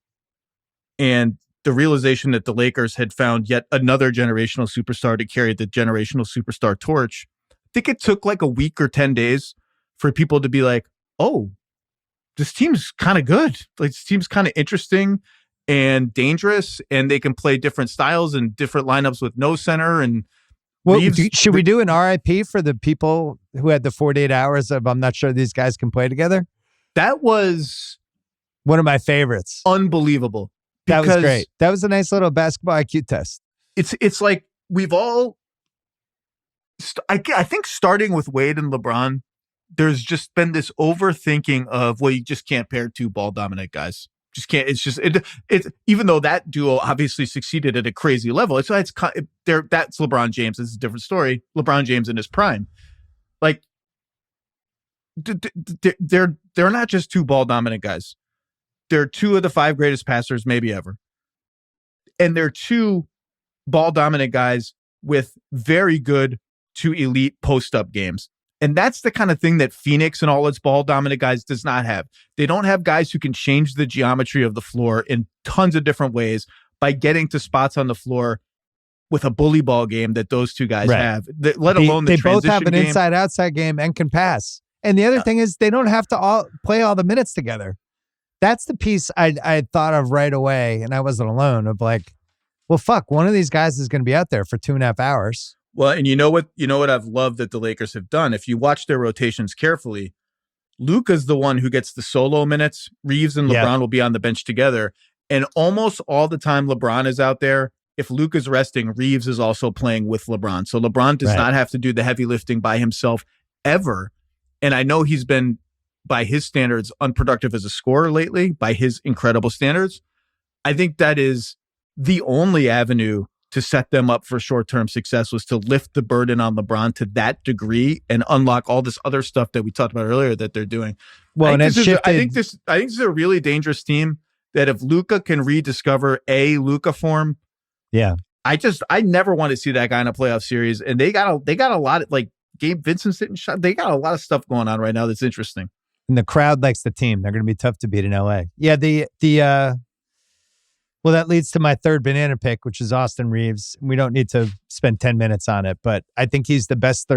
and the realization that the Lakers had found yet another generational superstar to carry the generational superstar torch, I think it took like a week or 10 days for people to be like, oh, this team's kind of good. Like, this team's kind of interesting and dangerous, and they can play different styles and different lineups with no center. And well, should we do an RIP for the people who had the 48 hours of I'm not sure these guys can play together? That was one of my favorites. Unbelievable. That was great. That was a nice little basketball IQ test. It's like we've all, I think starting with Wade and LeBron, there's just been this overthinking of, well, you just can't pair two ball dominant guys. Just can't. It's just it's even though that duo obviously succeeded at a that's LeBron James. It's a different story. LeBron James in his prime, like they're not just two ball dominant guys. They're two of the 5 greatest passers maybe ever, and they're two ball dominant guys with very good to elite post up games. And that's the kind of thing that Phoenix and all its ball dominant guys does not have. They don't have guys who can change the geometry of the floor in tons of different ways by getting to spots on the floor with a bully ball game that those two guys have, let alone the transition game. They both have an inside-outside game and can pass. And the other thing is they don't have to play all the minutes together. That's the piece I thought of right away, and I wasn't alone, of like, well, fuck, one of these guys is going to be out there for 2.5 hours. Well, and you know what I've loved that the Lakers have done? If you watch their rotations carefully, Luka's the one who gets the solo minutes. Reeves and LeBron will be on the bench together. And almost all the time LeBron is out there, if Luka's resting, Reeves is also playing with LeBron. So LeBron does not have to do the heavy lifting by himself ever. And I know he's been, by his standards, unproductive as a scorer lately, by his incredible standards. I think that is the only avenue to set them up for short-term success, was to lift the burden on LeBron to that degree and unlock all this other stuff that we talked about earlier that they're doing. Well, I think this is a really dangerous team that if Luka can rediscover a Luka form, I never want to see that guy in a playoff series. And they got a lot of, like, Gabe Vincent's hitting shot. They got a lot of stuff going on right now that's interesting. And the crowd likes the team. They're going to be tough to beat in LA. Yeah, well, that leads to my third banana pick, which is Austin Reeves. We don't need to spend 10 minutes on it, but I think he's the best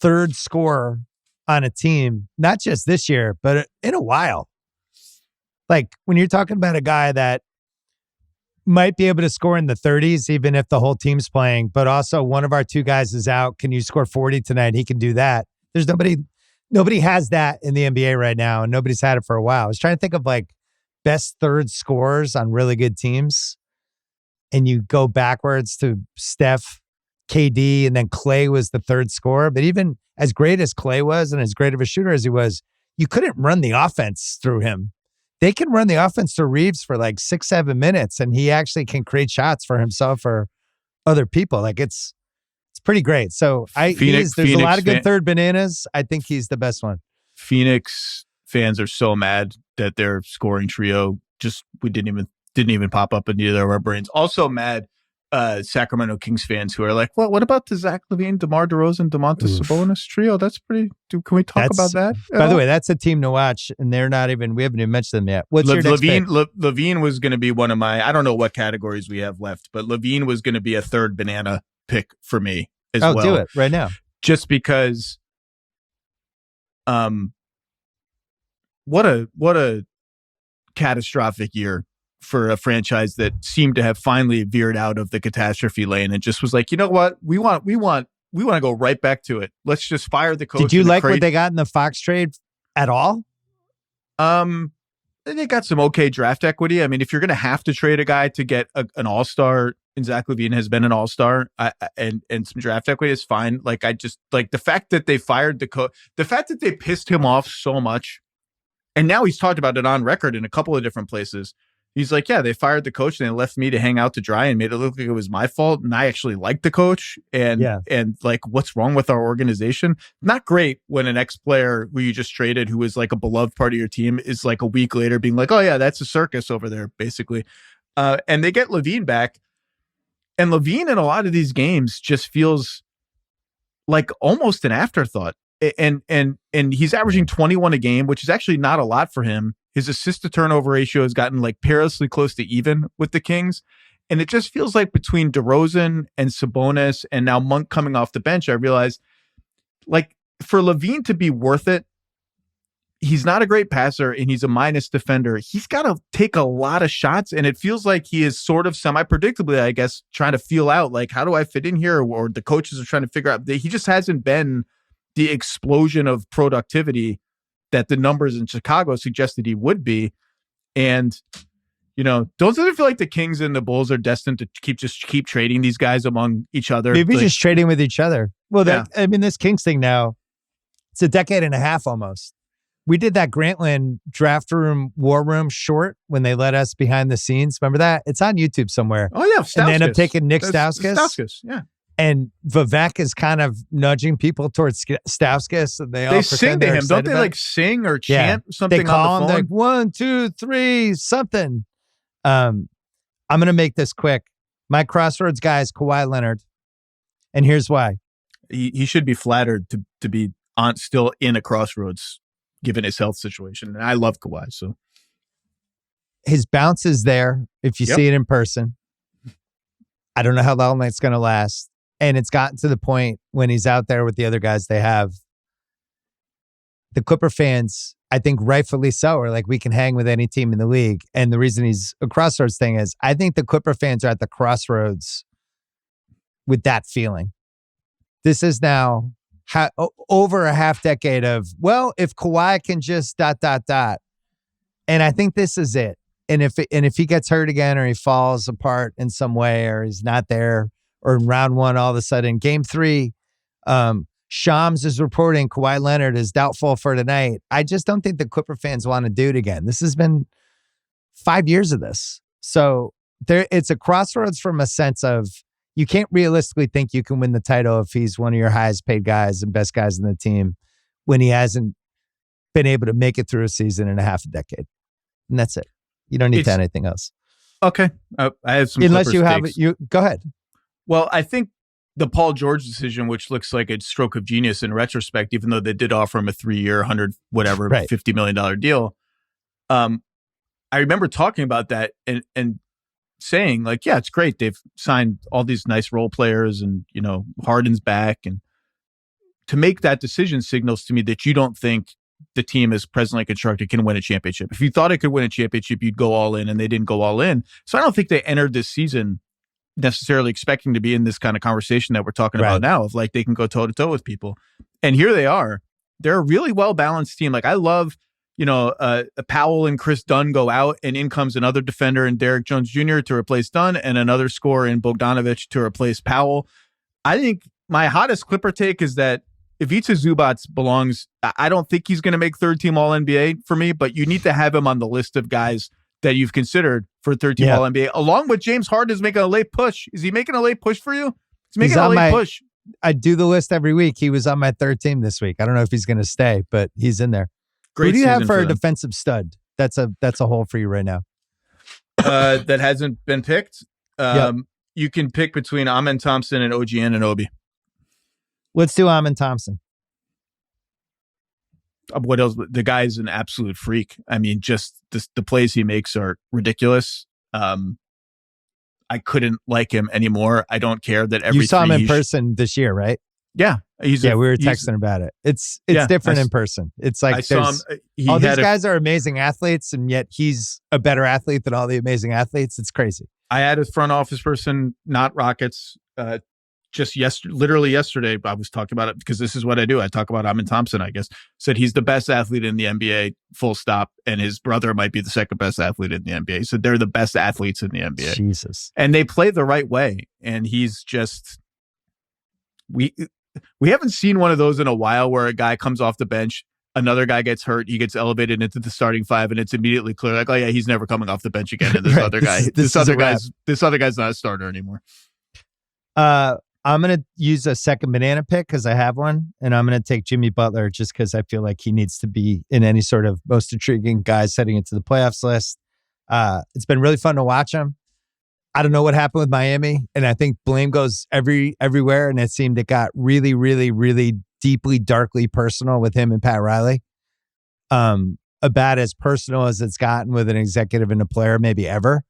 third scorer on a team, not just this year, but in a while. Like, when you're talking about a guy that might be able to score in the 30s, even if the whole team's playing, but also one of our two guys is out. Can you score 40 tonight? He can do that. There's nobody has that in the NBA right now, and nobody's had it for a while. I was trying to think of like best third scorers on really good teams, and you go backwards to Steph, KD, and then Clay was the third scorer. But even as great as Clay was and as great of a shooter as he was, you couldn't run the offense through him. They can run the offense through Reeves for like 6-7 minutes, and he actually can create shots for himself or other people. Like, it's pretty great. So there's a lot of good third bananas. I think he's the best one. Phoenix fans are so mad that their scoring trio didn't even pop up in either of our brains. Also mad Sacramento Kings fans who are like, what about the Zach LaVine, DeMar DeRozan, Domantas Sabonis trio? That's pretty. Can we talk about that? By the way, that's a team to watch, and they're not even. We haven't even mentioned them yet. What's your next pick? LaVine was going to be one of my. I don't know what categories we have left, but LaVine was going to be a third banana pick for me as well. Do it right now, just because. What a catastrophic year for a franchise that seemed to have finally veered out of the catastrophe lane and just was like, you know what, we want to go right back to it. Let's just fire the coach. Did you like what they got in the Fox trade at all? They got some okay draft equity. I mean, if you're going to have to trade a guy to get an all-star, and Zach LaVine has been an all-star, and some draft equity is fine. Like, I just like the fact that they fired the coach, the fact that they pissed him off so much. And now he's talked about it on record in a couple of different places. He's like, yeah, they fired the coach and they left me to hang out to dry and made it look like it was my fault. And I actually like the coach. And like, what's wrong with our organization? Not great when an ex-player who you just traded, who was like a beloved part of your team, is like a week later being like, oh yeah, that's a circus over there, basically. And they get LaVine back. And LaVine in a lot of these games just feels like almost an afterthought. and he's averaging 21 a game, which is actually not a lot for him. His assist to turnover ratio has gotten like perilously close to even with the Kings. And it just feels like between DeRozan and Sabonis and now Monk coming off the bench, I realized like for LaVine to be worth it, he's not a great passer and he's a minus defender. He's got to take a lot of shots. And it feels like he is sort of semi-predictably, I guess, trying to feel out like, how do I fit in here? Or the coaches are trying to figure out. He just hasn't been the explosion of productivity that the numbers in Chicago suggested he would be. And, you know, doesn't it feel like the Kings and the Bulls are destined to keep trading these guys among each other? Maybe like, just trading with each other. Well, I mean, this Kings thing now, it's a decade and a half almost. We did that Grantland draft room, war room short when they let us behind the scenes. Remember that? It's on YouTube somewhere. Oh, yeah. Stauskas. And they end up taking Nick Stauskas. Stauskas, yeah. And Vivek is kind of nudging people towards Stauskas. And they sing to him. Don't they like sing or chant something they call on the him phone? like 1, 2, 3, something. I'm going to make this quick. My crossroads guy is Kawhi Leonard. And here's why. He should be flattered to be still in a crossroads given his health situation. And I love Kawhi. So his bounce is there if you see it in person. I don't know how long that's going to last. And it's gotten to the point when he's out there with the other guys they have. The Clipper fans, I think rightfully so, are like, we can hang with any team in the league. And the reason he's a crossroads thing is I think the Clipper fans are at the crossroads with that feeling. This is now over a half decade of, well, if Kawhi can just ... And I think this is it. And if he gets hurt again or he falls apart in some way or he's not there or in round one, all of a sudden, game 3, Shams is reporting Kawhi Leonard is doubtful for tonight. I just don't think the Clipper fans want to do it again. This has been 5 years of this. So it's a crossroads from a sense of you can't realistically think you can win the title if he's one of your highest paid guys and best guys in the team when he hasn't been able to make it through a season and a half a decade. And that's it. You don't need to add anything else. Okay. I have some unless you takes. Go ahead. Well, I think the Paul George decision, which looks like a stroke of genius in retrospect, even though they did offer him a 3-year, $50 million deal. I remember talking about that and saying like, yeah, it's great. They've signed all these nice role players and, you know, Harden's back. And to make that decision signals to me that you don't think the team is presently constructed can win a championship. If you thought it could win a championship, you'd go all in, and they didn't go all in. So I don't think they entered this season necessarily expecting to be in this kind of conversation that we're talking about now of like they can go toe to toe with people. And here they are. They're a really well-balanced team. Like I love, you know, Powell and Chris Dunn go out and in comes another defender in Derek Jones Jr. to replace Dunn and another scorer in Bogdanovich to replace Powell. I think my hottest Clipper take is that Ivica Zubac belongs. I don't think he's going to make third team All NBA for me, but you need to have him on the list of guys that you've considered for third team All NBA, along with James Harden is making a late push. Is he making a late push for you? He's making a late push. I do the list every week. He was on my third team this week. I don't know if he's going to stay, but he's in there. Great. Who do you have for a defensive stud? That's a hole for you right now. That hasn't been picked. You can pick between Amen Thompson and OG Anunoby. Let's do Amen Thompson. What else? The guy's an absolute freak. I mean, just the plays he makes are ridiculous. I couldn't like him anymore. I don't care that every. You saw him in person this year, right? Yeah, we were texting about it. It's different in person. It's like all these guys are amazing athletes, and yet he's a better athlete than all the amazing athletes. It's crazy. I had a front office person, not Rockets, literally yesterday, I was talking about it because this is what I do. I talk about Amen Thompson, I guess. Said he's the best athlete in the NBA, full stop. And his brother might be the second best athlete in the NBA. So they're the best athletes in the NBA. Jesus. And they play the right way. And he's just, we haven't seen one of those in a while where a guy comes off the bench, another guy gets hurt, he gets elevated into the starting five, and it's immediately clear, like, oh yeah, he's never coming off the bench again. And this other guy's not a starter anymore. I'm going to use a second banana pick because I have one, and I'm going to take Jimmy Butler just because I feel like he needs to be in any sort of most intriguing guys heading into the playoffs list. It's been really fun to watch him. I don't know what happened with Miami, and I think blame goes everywhere, and it seemed it got really, really, really deeply, darkly personal with him and Pat Riley. About as personal as it's gotten with an executive and a player, maybe ever.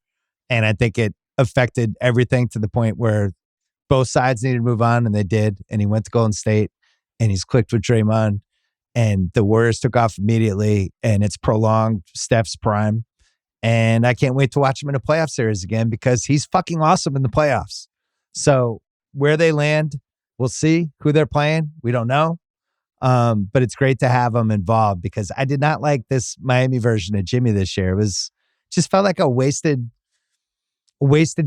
And I think it affected everything to the point where both sides needed to move on, and they did. And he went to Golden State, and he's clicked with Draymond, and the Warriors took off immediately, and it's prolonged Steph's prime. And I can't wait to watch him in a playoff series again because he's fucking awesome in the playoffs. So where they land, we'll see. Who they're playing, we don't know. But it's great to have him involved because I did not like this Miami version of Jimmy this year. It was just felt like a wasted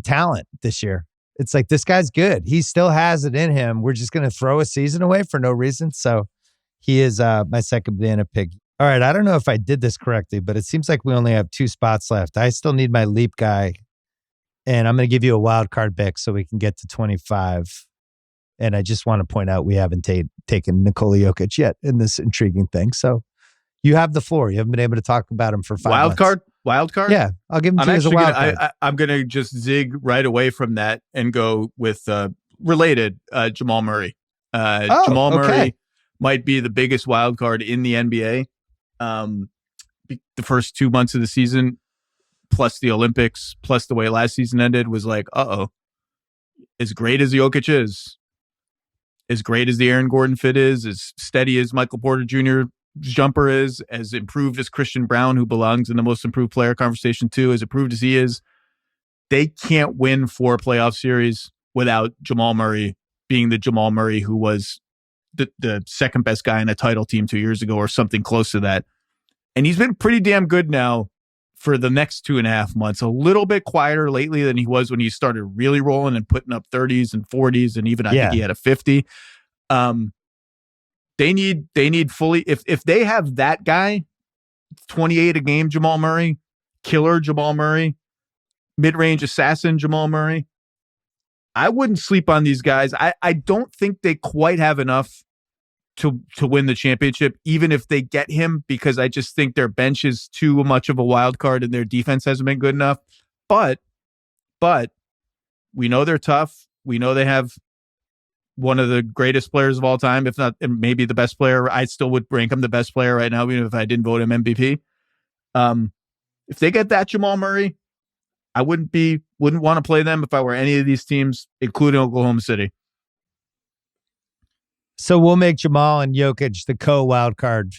talent this year. It's like, this guy's good. He still has it in him. We're just going to throw a season away for no reason. So he is my second banana pick. All right. I don't know if I did this correctly, but it seems like we only have 2 spots left. I still need my leap guy, and I'm going to give you a wild card pick so we can get to 25. And I just want to point out we haven't taken Nikola Jokic yet in this intriguing thing. So you have the floor. You haven't been able to talk about him for 5 months. Wild card? Yeah, I'll give him to you as a wild card. I'm going to just zig right away from that and go with related Jamal Murray. Jamal Murray might be the biggest wild card in the NBA. The first 2 months of the season, plus the Olympics, plus the way last season ended, was like, as great as Jokic is, as great as the Aaron Gordon fit is, as steady as Michael Porter Jr. jumper is, as improved as Christian Brown, who belongs in the most improved player conversation too, as improved as he is, they can't win 4 playoff series without Jamal Murray being the Jamal Murray who was the second best guy in a title team 2 years ago or something close to that. And he's been pretty damn good now for the next 2.5 months. A little bit quieter lately than he was when he started really rolling and putting up 30s and 40s, and even I think he had a 50. They need fully, if they have that guy, 28 a game Jamal Murray, killer Jamal Murray, mid-range assassin Jamal Murray, I wouldn't sleep on these guys. I don't think they quite have enough to win the championship, even if they get him, because I just think their bench is too much of a wild card and their defense hasn't been good enough. But we know they're tough. We know they have one of the greatest players of all time, if not maybe the best player. I still would rank him the best player right now, even if I didn't vote him MVP. If they get that Jamal Murray, I wouldn't want to play them if I were any of these teams, including Oklahoma City. So we'll make Jamal and Jokic the co-wild card.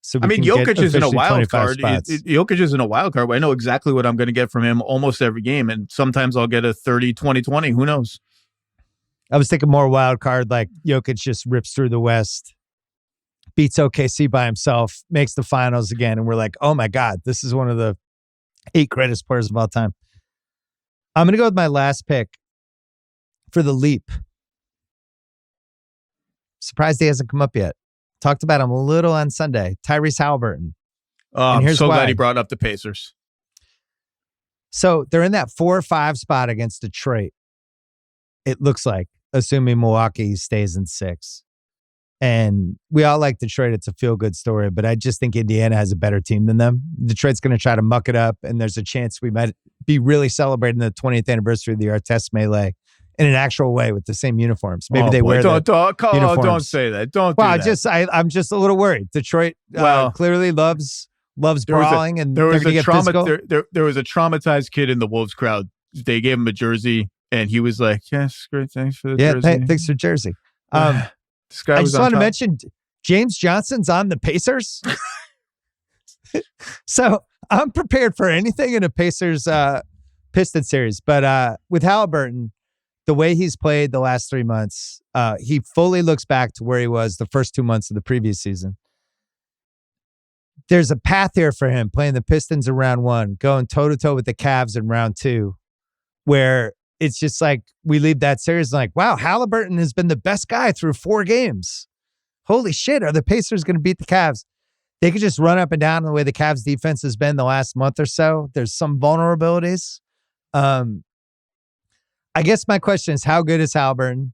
So Jokic isn't a wild card. Jokic isn't a wild card, but I know exactly what I'm going to get from him almost every game. And sometimes I'll get a 30-20-20. Who knows? I was thinking more wild card, like Jokic just rips through the West, beats OKC by himself, makes the finals again. And we're like, oh my God, this is one of the 8 greatest players of all time. I'm going to go with my last pick for the leap. Surprised he hasn't come up yet. Talked about him a little on Sunday. Tyrese Halliburton. Oh, I'm so glad he brought up the Pacers. So they're in that 4 or 5 spot against Detroit. It looks like, assuming Milwaukee stays in 6. And we all like Detroit. It's a feel-good story, but I just think Indiana has a better team than them. Detroit's going to try to muck it up, and there's a chance we might be really celebrating the 20th anniversary of the Artest Melee in an actual way with the same uniforms. Maybe they wear uniforms. Don't say that. Don't do that. I'm just a little worried. Detroit clearly loves brawling, and there was a there was a traumatized kid in the Wolves crowd. They gave him a jersey, and he was like, "Yes, great, thanks for the jersey." Yeah, thanks for jersey. This guy I just want to mention James Johnson's on the Pacers. So I'm prepared for anything in a Pacers Piston series. But with Halliburton, the way he's played the last 3 months, he fully looks back to where he was the first 2 months of the previous season. There's a path here for him playing the Pistons in round 1, going toe-to-toe with the Cavs in round 2, where it's just like we leave that series like, wow, Halliburton has been the best guy through 4 games. Holy shit, are the Pacers going to beat the Cavs? They could just run up and down the way the Cavs defense has been the last month or so. There's some vulnerabilities. I guess my question is, how good is Halliburton?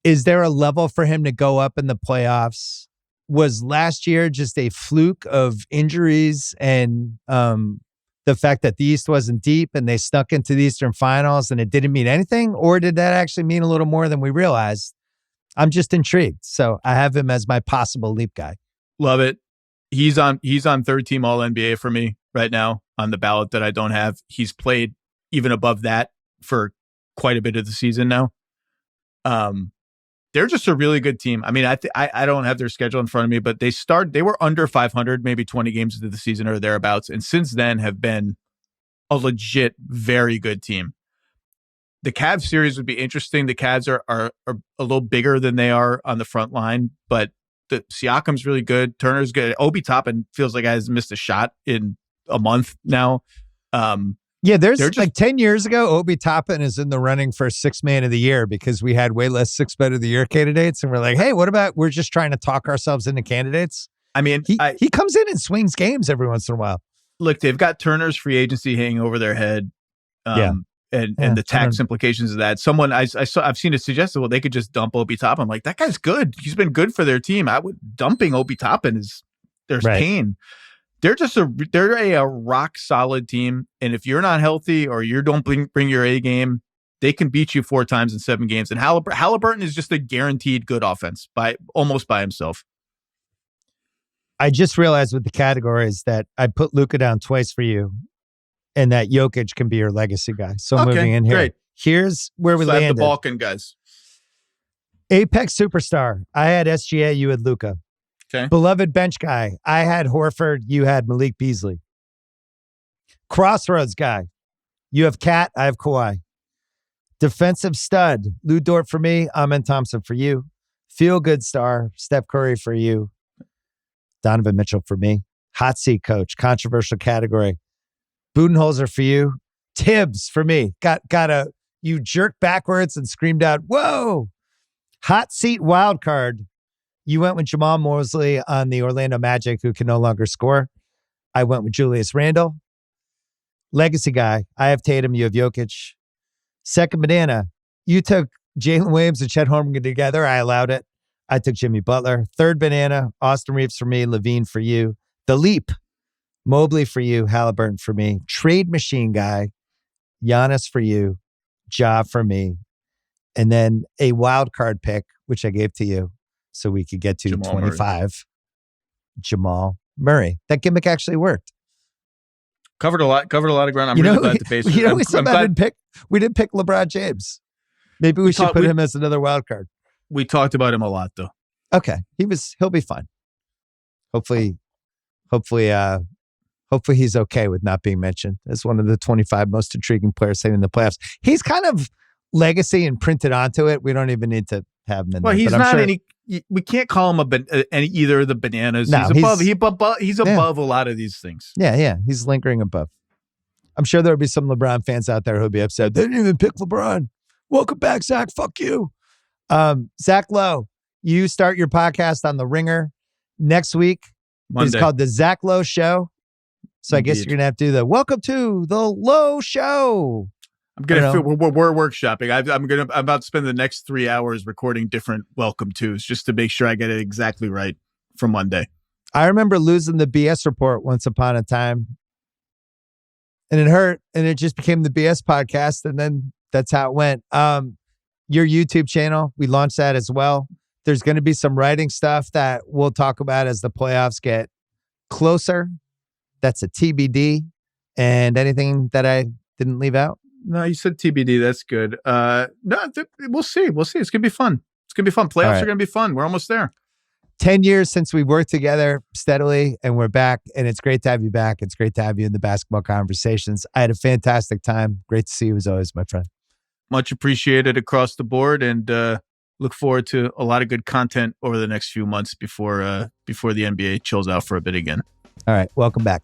Is there a level for him to go up in the playoffs? Was last year just a fluke of injuries and the fact that the East wasn't deep and they snuck into the Eastern Finals and it didn't mean anything? Or did that actually mean a little more than we realized? I'm just intrigued. So I have him as my possible leap guy. Love it. He's on third team All NBA for me right now on the ballot that I don't have. He's played even above that for quite a bit of the season now. They're just a really good team. I mean, I don't have their schedule in front of me, but they were under 500, maybe 20 games into the season or thereabouts, and since then have been a legit, very good team. The Cavs series would be interesting. The Cavs are a little bigger than they are on the front line, but the Siakam's really good. Turner's good. Obi Toppin feels like hasn't missed a shot in a month now. There's like 10 years ago, Obi Toppin is in the running for sixth man of the year because we had way less sixth man of the year candidates. And we're like, hey, what about we're just trying to talk ourselves into candidates? I mean, he comes in and swings games every once in a while. Look, they've got Turner's free agency hanging over their head. And the tax implications of that. I've seen it suggested, well, they could just dump Obi Toppin. I'm like, that guy's good. He's been good for their team. Dumping Obi Toppin there's pain. They're a rock solid team. And if you're not healthy or you don't bring your A game, they can beat you 4 times in 7 games. And Halliburton is just a guaranteed good offense almost by himself. I just realized with the categories that I put Luka down twice for you. And that Jokic can be your legacy guy. So moving in here. Great. Here's where we landed. The Balkan guys. Apex superstar. I had SGA, you had Luka. Okay. Beloved bench guy. I had Horford, you had Malik Beasley. Crossroads guy. You have Kat, I have Kawhi. Defensive stud. Lou Dort for me, Amen Thompson for you. Feel good star. Steph Curry for you. Donovan Mitchell for me. Hot seat coach. Controversial category. Budenholzer for you. Tibbs for me. You jerked backwards and screamed out, whoa. Hot seat wild card. You went with Jamal Mosley on the Orlando Magic, who can no longer score. I went with Julius Randle. Legacy guy. I have Tatum. You have Jokic. Second banana. You took Jalen Williams and Chet Holmgren together. I allowed it. I took Jimmy Butler. Third banana. Austin Reeves for me. Levine for you. The leap. Mobley for you, Halliburton for me. Trade machine guy, Giannis for you, Ja for me. And then a wild card pick, which I gave to you so we could get to Jamal 25. Murray. Jamal Murray. That gimmick actually worked. Covered a lot of ground. I'm really glad the base. We didn't pick LeBron James. Maybe we should put him as another wild card. We talked about him a lot though. Okay. He'll be fine. Hopefully he's okay with not being mentioned as one of the 25 most intriguing players in the playoffs. He's kind of legacy and printed onto it. We don't even need to have him in there. Well, he's not any. We can't call him either of the bananas. No, he's above a lot of these things. Yeah. He's lingering above. I'm sure there'll be some LeBron fans out there who'll be upset. They didn't even pick LeBron. Welcome back, Zach. Fuck you. Zach Lowe, you start your podcast on The Ringer next week. Monday. It's called The Zach Lowe Show. So I guess you're going to have to do the welcome to the Lowe Show. We're workshopping. I'm about to spend the next 3 hours recording different welcome tos just to make sure I get it exactly right for Monday. I remember losing the BS report once upon a time. And it hurt. And it just became the BS podcast. And then that's how it went. Your YouTube channel, we launched that as well. There's going to be some writing stuff that we'll talk about as the playoffs get closer. That's a TBD. And anything that I didn't leave out? No, you said TBD. That's good. We'll see. It's going to be fun. Playoffs are going to be fun. We're almost there. 10 years since we worked together steadily, and we're back. And it's great to have you back. It's great to have you in the basketball conversations. I had a fantastic time. Great to see you as always, my friend. Much appreciated across the board, and look forward to a lot of good content over the next few months before the NBA chills out for a bit again. All right. Welcome back.